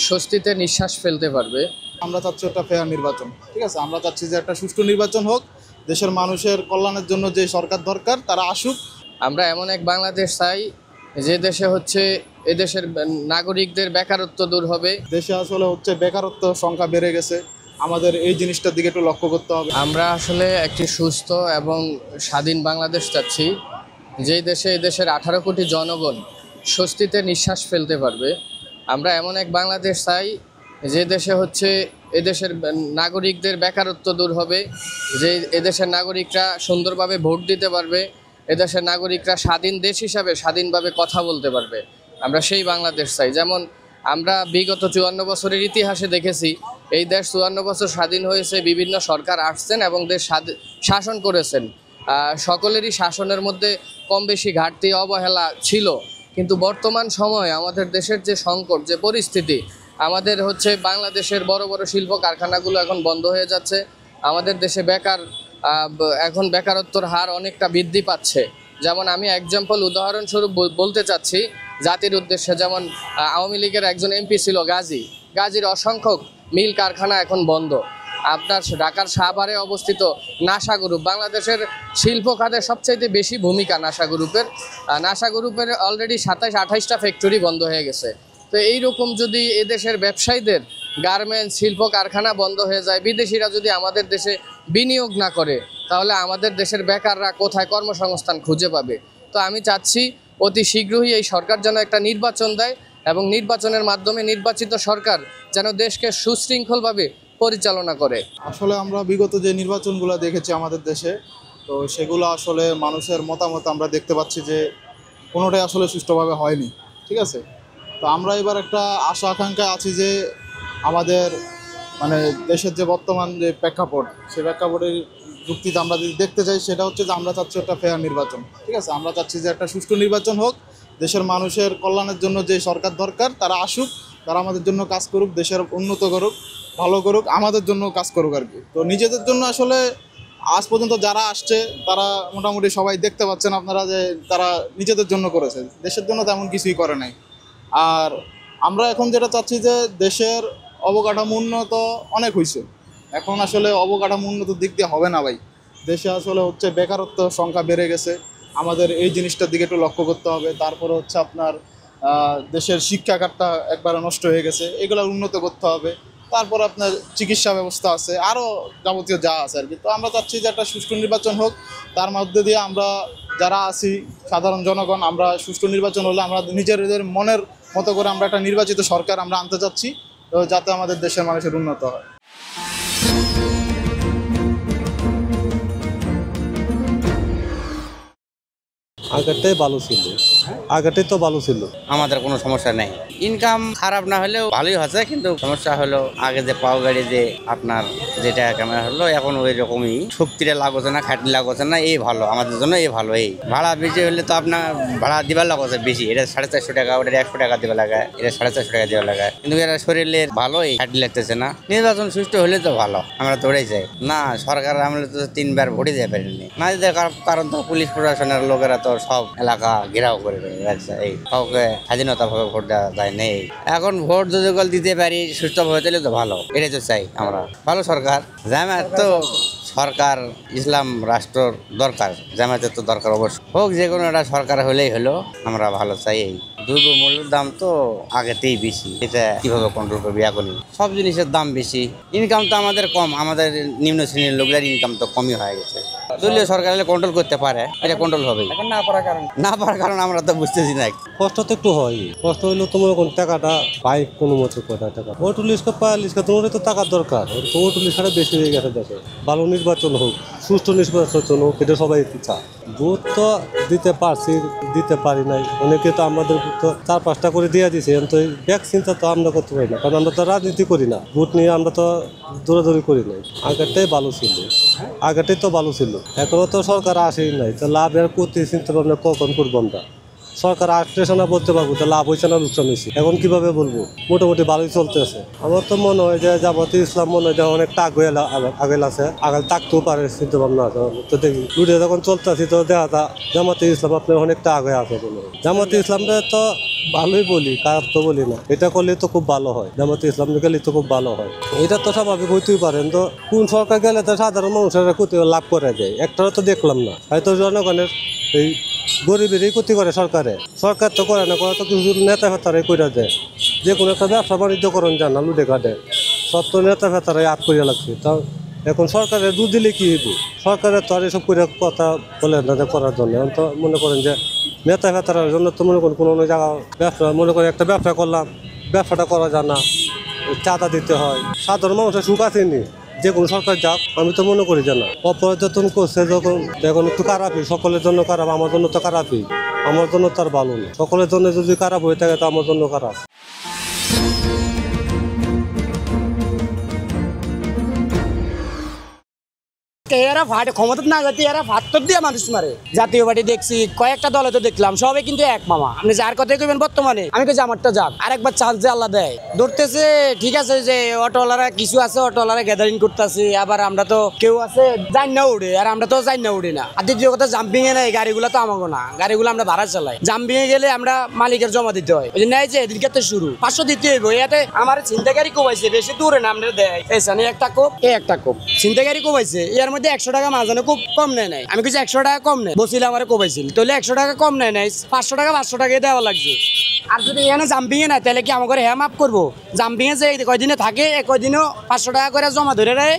স্বস্তিতে নিঃশ্বাস ফেলতে পারবে আমরা চাচ্ছি একটা ফেয়ার নির্বাচন ঠিক আছে আমরা চাচ্ছি যে একটা সুষ্ঠু নির্বাচন হোক দেশের মানুষের কল্যাণের জন্য যে সরকার দরকার তারা আসুক আমরা এমন এক বাংলাদেশ চাই যে দেশে হচ্ছে এদেশের নাগরিকদের বেকারত্ব দূর হবে দেশে আসলে হচ্ছে বেকারত্ব সংখ্যা বেড়ে গেছে আমাদের এই জিনিসটার দিকে একটু লক্ষ্য করতে হবে আমরা আসলে একটি সুস্থ এবং স্বাধীন বাংলাদেশ চাচ্ছি যেই দেশে এই দেশের 18 কোটি জনগণ স্বস্তিতে নিঃশ্বাস ফেলতে পারবে আমরা এমন এক বাংলাদেশ চাই যে দেশে হচ্ছে এদেশের নাগরিকদের বেকারত্ব দূর হবে যে এদেশের নাগরিকরা সুন্দরভাবে ভোট দিতে পারবে এদেশের নাগরিকরা স্বাধীন দেশ হিসাবে স্বাধীনভাবে কথা বলতে পারবে আমরা সেই বাংলাদেশ চাই যেমন আমরা বিগত 54 বছরের ইতিহাসে দেখেছি এই দেশ 54 বছর স্বাধীন হয়েছে বিভিন্ন সরকার আসছেন এবং দেশ শাসন করেছেন সকলেরই শাসনের মধ্যে কম বেশি ঘাটতি অবহেলা ছিল কিন্তু বর্তমান সময়ে আমাদের দেশের যে সংকট যে পরিস্থিতি আমাদের হচ্ছে বাংলাদেশের বড় বড় শিল্প কারখানাগুলো এখন বন্ধ হয়ে যাচ্ছে আমাদের দেশে এখন বেকারত্বর হার অনেকটা বৃদ্ধি পাচ্ছে যেমন আমি উদাহরণস্বরূপ বলতে চাচ্ছি জাতির উদ্দেশ্যে যেমন আওয়ামী লীগের একজন এমপি ছিল গাজীর অসংখ্য মিল কারখানা এখন বন্ধ আপনার ঢাকার সাভারে অবস্থিত নাসা গ্রুপ বাংলাদেশের শিল্প খাতে সবচাইতে বেশি ভূমিকা নাসা গ্রুপের অলরেডি 27-28টা ফ্যাক্টরি বন্ধ হয়ে গেছে তো এইরকম যদি এদেশের ব্যবসায়ীদের গার্মেন্টস শিল্প কারখানা বন্ধ হয়ে যায়, বিদেশিরা যদি আমাদের দেশে বিনিয়োগ না করে, তাহলে আমাদের দেশের বেকাররা কোথায় কর্মসংস্থান খুঁজে পাবে? তো আমি চাচ্ছি অতি শীঘ্রই এই সরকার যেন একটা নির্বাচন দেয় এবং নির্বাচনের মাধ্যমে নির্বাচিত সরকার যেন দেশকে সুশৃঙ্খলভাবে পরিচালনা করে। আসলে আমরা বিগত যে নির্বাচনগুলো দেখেছি আমাদের দেশে, তো সেগুলো আসলে মানুষের মতামত আমরা দেখতে পাচ্ছি যে কোনোটাই আসলে সুষ্ঠুভাবে হয়নি। ঠিক আছে, তো আমরা এবার একটা আশা আকাঙ্ক্ষা আছি যে আমাদের মানে দেশের যে বর্তমান যে প্রেক্ষাপট, সেই প্রেক্ষাপটের যুক্তিতে আমরা যদি দেখতে চাই, সেটা হচ্ছে যে আমরা চাচ্ছি একটা ফেয়ার নির্বাচন। ঠিক আছে, আমরা চাচ্ছি যে একটা সুষ্ঠু নির্বাচন হোক, দেশের মানুষের কল্যাণের জন্য যে সরকার দরকার তারা আসুক, তারা আমাদের জন্য কাজ করুক, দেশের উন্নত করুক, ভালো করুক, আমাদের জন্য কাজ করুক আর কি। তো নিজেদের জন্য আসলে আজ পর্যন্ত যারা আসছে তারা মোটামুটি সবাই দেখতে পাচ্ছেন আপনারা যে তারা নিজেদের জন্য করেছে, দেশের জন্য তেমন কিছুই করে নাই। আর আমরা এখন যেটা চাচ্ছি যে দেশের অবকাঠামো উন্নত অনেক হয়েছে, এখন আসলে অবকাঠামো উন্নত দিক দিয়ে হবে না ভাই। দেশে আসলে হচ্ছে বেকারত্ব সংখ্যা বেড়ে গেছে, আমাদের এই জিনিসটার দিকে একটু লক্ষ্য করতে হবে। তারপরে হচ্ছে আপনার দেশের শিক্ষাখাতটা একবারে নষ্ট হয়ে গেছে, এগুলো উন্নত করতে হবে। তারপর আপনার চিকিৎসা ব্যবস্থা আছে, আরও যাবতীয় যা আছে আর কি। তো আমরা চাচ্ছি যে একটা সুষ্ঠু নির্বাচন হোক, তার মধ্যে দিয়ে আমরা যারা আছি সাধারণ জনগণ, আমরা সুষ্ঠু নির্বাচন হলে আমরা নিজেদের মনের মতো করে আমরা একটা নির্বাচিত সরকার আমরা আনতে চাচ্ছি, তো যাতে আমাদের দেশের মানুষের উন্নত হয়। আগেরটাই ভালো ছিল, আগেরটাই তো ভালো ছিল। আমাদের কোনো সমস্যা নেই, ইনকাম খারাপ না হলেও ভালোই হচ্ছে, কিন্তু সমস্যা হলো আগে যে পাও গাড়ি যে আপনার যেটা ক্যামেরা হলো এখন ওই রকমই শক্তিটা লাগছে না, খাটনি লাগছে না, এই ভালো আমাদের জন্য, এই ভালো। এই ভাড়া বেশি হলে তো আপনার ভাড়া দিবার লাগছে বেশি, এটা 450 টাকা, ওটা 100 টাকা দেওয়া লাগায়, এটা 450 টাকা দেওয়া লাগায়, কিন্তু এরা শরীরের ভালোই খাটনি লাগতেছে না। নির্বাচন সুষ্ঠু হলে তো ভালো, আমরা দৌড়াই যাই না। সরকার আমলে তো 3বার ভোটই দিতে পারিনি না, কারণ তো পুলিশ প্রশাসনের লোকেরা তো সব এলাকা ঘেরাও করে রাখছে, এই কাউকে স্বাধীনতাভাবে ভোট দেওয়া যায় নেই। এখন ভোট যদি দিতে পারি সুস্থভাবে, তাহলে তো ভালো, এটাই তো চাই আমরা। ভালো সরকার, জামায়াত তো সরকার ইসলাম রাষ্ট্র দরকার, জামায়াতের তো দরকার অবশ্যই হোক, যে কোনো একটা সরকার হলেই হলো, আমরা ভালো চাই। এই দ্রব্যমূল্যের দাম তো আগেতেই বেশি, এটা কিভাবে কন্ট্রোল করবে? এখনই সব জিনিসের দাম বেশি, ইনকাম তো আমাদের কম, আমাদের নিম্ন শ্রেণীর লোকদের ইনকাম তো কমই হয়ে গেছে। দলীয় সরকার কন্ট্রোল করতে পারে, এটা কন্ট্রোল হবে না পারার কারণ আমরা তো বুঝতেছি না। কষ্ট তো একটু হয়, কষ্ট হইলেও তোমার কোন টাকাটা পাই কোনো মতো কোথায় টাকা ওটু লিস্কা পায়, লিস্কা তোমার তো টাকার দরকার, তো ওটু লিস্কাটা বেশি হয়ে গেছে দেশে। ভালো নির্বাচন হোক, সুষ্ঠু নির্বাচন হোক, এটা সবাই চায়। ভোট তো দিতে পারছি, দিতে পারি নাই, অনেকে তো আমাদের তো 4-5টা করে দিয়ে দিয়েছে, তো ব্যাক চিন্তা তো আমরা করতে পারি না, কারণ আমরা তো রাজনীতি করি না, ভোট নিয়ে আমরা তো দৌড়াদৌড়ি করি নাই। আগেরটাই ভালো ছিল, আগেরটাই তো ভালো ছিল, এখনো তো সরকার আসেই নাই, তো লাভ এর করতে চিন্তা ভাবনা কখন করবো আমরা? সরকার আসতেছে না বলতে পারবো, তো লাভ হয়েছে না লোকসান হয়েছে, এখন কিভাবে বলবো? মোটামুটি ভালোই চলতেছে। আমার তো মনে হয় যে জামাতে ইসলাম মনে হয় যে অনেকটা আগে আছে, আগে থাকতেও পারে চিন্তা ভাবনা আছে। তো দেখি লুটে যখন চলতেছি তো দেখা যায় জামাতে ইসলাম আপনার অনেকটা আগে আছে। জামাতে ইসলামটা তো ভালোই বলি, খারাপ তো বলি না, এটা করলে তো খুব ভালো হয়, জামাতে ইসলাম গেলে তো খুব ভালো হয়। এটা তো স্বাভাবিক হইতেই পারেন, তো কোন সরকার গেলে তো সাধারণ মানুষের ক্ষতি লাভ করে যায়, একটারও তো দেখলাম না। হয়তো জনগণের এই গরিবেরই ক্ষতি করে সরকার তো করে না, করে তো কিছু নেতা ফেতারাই করে দেয়। যে কোনো একটা ব্যবসা বাণিজ্য করেন যান না, লুটে কাটে, সব তো নেতা ফেতারাই আট করিয়া লাগছে। তাও এখন সরকারের দুধ দিলে কি হইব? সরকারের তো আর এসব করে কথা বলে না করার জন্য। এখন তো মনে করেন যে নেতা ফেতারার জন্য তো মনে করেন কোনো জায়গা ব্যবসা, মনে করেন একটা ব্যবসা করলাম, ব্যবসাটা করা যায় না, চাঁদা দিতে হয়, সাধারণ মানুষের সুখ আসেনি। যে কোনো সরকার যাক, আমি তো মনে করি যে না, অপরাধন করছে যখন এখন একটু খারাপই, সকলের জন্য খারাপ, আমার জন্য তো খারাপই, আমার জন্য তার ভালো না। সকলের জন্য যদি খারাপ হয়ে থাকে তো আমার জন্য খারাপ। এরা ভাট ক্ষমতা না যাতে এরা ভাট্টর দিয়ে মানুষ মারে। জাতীয় পার্টি দেখছি, কয়েকটা দলে তো দেখলাম, সবাই কিন্তু এক মামা। আপনি যার কথাই কইবেন বর্তমানে, আমি কই আমারটা যাক, আরেকবার চান্স যে আল্লাহ দেয়। ধরতেছে ঠিক আছে যে অটোওয়ালারা কিছু আছে, অটোওয়ালারা গ্যাদারিং করতেছে, আবার আমরা তো কেউ আছে যাই না উড়ে, আর আমরা তো যাই না উড়ি না। আর দ্বিতীয় কথা জাম্পিং এ নাই, গাড়িগুলো তো আমাকে না, গাড়িগুলো আমরা ভাড়া চালাই। জাম্পিং এ গেলে আমরা মালিকের জমা দিতে হয়, ওই যে নেয় যে এদিকে তো শুরু 500 দিতে হইব। এতে আমার ছিনতাইকারী কমাইছে, বেশি দূরে না আমরা দেয়, এই একটা কোপ, একটা কোপ ছিনতাইকারী কমাইছে, এর মধ্যে মধ্যে 100 টাকা মাঝানো খুব কম নেয় নাই। আমি কিছু 100 টাকা কম নেয় বসিলে আমার কমাইছিল, তাহলে 100 টাকা কম নেয় নাই, 500 টাকা দেওয়া লাগছে। আর যদি এখানে জাম্পিংয়ে না তাহলে কি আমাকে হ্যাঁ মাফ করবো? জাম্পিংয়ে যে কয়দিনে থাকে কয়দিনও 500 টাকা করে জমা ধরে রায়,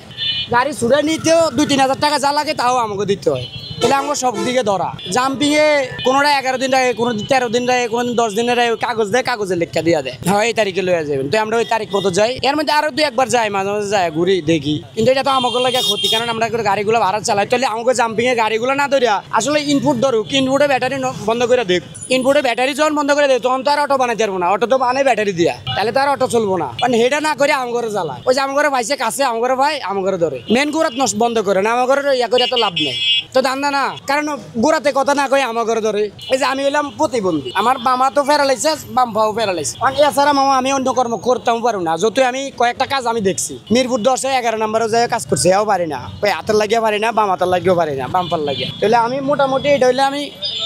গাড়ি ছুড়ে নিতেও 2-3 হাজার টাকা যা লাগে তাও আমাকে দিতে হয়। তাহলে আমাকে সব দিকে ধরা। জাম্পিংয়ে কোনোটা 11 দিন রায়, কোনো 13 দিন রায়, কোনো 10 দিনের রায়, কাগজ দেয়, কাগজের লেখা দিয়ে দেয়, হ্যাঁ এই তারিখে লয়ে যাবেন। তো আমরা ওই তারিখ মতো যাই, এর মধ্যে আরো 2-1 যাই, মাঝে মাঝে যাই, ঘুরি দেখি। কিন্তু এটা তো আমাকে লাগে ক্ষতি, কারণ আমরা গাড়িগুলো ভাড়া চালাই। তাহলে আমাকে জাম্পিংয়ে গাড়িগুলো না ধরিয়া আসলে ইনপুট ধরুক, ইনপুটে ব্যাটারি বন্ধ করে দেখ, ইনপুটে ব্যাটারি যখন বন্ধ করে দেয় তখন তো আর অটো বানাইতে পারবো না, অটো তো বানাই ব্যাটারি দিয়া, তাহলে তো আর অটো চলবো না। কারণ সেটা না করে আমগরে জ্বালায়, ওই যে আমগরে ভাইসে কাছে আমগরে ভাই আমগরে ধরে, মেন গোড়াত বন্ধ করে না, আমগরে ইয়া করে তো লাভ নেই, তো দান্দা না। কারণ গোড়াতে কথা না কয়ে আমার ঘরে ধরে। এই যে আমি এলাম প্রতিবন্ধী, আমার বামা তো প্যারালাইসিস, বাম পাও প্যারালাইসিস, এছাড়া মামা আমি অন্য কর্ম করতেও পারবো না। যতই আমি কয়েকটা কাজ আমি দেখছি, মিরপুর 10-11 নম্বরে যাই কাজ করছি, এও পারি না, ওই হাতের লাগিয়ে পারি না, বাম হাতের লাগিয়েও পারি না, বাম পার লাগিয়ে। তাহলে আমি মোটামুটি এটা হইলে আমি,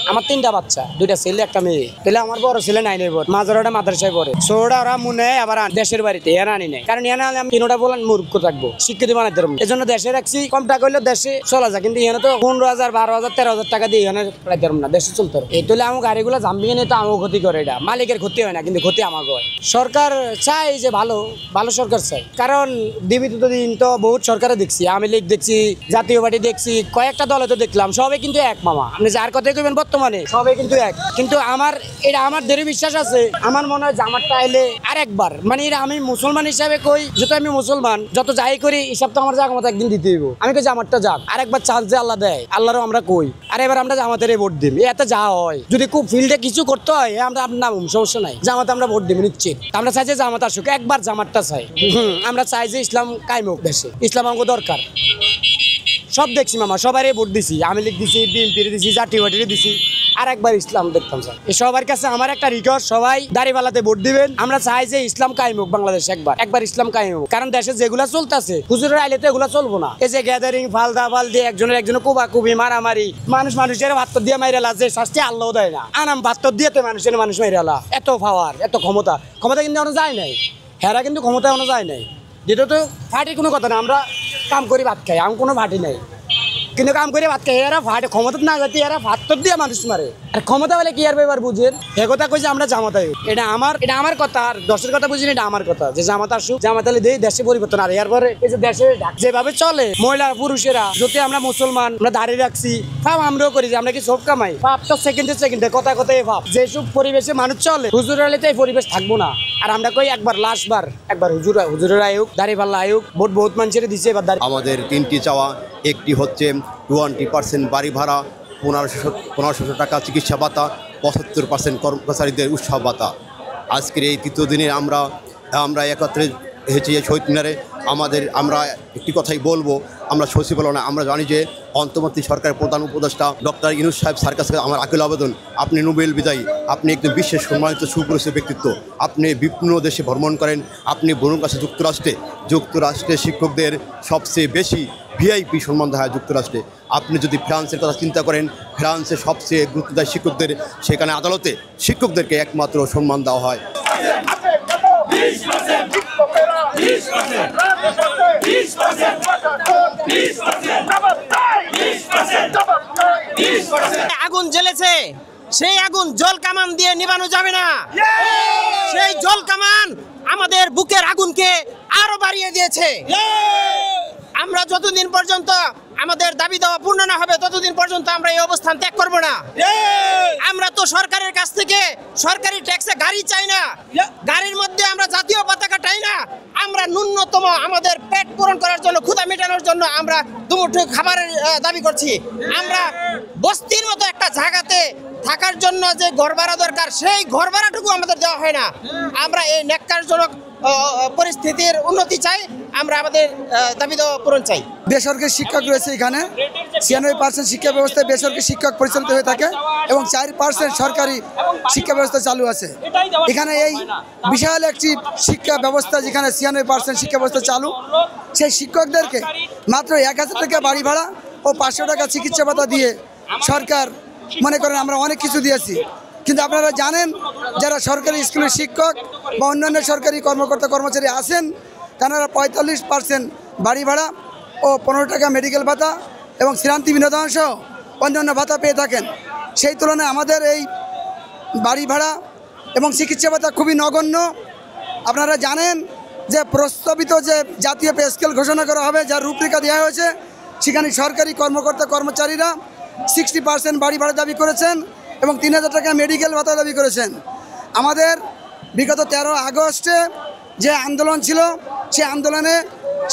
আমার 3টা বাচ্চা, 2টা ছেলে 1 মেয়ে। তাহলে আমার বড় ছেলে 9-এ পড়ে, মাঝারটা মাদ্রাসায় পড়ে, ছোটটা ওরা মনে হয় আবার দেশের বাড়িতে, এর আনি নেই, কারণ এনে আমি 3টা বলেন মূর্খ থাকবো, শিক্ষিত বানাইতে পারবো। এই জন্য দেশে রাখছি, কম টাকা হইলে দেশে চলা যায়, কিন্তু এখানে তো 15,000, 12,000, 13,000 টাকা দিয়ে এখানে পাইতে পারবো না, দেশে চলতে পারবো। এই তাহলে আমার গাড়িগুলো জাম্পিংয়ে নিয়ে তো আমার ক্ষতি করে, এটা মালিকের ক্ষতি হয় না, কিন্তু ক্ষতি আমাকে হয়। সরকার চাই যে ভালো ভালো সরকার চাই, কারণ বিগত দিন তো বহুত সরকারে দেখছি, আওয়ামী লীগ দেখছি, জাতীয় পার্টি দেখছি, কয়েকটা দলে তো দেখলাম, সবাই কিন্তু এক মামা। আপনি যার কথাই কইবেন বর্তমানে সবাই কিন্তু এক। কিন্তু আমার এটা আমার দৃঢ় বিশ্বাস আছে, আমার মনে হয় জামাতটা আইলে আরেকবার, মানে এটা আমি মুসলমান হিসাবে কই, যত আমি মুসলমান যত যাই করি হিসাব তো আমার জামাত একদিন দিতে হইব। আমি তো জামাতটা যাক, আরেকবার চান্স যে আল্লাহ দেয়, আল্লাহরও আমরা কই, আর এবার আমরা জামাতের ভোট দিই। এতে যা হয়, যদি খুব ফিল্ডে কিছু করতে হয় আমরা আপনার নাম সমস্যা নাই, জামাত আমরা ভোট দিব নিশ্চিত। আমরা চাই যে জামাত আসুক, একবার জামাতটা চাই। আমরা চাই যে ইসলাম কায়েম হোক দেশে, ইসলাম আমাকে দরকার। সব দেখছি মামা, সবারই ভোট দিছি, আওয়ামী লীগ দিছি, বিএনপির দিছি, জাতীয় পার্টির দিছি, আর একবার ইসলাম দেখতাম স্যার। এই সবার কাছে আমার একটা রিকোয়েস্ট, সবাই দাড়িপাল্লাতে ভোট দিবেন। আমরা চাই যে ইসলাম কায়েম হোক বাংলাদেশ, একবার ইসলাম কায়েম হোক। কারণ দেশে যেগুলো চলতেছে, হুজুরের আইলে তো এগুলো চলবো না। এই যে গ্যাদারিং, ফালদা ফাল দিয়ে একজনের কুবাকুবি, মারামারি, মানুষের ভাত দিয়ে মাইরালা, যে শাস্তি আল্লাহ দেয় না, আনাম ভাত দিয়ে তো মানুষ মাইরালা। এত পাওয়ার, এত ক্ষমতা কিন্তু এখনো যায় নাই, হেরা কিন্তু ক্ষমতা এখনো যায় নাই। যেটা তো ফাটির কোনো কথা না, আমরা কাম করি ভাত খাই, আমি কোনো ফাটি নাই, কিন্তু কাম করে ভাত খাই। এরা ভাট ক্ষমতা না যাতে এরা ভাত দিয়ে মানুষ মারে, আর ক্ষমতা বলে কি আর ব্যাপার বুঝেন। এ কথা কই যে আমরা জামাতাই, এটা আমার কথা, আর দশের কথা বুঝিনি, এটা আমার কথা যে জামাত আসুক, জামাত আলী দেই দেশে পরিবর্তন। আর এরপরে এই যে দেশে যেভাবে চলে মহিলা পুরুষেরা, যদি আমরা মুসলমান, আমরা দাঁড়িয়ে রাখছি, ভাব আমরাও করি যে আমরা কি সব কামাই, ভাব তো সেকেন্ডে কথা ভাব, যেসব পরিবেশে মানুষ চলে, হুজুরের আলীতে এই পরিবেশ থাকবো না। আর আমরা কই একবার লাস্টবার একবার হুজুরের আয়োগ, দাঁড়িপাল্লা আয়োগ, ভোট বহুত মানুষের দিচ্ছে। এবার আমাদের 3টি চাওয়া, একটি হচ্ছে 20% বাড়ি ভাড়া, 1500 টাকা চিকিৎসা ভাতা, 75% কর্মচারীদের উৎসাহ ভাতা। আজকের এই 3য় দিনে আমরা একত্রে হয়েছি এই শহীদ মিনারে। আমরা একটি কথাই বলবো, আমরা সচিবালয় না, আমরা জানি যে অন্তর্বর্তী সরকারের প্রধান উপদেষ্টা ডক্টর ইউনূস সাহেব স্যার কাছে আমার আকুল আবেদন, আপনি নোবেল বিজয়ী, আপনি একদম বিশ্বের সম্মানিত সুপরিচিত ব্যক্তিত্ব, আপনি বিভিন্ন দেশে ভ্রমণ করেন, আপনি বরুণ কাছে যুক্তরাষ্ট্রে শিক্ষকদের সবচেয়ে বেশি ভিআইপি সম্মান দেওয়া হয় যুক্তরাষ্ট্রে। আপনি যদি ফ্রান্সের কথা চিন্তা করেন, ফ্রান্সে সবচেয়ে গুরুত্ব দেয় শিক্ষকদের, সেখানে আদালতে শিক্ষকদেরকে একমাত্র সম্মান দেওয়া হয়। আগুন জ্বলেছে, সেই আগুন জল কামান দিয়ে নিভানো যাবে না। সেই জল কামান আমাদের বুকের আগুনকে আরো বাড়িয়ে দিয়েছে। আমরা যতদিন পর্যন্ত আমাদের দাবি দেওয়া পূর্ণ না হবে ততদিন পর্যন্ত আমরা এই অবস্থান ত্যাগ করব না। আমরা তো সরকারের কাছ থেকে সরকারি ট্যাক্সে গাড়ি চাই না, গাড়ির মধ্যে আমরা জাতীয় পতাকা চাই না। আমরা ন্যূনতম আমাদের পেট পূরণ করার জন্য, ক্ষুধা মেটানোর জন্য আমরা দুমুঠো খাবারের দাবি করছি। আমরা বস্তির মতো একটা জায়গাতে থাকার জন্য যে ঘর ভাড়া দরকার, সেই ঘর ভাড়াটুকু আমাদের দেওয়া হয় না। আমরা এই ন্যাক্কারজনক পরিস্থিতির উন্নতি চাই, আমরা আমাদের দাবি দেওয়া পূরণ চাই। বেসরকারি শিক্ষক রয়েছে এখানে, 96% শিক্ষা ব্যবস্থায় বেসরকারি শিক্ষক পরিচালিত হয়ে থাকে এবং 4% সরকারি শিক্ষা ব্যবস্থা চালু আছে। এখানে এই বিশাল একটি শিক্ষা ব্যবস্থা, যেখানে 96% শিক্ষা ব্যবস্থা চালু, সেই শিক্ষকদেরকে মাত্র 1000 টাকা বাড়ি ভাড়া ও 500 টাকা চিকিৎসা ভাতা দিয়ে সরকার মনে করেন আমরা অনেক কিছু দিয়েছি। কিন্তু আপনারা জানেন, যারা সরকারি স্কুলের শিক্ষক বা অন্যান্য সরকারি কর্মকর্তা কর্মচারী আছেন, তারা 45% বাড়ি ভাড়া ও 15 টাকা মেডিকেল ভাতা এবং শ্রান্তি বিনোদন সহ অন্যান্য ভাতা পেয়ে থাকেন। সেই তুলনায় আমাদের এই বাড়ি ভাড়া এবং চিকিৎসা ভাতা খুবই নগণ্য। আপনারা জানেন যে প্রস্তাবিত যে জাতীয় পে স্কেল ঘোষণা করা হবে, যার রূপরেখা দেওয়া হয়েছে, সেখানে সরকারি কর্মকর্তা কর্মচারীরা 60% বাড়ি ভাড়া দাবি করেছেন এবং 3000 টাকা মেডিকেল ভাতা দাবি করেছেন। আমাদের বিগত 13 আগস্টে যে আন্দোলন ছিল, সেই আন্দোলনে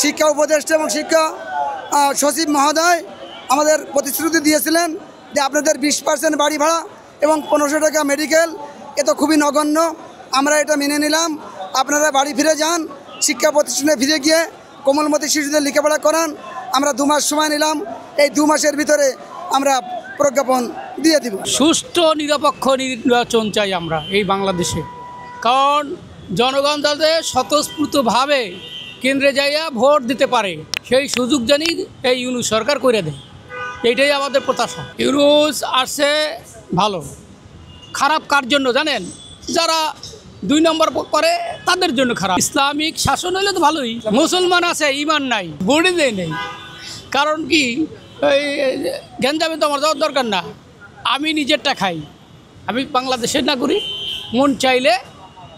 শিক্ষা উপদেষ্টা এবং শিক্ষা সচিব মহোদয় আমাদের প্রতিশ্রুতি দিয়েছিলেন যে আপনাদের 20% বাড়ি ভাড়া এবং 1500 টাকা মেডিকেল, এ তো খুবই নগণ্য। আমরা এটা মেনে নিলাম। আপনারা বাড়ি ফিরে যান, শিক্ষা প্রতিষ্ঠানে ফিরে গিয়ে কোমলমতি শিশুদের লেখাপড়া করান। আমরা 2 মাস সময় নিলাম, এই 2 মাসের ভিতরে আমরা প্রজ্ঞাপন দিয়ে দিব। সুষ্ঠু নিরপেক্ষ নির্বাচন চাই আমরা এই বাংলাদেশে, কারণ জনগণ যাতে স্বতঃস্ফূর্তভাবে কেন্দ্রে যাইয়া ভোট দিতে পারে সেই সুযোগ জানি এই ইউনুস সরকার করে দেয়। এইটাই আমাদের প্রত্যাশা। ইউনুস আসছে ভালো, খারাপ কার জন্য জানেন? যারা 2 নম্বর করে তাদের জন্য খারাপ। ইসলামিক শাসন হলে তো ভালোই, মুসলমান আছে ইমান নাই, ভোটই দেয় নেই। কারণ কি এই গেঞ্জামে তো আমার যাওয়ার দরকার না, আমি নিজেরটা খাই, আমি বাংলাদেশের নাগরিক, মন চাইলে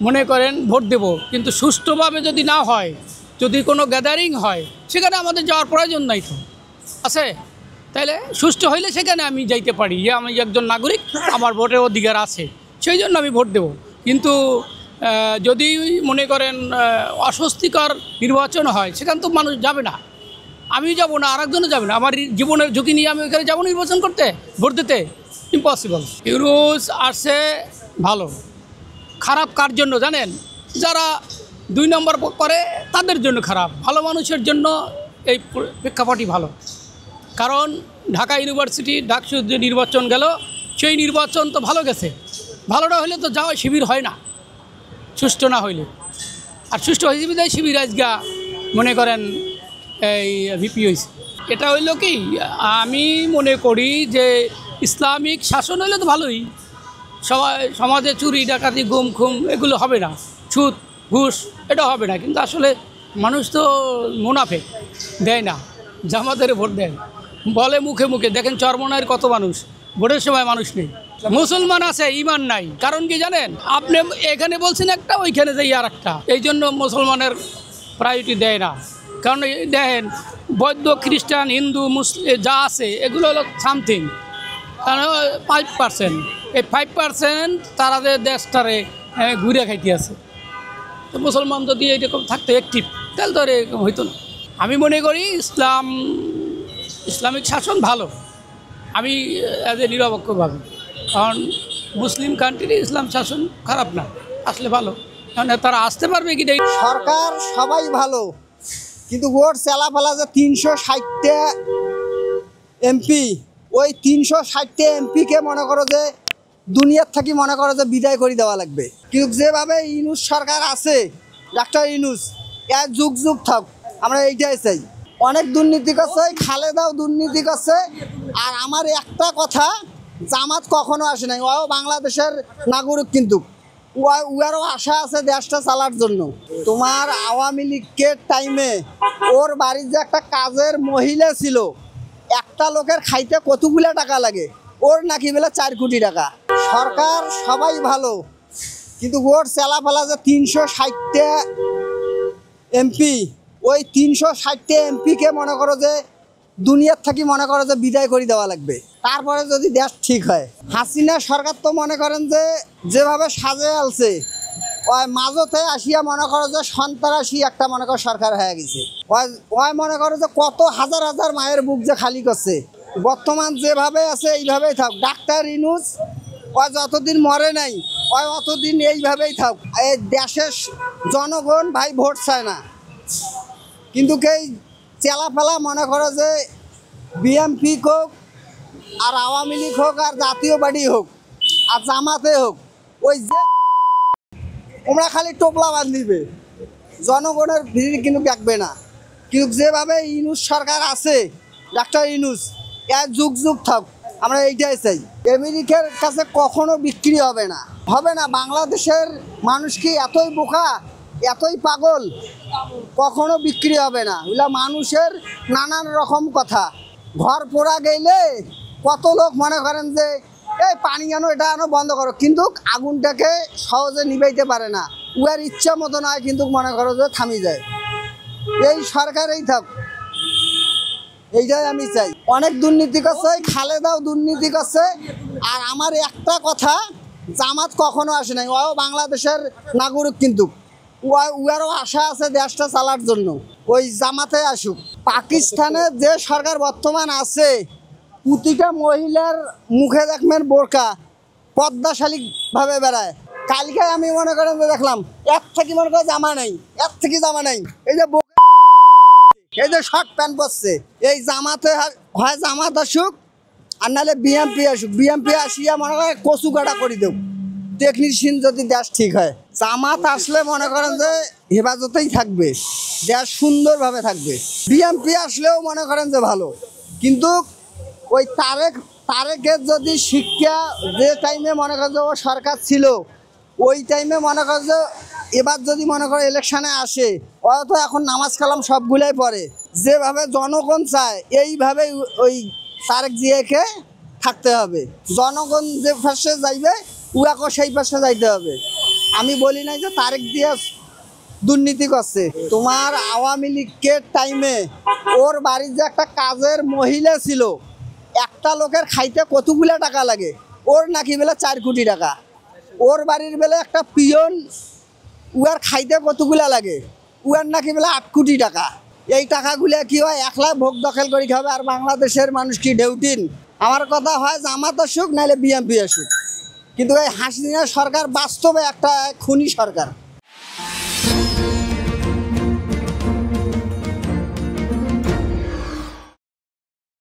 মনে করেন ভোট দেব। কিন্তু সুষ্ঠুভাবে যদি না হয়, যদি কোনো গ্যাদারিং হয়, সেখানে আমাদের যাওয়ার প্রয়োজন নাই তো আছে। তাইলে সুষ্ঠু হইলে সেখানে আমি যাইতে পারি, যে আমি একজন নাগরিক, আমার ভোটের অধিকার আছে, সেই জন্য আমি ভোট দেব। কিন্তু যদি মনে করেন অস্বস্তিকর নির্বাচন হয়, সেখানে তো মানুষ যাবে না, আমি যাব না, আরেকজনও যাবে না। আমার জীবনের ঝুঁকি নিয়ে আমি ওইখানে যাবো নির্বাচন করতে, ভোট দিতে? ইম্পসিবল। ইউনুস আসছে ভালো, খারাপ কার জন্য জানেন? যারা 2 নম্বর করে তাদের জন্য খারাপ, ভালো মানুষের জন্য এই প্রেক্ষাপটই ভালো। কারণ ঢাকা ইউনিভার্সিটি ডাকসু যে নির্বাচন গেল, সেই নির্বাচন তো ভালো গেছে। ভালোটা হলে তো যাওয়া শিবির হয় না, সুষ্ঠু না হইলে। আর সুষ্ঠু হিসেবে দেয় শিবির আজগা মনে করেন এই ভিপি হয়েছে। এটা হইল কি, আমি মনে করি যে ইসলামিক শাসন হলে তো ভালোই, সমাজে চুরি ডাকাতি গুম খুম এগুলো হবে না, সুদ ঘুষ এটা হবে না। কিন্তু আসলে মানুষ তো মুনাফেক, দেয় না, জামাতের ভোট দেয়, বলে মুখে মুখে। দেখেন চরমনায়ের কত মানুষ, ভোটের সময় মানুষ নেই। মুসলমান আছে ইমান নাই, কারণ কি জানেন? আপনি এখানে বলছেন একটা, ওইখানে যাই আর একটা। এই জন্য মুসলমানের প্রায়োরিটি দেয় না। কারণ দেখেন বৌদ্ধ খ্রিস্টান হিন্দু মুসলিম যা আছে এগুলো হলো সামথিং, কারণ 5%। এই 5% তারাদের দেশটারে ঘুরে খাইতে আছে। তো মুসলমান যদি এইরকম থাকতো অ্যাক্টিভ, তাহলে তো এরকম হইতো না। আমি মনে করি ইসলামিক শাসন ভালো, আমি অ্যাজ এ নিরপেক্ষভাবে। কারণ মুসলিম কান্ট্রিতে ইসলাম শাসন খারাপ না, আসলে ভালো। কারণ তারা আসতে পারবে কি? সরকার সবাই ভালো, কিন্তু ভোট চেলাফেলা যে 360টা এমপি, ওই 360টা এমপিকে মনে করো যে দুনিয়ার থাকি মনে করো যে বিদায় করে দেওয়া লাগবে। কিন্তু যেভাবে ইউনুস সরকার আছে, ডাক্তার ইউনুস, এর যুগ যুগ থাক, আমরা এইটাই চাই। অনেক দুর্নীতি করছে, খালেদাও দুর্নীতি করছে। আর আমার একটা কথা, জামাত কখনো আসে নাই, ও বাংলাদেশের নাগরিক, কিন্তু উয়ারও আশা আছে দেশটা চালার জন্য। তোমার আওয়ামী লীগের টাইমে ওর বাড়ির যে একটা কাজের মহিলা ছিল, একটা লোকের খাইতে কতগুলো টাকা লাগে, ওর নাকি বেলা 4 কোটি টাকা। সরকার সবাই ভালো, কিন্তু ওর চেলাফেলা যে 360টা এমপি, ওই 360টা এমপিকে মনে করো যে দুনিয়ার থাকি মনে করো যে বিদায় করে দেওয়া লাগবে, তারপরে যদি দেশ ঠিক হয়। হাসিনা সরকার তো মনে করেন যে যেভাবে সাজে আলছে, ওই মাঝতে আসিয়া মনে করো যে সন্ত্রাসী একটা মনে করো সরকার হয়ে গেছে। ওই মনে করো যে কত হাজার হাজার মায়ের বুক যে খালি করছে। বর্তমান যেভাবে আছে এইভাবেই থাক। ডাক্তার ইউনুস ওই যতদিন মরে নাই, ওই অতদিন এইভাবেই থাক। এই দেশের জনগণ ভাই ভোট চায় না, কিন্তু এই চেলাফেলা মনে করো যে বিএনপি হোক আর আওয়ামী লীগ হোক আর জাতীয় পার্টি হোক আর জামাতে হোক, ওই যে ওরা খালি টোপলা বাঁধিবে, জনগণের ভিড় কিন্তু দেখবে না। কিন্তু যেভাবে ইউনুস সরকার আছে, ডাক্তার ইউনুস, এর যুগ যুগ থাক, আমরা এইটাই চাই। আমেরিকার কাছে কখনো বিক্রি হবে না, হবে না। বাংলাদেশের মানুষ কি এতই বোকা, এতই পাগল? কখনো বিক্রি হবে না। এগুলা মানুষের নানান রকম কথা, ঘর পোড়া গেলে কত লোক মনে করেন যে এই পানি আনো এটা আনো বন্ধ করো, কিন্তু আগুনটাকে সহজে নিভাইতে পারে না। উয়ার ইচ্ছা মতো নয়, কিন্তু মনে করো যে থামি যায়। এই সরকারেই থাক, এইটাই আমি চাই। অনেক দুর্নীতি করছে, খালেদাও দুর্নীতি করছে। আর আমার একটা কথা, জামাত কখনো আসে নাই, ও বাংলাদেশের নাগরিক, কিন্তু উয়ারও আশা আছে দেশটা চালার জন্য, ওই জামাতে আসুক। পাকিস্তানের যে সরকার বর্তমান আছে, প্রতিটা মহিলার মুখে দেখবেন বোরকা, পদ্মাশালীভাবে বেড়ায়। কালকে আমি মনে করেন যে দেখলাম এর থেকে মনে করেন জামা নেই, এর থেকে জামা নেই, এই যে এই যে শর্ট প্যান্ট পরছে। এই জামাতে হয় জামাত আসুক আর নাহলে বিএমপি আসুক। বিএমপি আসিয়া মনে করেন কচু কাটা করে দেব, টেকনিশিয়ান যদি দেশ ঠিক হয়। জামাত আসলে মনে করেন যে হেফাজতেই থাকবে, দেশ সুন্দরভাবে থাকবে। বিএমপি আসলেও মনে করেন যে ভালো, কিন্তু ওই তারেকের যদি শিক্ষা যে টাইমে মনে করেন যে ও সরকার ছিল, ওই টাইমে মনে করেন যে এবার যদি মনে করে ইলেকশানে আসে, ওরা তো এখন নামাজ কালাম সবগুলাই পড়ে। যেভাবে জনগণ চায় এইভাবে ওই তারেক জিয়াকে থাকতে হবে। জনগণ যে পাশে যাইবে উয়াকে সেই পাশে যাইতে হবে। আমি বলি নাই যে তারেক জিয়া দুর্নীতি করছে। তোমার আওয়ামী লীগের টাইমে ওর বাড়ির যে একটা কাজের মহিলা ছিল, একটা লোকের খাইতে কতগুলা টাকা লাগে, ওর নাকি বেলা 4 কোটি টাকা। ওর বাড়ির বেলা একটা পিয়ন, উয়ার খাইতে কতগুলা লাগে, উয়ার নাকি বেলা 8 কোটি টাকা। এই টাকাগুলা কি হয়, একলা ভোগ দখল করে খাবে, আর বাংলাদেশের মানুষ কি ঢেউটিন? আমার কথা হয় জামাত আসুক নাহলে বিএমপি আসুক, কিন্তু এই হাসিনা সরকার বাস্তবে একটা খুনি সরকার।